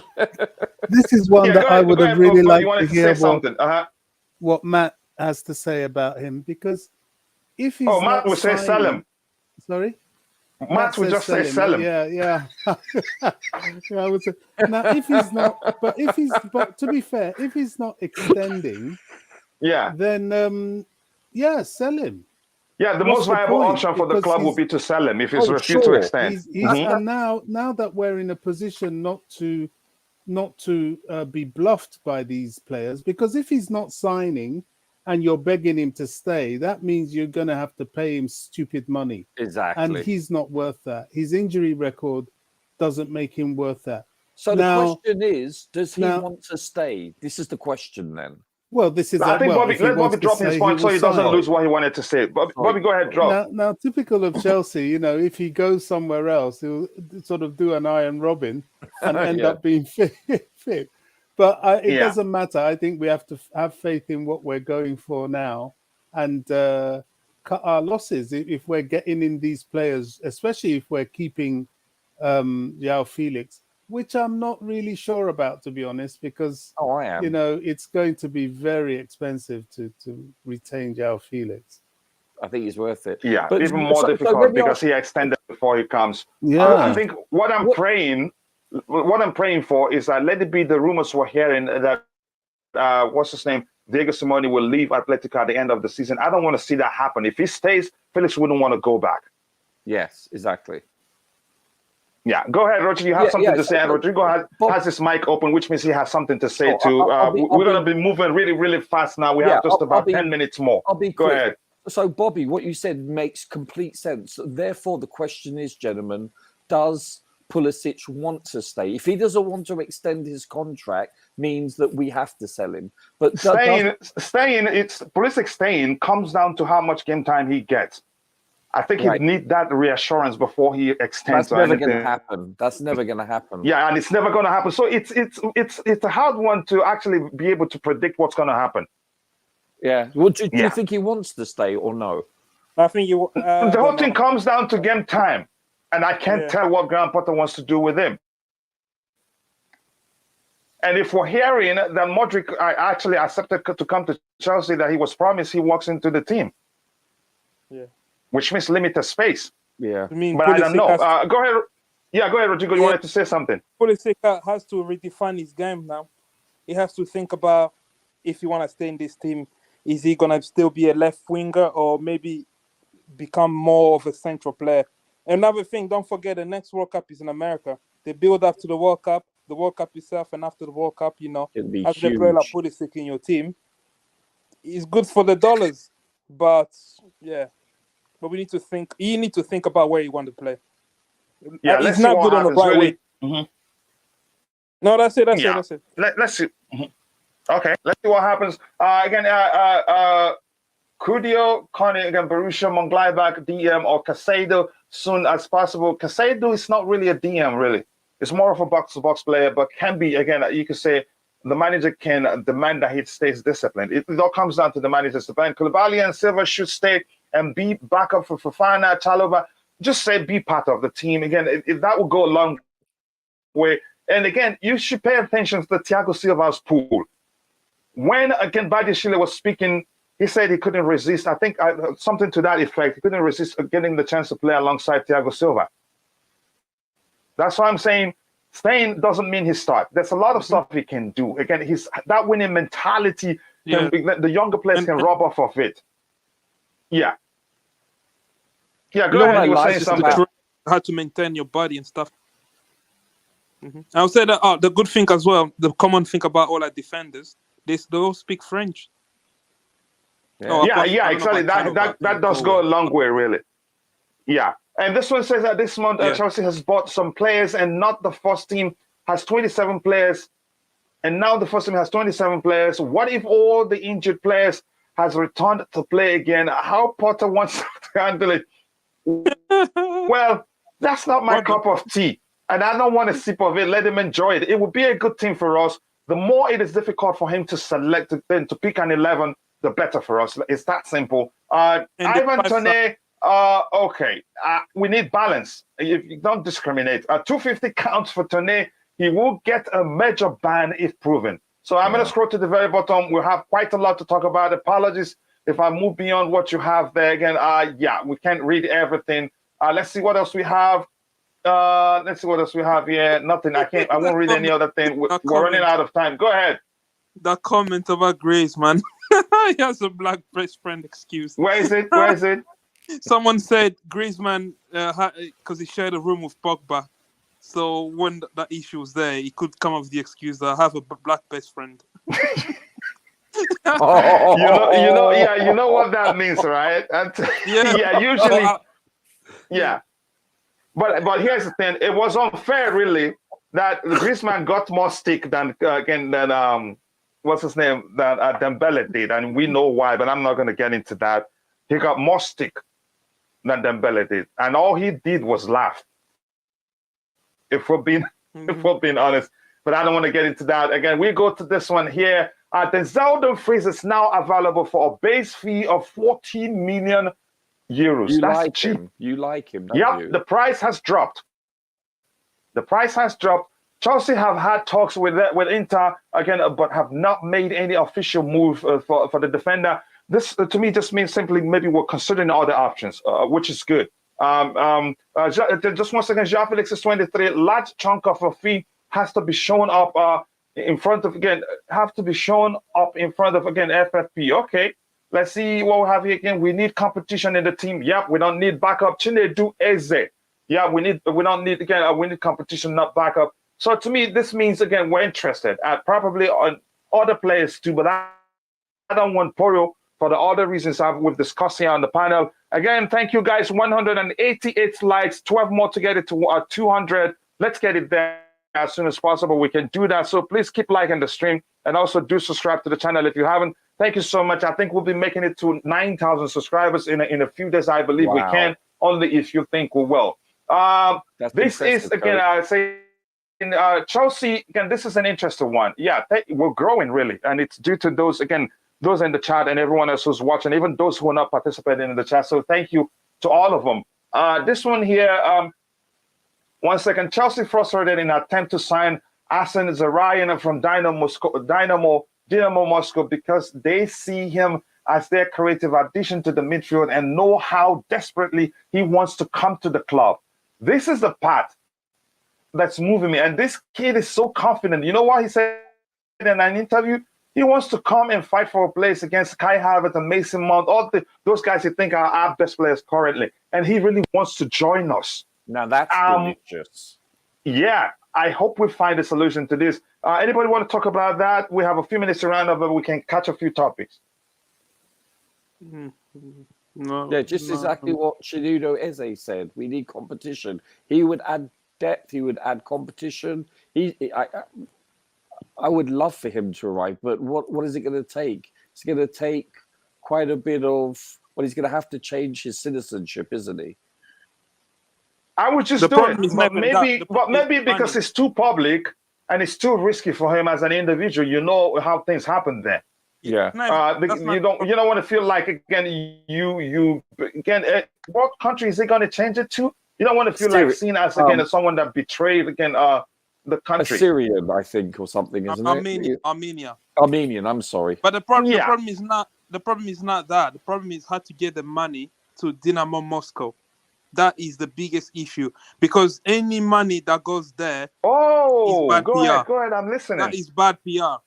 This is one that I would have really liked to hear what Matt has to say about him, because if he's Matt would say sell him. Sorry? Matt would just say sell him. Yeah. Yeah, I would say. Now, if he's not, but to be fair, if he's not extending, then sell him. Yeah, the most viable option for the club would be to sell him if he's refused to extend. And now that we're in a position not to be bluffed by these players, because if he's not signing and you're begging him to stay, that means you're going to have to pay him stupid money. Exactly. And he's not worth that. His injury record doesn't make him worth that. So the question is, does he want to stay? This is the question then. Well, this is. I think Bobby drop his point so he doesn't lose what he wanted to say. Bobby, go ahead, drop. Now, typical of Chelsea, if he goes somewhere else, he'll sort of do an Iron Robin and end up being fit. But it doesn't matter. I think we have to have faith in what we're going for now and cut our losses if we're getting in these players, especially if we're keeping João Felix, which I'm not really sure about, to be honest, because I am. It's going to be very expensive to retain João Felix. I think he's worth it. Yeah, but even more difficult because he extended before he comes. Yeah, I think what I'm praying for is that let it be the rumors we're hearing that what's his name, Diego Simeone will leave Atletico at the end of the season. I don't want to see that happen. If he stays, Felix wouldn't want to go back. Yes, exactly. Yeah, go ahead, Roger. You have something to say. And Rodrigo has his mic open, which means he has something to say too. We're going to be moving really, really fast now. We have just about 10 minutes more. Go ahead. So, Bobby, what you said makes complete sense. Therefore, the question is, gentlemen, does Pulisic want to stay? If he doesn't want to extend his contract, means that we have to sell him. But Pulisic staying comes down to how much game time he gets. I think he'd need that reassurance before he extends. That's never going to happen. That's never going to happen. Yeah, and it's never going to happen. So it's a hard one to actually be able to predict what's going to happen. Yeah. Well, do you think he wants to stay or no? I think the whole thing comes down to game time, and I can't tell what Graham Potter wants to do with him. And if we're hearing that Modric actually accepted to come to Chelsea, that he was promised he walks into the team. Yeah. Which means limited space. Yeah. But I don't know. Go ahead. Yeah, go ahead, Rodrigo. You wanted to say something. Pulisic has to redefine his game now. He has to think about if he want to stay in this team, is he going to still be a left winger or maybe become more of a central player? Another thing, don't forget the next World Cup is in America. They build up to the World Cup itself, and after the World Cup, as they play like Pulisic in your team, it's good for the dollars. But we need to think. You need to think about where you want to play. Yeah, it's not good on the right way. Mm-hmm. No, that's it. That's it. Let's see. Mm-hmm. Okay, let's see what happens. Again, Cudio, Connie, again, Borussia Mönchengladbach, DM, or Caicedo soon as possible. Caicedo is not really a DM, really. It's more of a box-to-box player, but can be, again, you could say the manager can demand that he stays disciplined. It all comes down to the manager's demand. Koulibaly and Silva should stay and be backup for Fofana, Chalobah. Just say be part of the team. Again, if that will go a long way. And again, you should pay attention to Thiago Silva's pool. When, again, Badiashile was speaking, he said he couldn't resist. I think something to that effect. He couldn't resist getting the chance to play alongside Thiago Silva. That's why I'm saying staying doesn't mean he starts. There's a lot of stuff he can do. Again, that winning mentality, the younger players can rub off of it. Yeah. Yeah, go ahead. You were saying something. How to maintain your body and stuff. Mm-hmm. I would say that the good thing as well, the common thing about all our defenders, they all speak French. Exactly. That does go a long way, really. Yeah. And this one says that this month Yeah. Chelsea has bought some players, and not the first team has 27 players. And now the first team has 27 players. What if all the injured players has returned to play again? How Potter wants to handle it? Well, that's not my cup of tea. And I don't want a sip of it. Let him enjoy it. It would be a good thing for us. The more it is difficult for him to select, then to pick an 11, the better for us. It's that simple. Ivan Toney, okay. We need balance. If you don't discriminate. 250 counts for Toney. He will get a major ban if proven. So I'm going to scroll to the very bottom. We have quite a lot to talk about. Apologies if I move beyond what you have there again. Yeah, we can't read everything. Let's see what else we have. Let's see what else we have here. Nothing. I won't read any other thing. We're running out of time. Go ahead. That comment about Grace, man. He has a black best friend excuse. Where is it? Where is it? Someone said Griezmann, because he shared a room with Pogba. So when that issue was there, he could come up with the excuse that I have a black best friend. You know what that means, right? And yeah, usually, yeah. But here's the thing: it was unfair, really, that Griezmann got more stick than what's his name, than Dembele did, and we know why. But I'm not going to get into that. He got more stick than Dembele did, and all he did was laugh. If we're being honest, but I don't want to get into that again. We go to this one here. The Zeldon freeze is now available for a base fee of 14 million euros. You That's like cheap. him. You like him, don't you? The price has dropped. The price has dropped. Chelsea have had talks with Inter again, but have not made any official move for the defender. This to me just means simply maybe we're considering other options, which is good. Just 1 second, João Felix is 23. Large chunk of a fee has to be shown up in front of FFP. Okay, let's see what we have here again. We need competition in the team. Yep, we don't need backup. Chinedu Eze. Yeah, we need competition, not backup. So to me, this means again we're interested probably on other players too, but I don't want Poro for the other reasons we've discussed here on the panel. Again, thank you guys. 188 likes, 12 more to get it to 200. Let's get it there as soon as possible. We can do that. So please keep liking the stream and also do subscribe to the channel if you haven't. Thank you so much. I think we'll be making it to 9,000 subscribers in a few days. I believe we can, only if you think we will. This is, again, Chelsea, again, this is an interesting one. Yeah, we're growing, really. And it's due to those in the chat and everyone else who's watching, even those who are not participating in the chat. So thank you to all of them. This one here, 1 second. Chelsea frustrated in an attempt to sign Arsen Zakharyan from Dynamo Moscow because they see him as their creative addition to the midfield and know how desperately he wants to come to the club. This is the part that's moving me. And this kid is so confident. You know what he said in an interview? He wants to come and fight for a place against Kai Havertz and Mason Mount, those guys you think are our best players currently. And he really wants to join us. Now that's delicious. Yeah, I hope we find a solution to this. Anybody want to talk about that? We have a few minutes to round up, but we can catch a few topics. No, yeah, just exactly what Chinedu Eze said. We need competition. He would add depth. He would add competition. I would love for him to arrive, but what is it going to take? It's going to take quite a bit of. Well, he's going to have to change his citizenship, isn't he? I would just do it, but maybe because it's too public and it's too risky for him as an individual. You know how things happen there. Yeah. You don't want to feel like what country is he going to change it to? You don't want to feel like seen as as someone that betrayed the country. Assyrian, I think, or something, isn't it? Armenian. I'm sorry. But the problem is not that. The problem is how to get the money to Dynamo Moscow. That is the biggest issue because any money that goes there is bad PR. Go ahead, I'm listening. That is bad PR.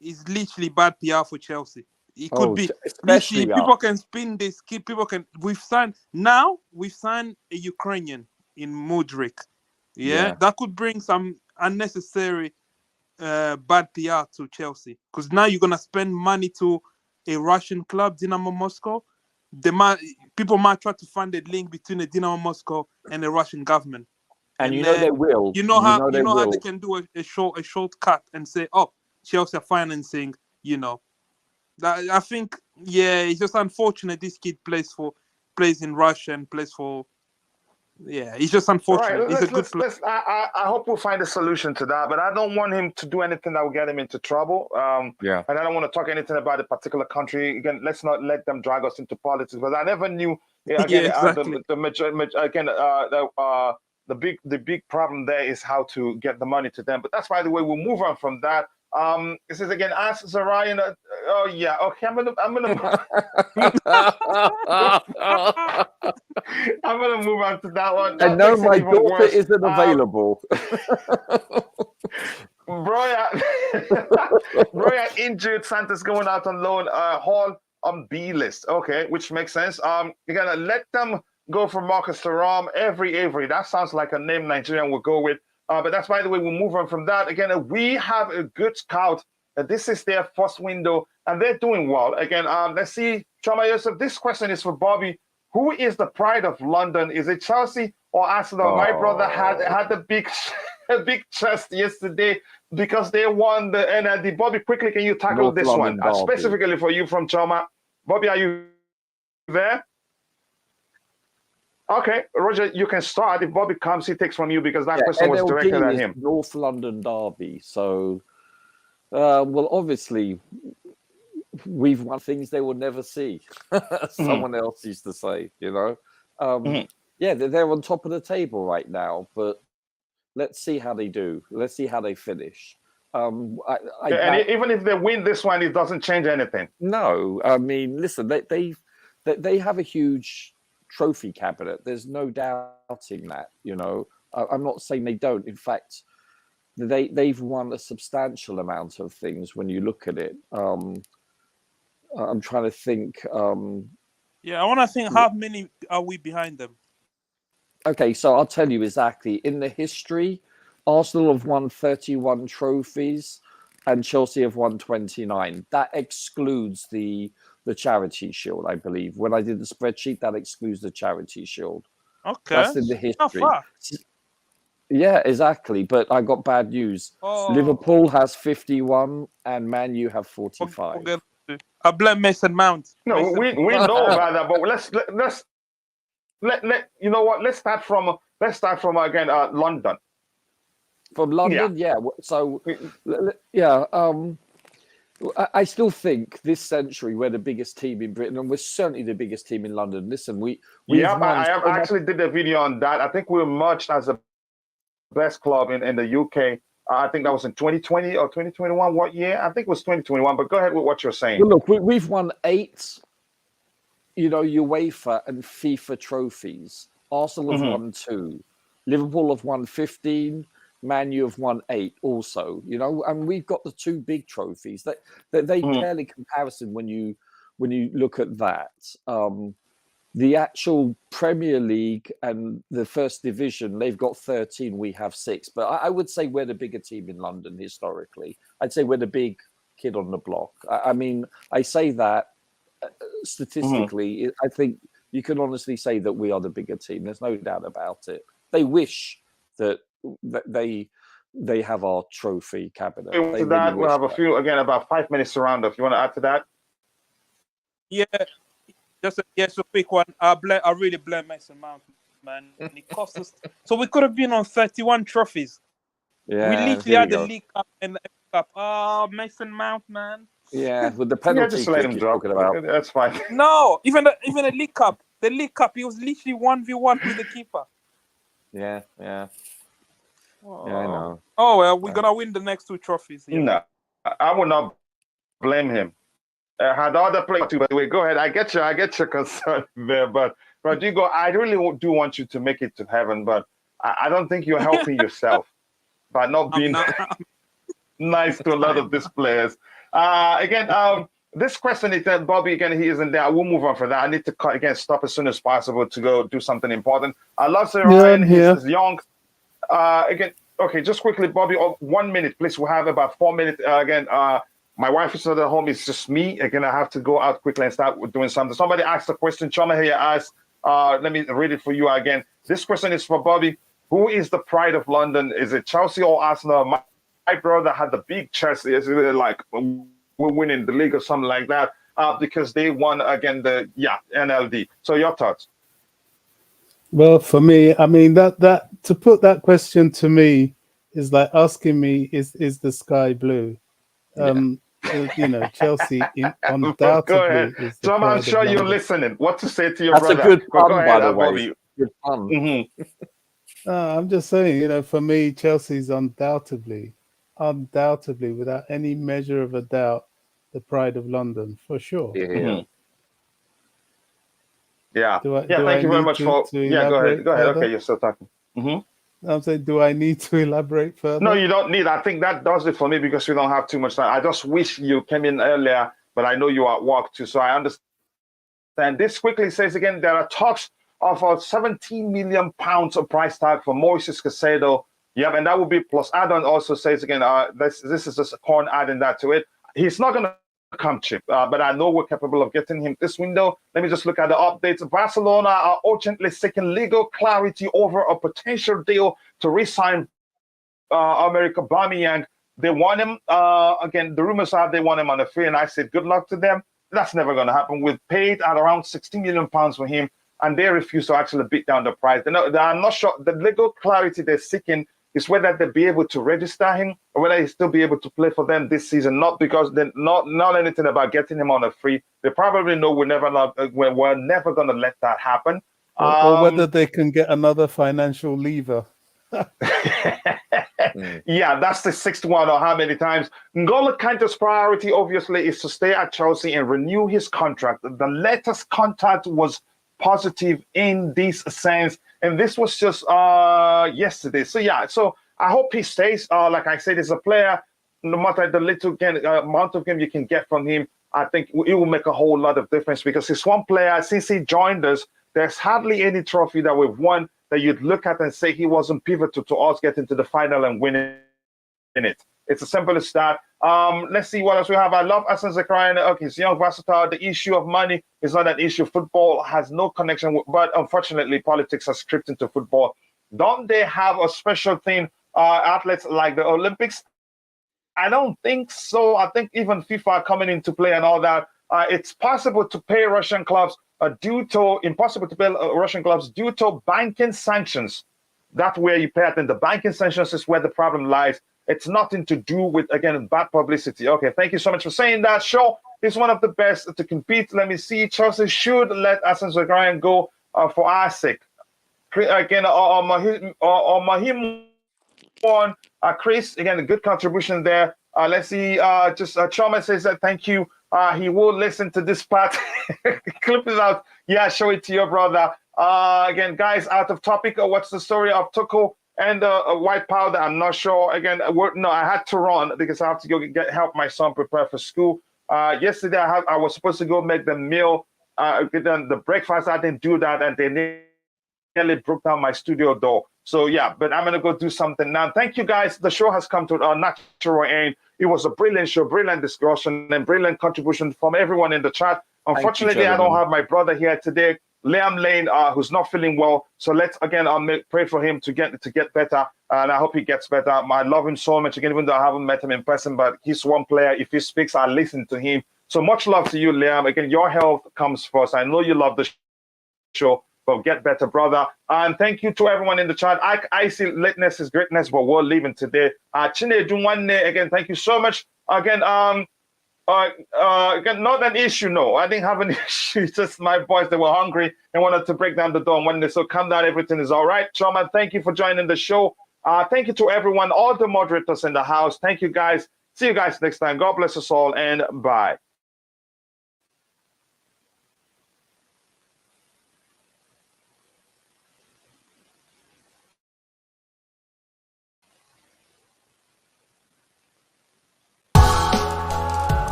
It's literally bad PR for Chelsea. It could be literally people can spin this. We've signed a Ukrainian in Mudryk. Yeah, that could bring some unnecessary bad PR to Chelsea because now you're gonna spend money to a Russian club, Dynamo Moscow. people might try to find a link between the Dynamo Moscow and the Russian government. And you know they will. You know how they can do a shortcut and say, "Oh, Chelsea are financing." You know, I think it's just unfortunate this kid plays in Russia and plays for. Yeah, it's just unfortunate. Right. He's a good player. I hope we'll find a solution to that, but I don't want him to do anything that will get him into trouble. And I don't want to talk anything about a particular country. Again, let's not let them drag us into politics. But I never knew. Again, exactly. The big problem there is how to get the money to them. But that's, by the way, we'll move on from that. This is again Arsen Zakharyan. Okay, I'm gonna I'm gonna move on to that one. I know my daughter isn't available. Broya injured, Santos going out on loan. Hall on B list. Okay, which makes sense. You're gonna let them go for Marcus Thuram. Avery. That sounds like a name Nigerian will go with. But that's, by the way, we'll move on from that. Again, we have a good scout. This is their first window, and they're doing well. Again, let's see, Choma Yusuf, this question is for Bobby. Who is the pride of London? Is it Chelsea or Arsenal? My brother had the big chest yesterday because they won the NLD. Bobby, quickly, can you tackle this one? Specifically for you from Choma. Bobby, are you there? Okay, Roger, you can start. If Bobby comes, he takes from you because that question was directed at him. North London derby. So, well, obviously, we've won things they will never see. Someone else used to say, you know. Yeah, they're on top of the table right now, but let's see how they do. Let's see how they finish. And even if they win this one, it doesn't change anything. No, I mean, listen, they have a huge trophy cabinet. There's no doubting that, you know. I'm not saying they don't. In fact, they've won a substantial amount of things when you look at it. I'm trying to think. I want to think how many are we behind them? Okay, so I'll tell you exactly. In the history, Arsenal have won 31 trophies and Chelsea have won 29. That excludes the Charity Shield, I believe. When I did the spreadsheet, that excludes the Charity Shield. Okay. That's in the history. Yeah, exactly. But I got bad news. Liverpool has 51 and Man U have 45. I blame Mason Mount. No, we know about that, but let you know what? Let's start from again London. From London, yeah. So yeah, I still think this century we're the biggest team in Britain, and we're certainly the biggest team in London. Listen, I actually did a video on that. I think we were merged as the best club in the UK. I think that was in 2020 or 2021. What year? I think it was 2021. But go ahead with what you're saying. Well, look, we've won 8, UEFA and FIFA trophies. Arsenal have won 2. Liverpool have won 15. Man U have won 8 also, and we've got the 2 big trophies that they pale in comparison when you look at that. The actual Premier League and the First Division, they've got 13, we have 6. But I would say we're the bigger team in London historically. I'd say we're the big kid on the block. I mean, I say that statistically, I think you can honestly say that we are the bigger team. There's no doubt about it. They wish that they have our trophy cabinet. To that, we'll have a few about 5 minutes to round up. You want to add to that? Yeah, just a quick one. I really blame Mason Mount, man. And it cost us. So we could have been on 31 trophies. Yeah, we literally had the League Cup and the FA Cup. Oh, Mason Mount, man. Yeah, with the penalty just let him drop. That's fine. No, even the League Cup. The League Cup, he was literally 1v1 with the keeper. Yeah. Oh. Yeah, I know. Oh, well, we're going to win the next 2 trophies. Yeah. No, I will not blame him. Had other players too, by the way. Go ahead. I get your concern there. But, Rodrigo, I really do want you to make it to heaven, but I don't think you're helping yourself by not being nice to a lot of these players. This question is that Bobby, again, he isn't there. We'll move on for that. I need to stop as soon as possible to go do something important. I love Zakharyan. He's young. Okay, just quickly, Bobby, 1 minute, please. We'll have about 4 minutes. My wife is not at home. It's just me. Again, I have to go out quickly and start doing something. Somebody asked a question. Choma here asked, let me read it for you again. This question is for Bobby. Who is the pride of London? Is it Chelsea or Arsenal? My brother had the big Chelsea. It's really like we're winning the league or something like that because they won again the NLD. So your thoughts? Well, for me, I mean that to put that question to me is like asking me, is the sky blue? Chelsea Go undoubtedly ahead. is the Tom, I'm pride of sure you're London. listening. What to say to your That's brother? a good Go pun, ahead, by the way. Bobby. Good pun. Mm-hmm. I'm just saying, for me, Chelsea's undoubtedly, without any measure of a doubt, the pride of London for sure. Yeah. Mm-hmm. Yeah. Do I Thank you very need much for. to Yeah, go ahead. elaborate Go ahead. further? Okay, you're still talking. Mm-hmm. I'm saying, do I need to elaborate No, further? you don't need. I think that does it for me because we don't have too much time. I just wish you came in earlier, but I know you are at work too, so I understand. This quickly says again, there are talks of a 17 million pounds of price tag for Moises Caicedo. Yeah, and that would be plus add-on also says again, this is just a corn adding that to it. He's not going to come cheap, but I know we're capable of getting him this window. Let me just look at the updates. Barcelona are urgently seeking legal clarity over a potential deal to re-sign America Aubameyang. They want him again. The rumors are they want him on a free, and I said good luck to them. That's never going to happen. We've paid at around 60 million pounds for him, and they refuse to actually beat down the price. I'm not sure the legal clarity they're seeking is whether they'll be able to register him or whether he'll still be able to play for them this season. Not because they're not anything about getting him on a free. They probably know we're never going to let that happen. Or whether they can get another financial lever. Yeah, that's the sixth one or how many times. N'Golo Kante's priority obviously is to stay at Chelsea and renew his contract. The latest contact was positive in this sense, and this was just yesterday. So I hope he stays. Like I said, as a player, no matter the little amount of game you can get from him, I think it will make a whole lot of difference because he's one player since he joined us. There's hardly any trophy that we've won that you'd look at and say he wasn't pivotal to us getting to the final and winning it. It's as simple as that. Let's see what else we have. I love Arsen Zakharyan. Okay, he's young, versatile. The issue of money is not an issue. Football has no connection with, but unfortunately, politics has crept into football. Don't they have a special thing, athletes like the Olympics? I don't think so. I think even FIFA coming into play and all that. It's possible to pay Russian clubs impossible to pay Russian clubs due to banking sanctions. That's where you pay it. And the banking sanctions is where the problem lies. It's nothing to do with, again, bad publicity. Okay, thank you so much for saying that. Shaw is one of the best to compete. Let me see. Chelsea should let Arsen Zakharyan go for our sake. Again, Mahim one. Chris, again, a good contribution there. Let's see. Choma says that thank you. He will listen to this part. Clip it out. Yeah, show it to your brother. Again, guys, out of topic. What's the story of Toko and white powder? I'm not sure. Again, no, I had to run because I have to go help my son prepare for school. Yesterday, I was supposed to go make the meal, the breakfast. I didn't do that, and they nearly broke down my studio door. So yeah, but I'm gonna go do something now. Thank you guys. The show has come to a natural end. It was a brilliant show, brilliant discussion, and brilliant contribution from everyone in the chat. Unfortunately, I don't have my brother here today, Liam Lane, who's not feeling well. So let's again pray for him to get better, and I hope he gets better. I love him so much again, even though I haven't met him in person. But he's one player. If he speaks, I listen to him. So much love to you, Liam. Again, your health comes first. I know you love the show. But get better, brother. And thank you to everyone in the chat. I see lateness is greatness, but we're leaving today. Chine Junwanne, again, thank you so much. Again, again, not an issue, no. I didn't have an issue. It's just my boys, they were hungry and wanted to break down the door. And when they so calm down, everything is all right. Choma, thank you for joining the show. Thank you to everyone, all the moderators in the house. Thank you, guys. See you guys next time. God bless us all, and bye.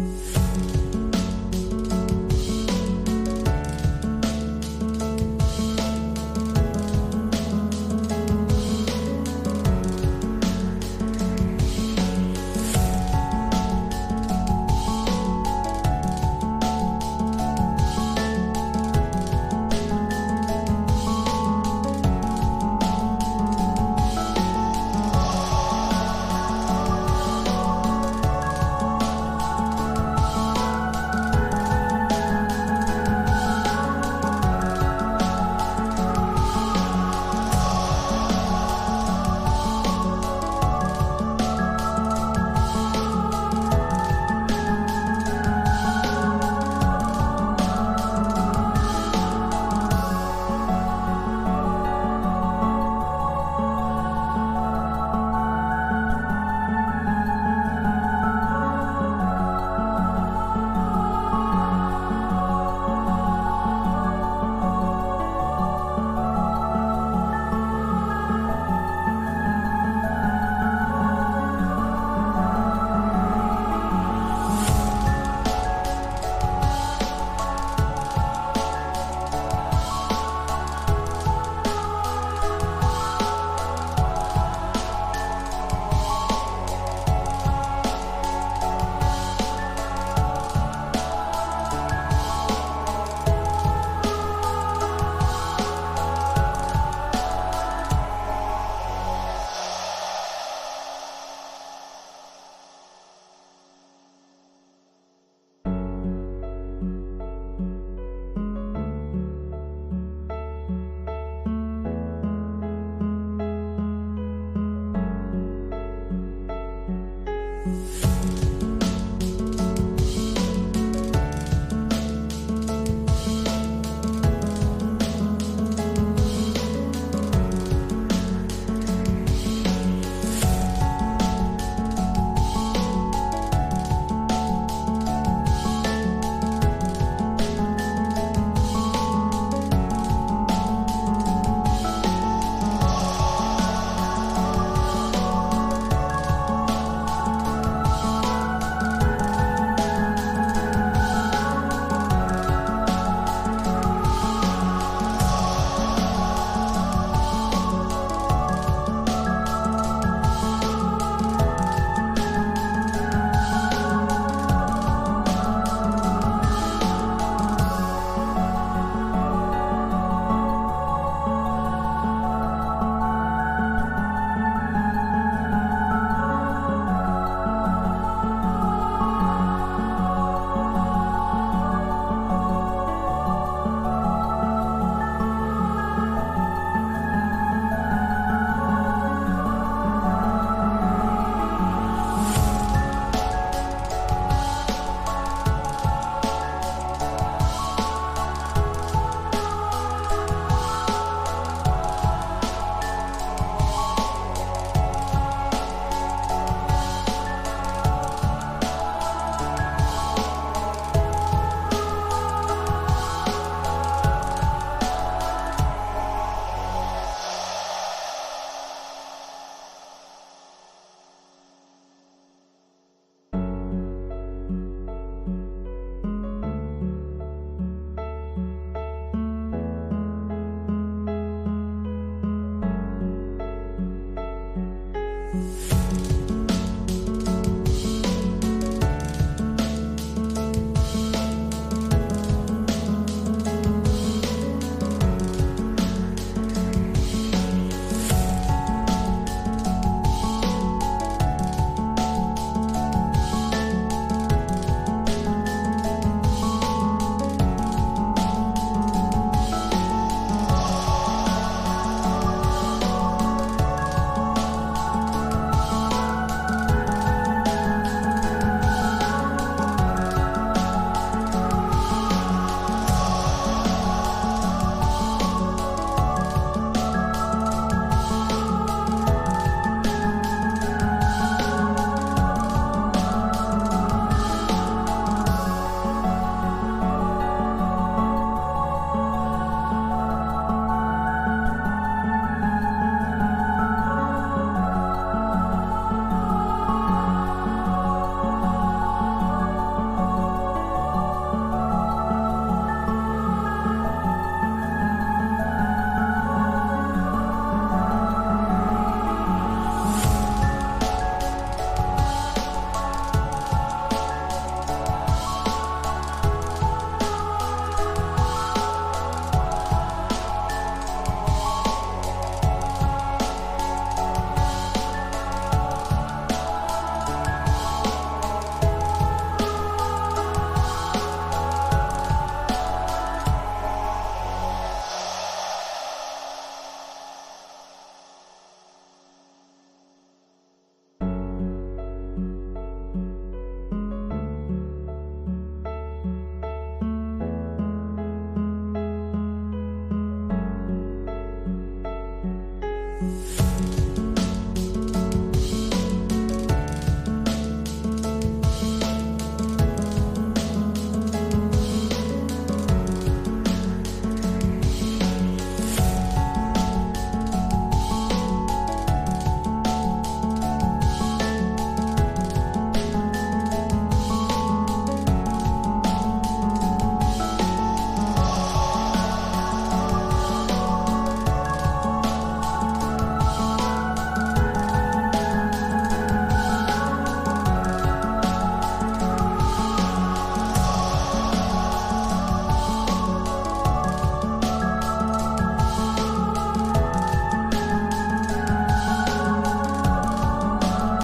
you.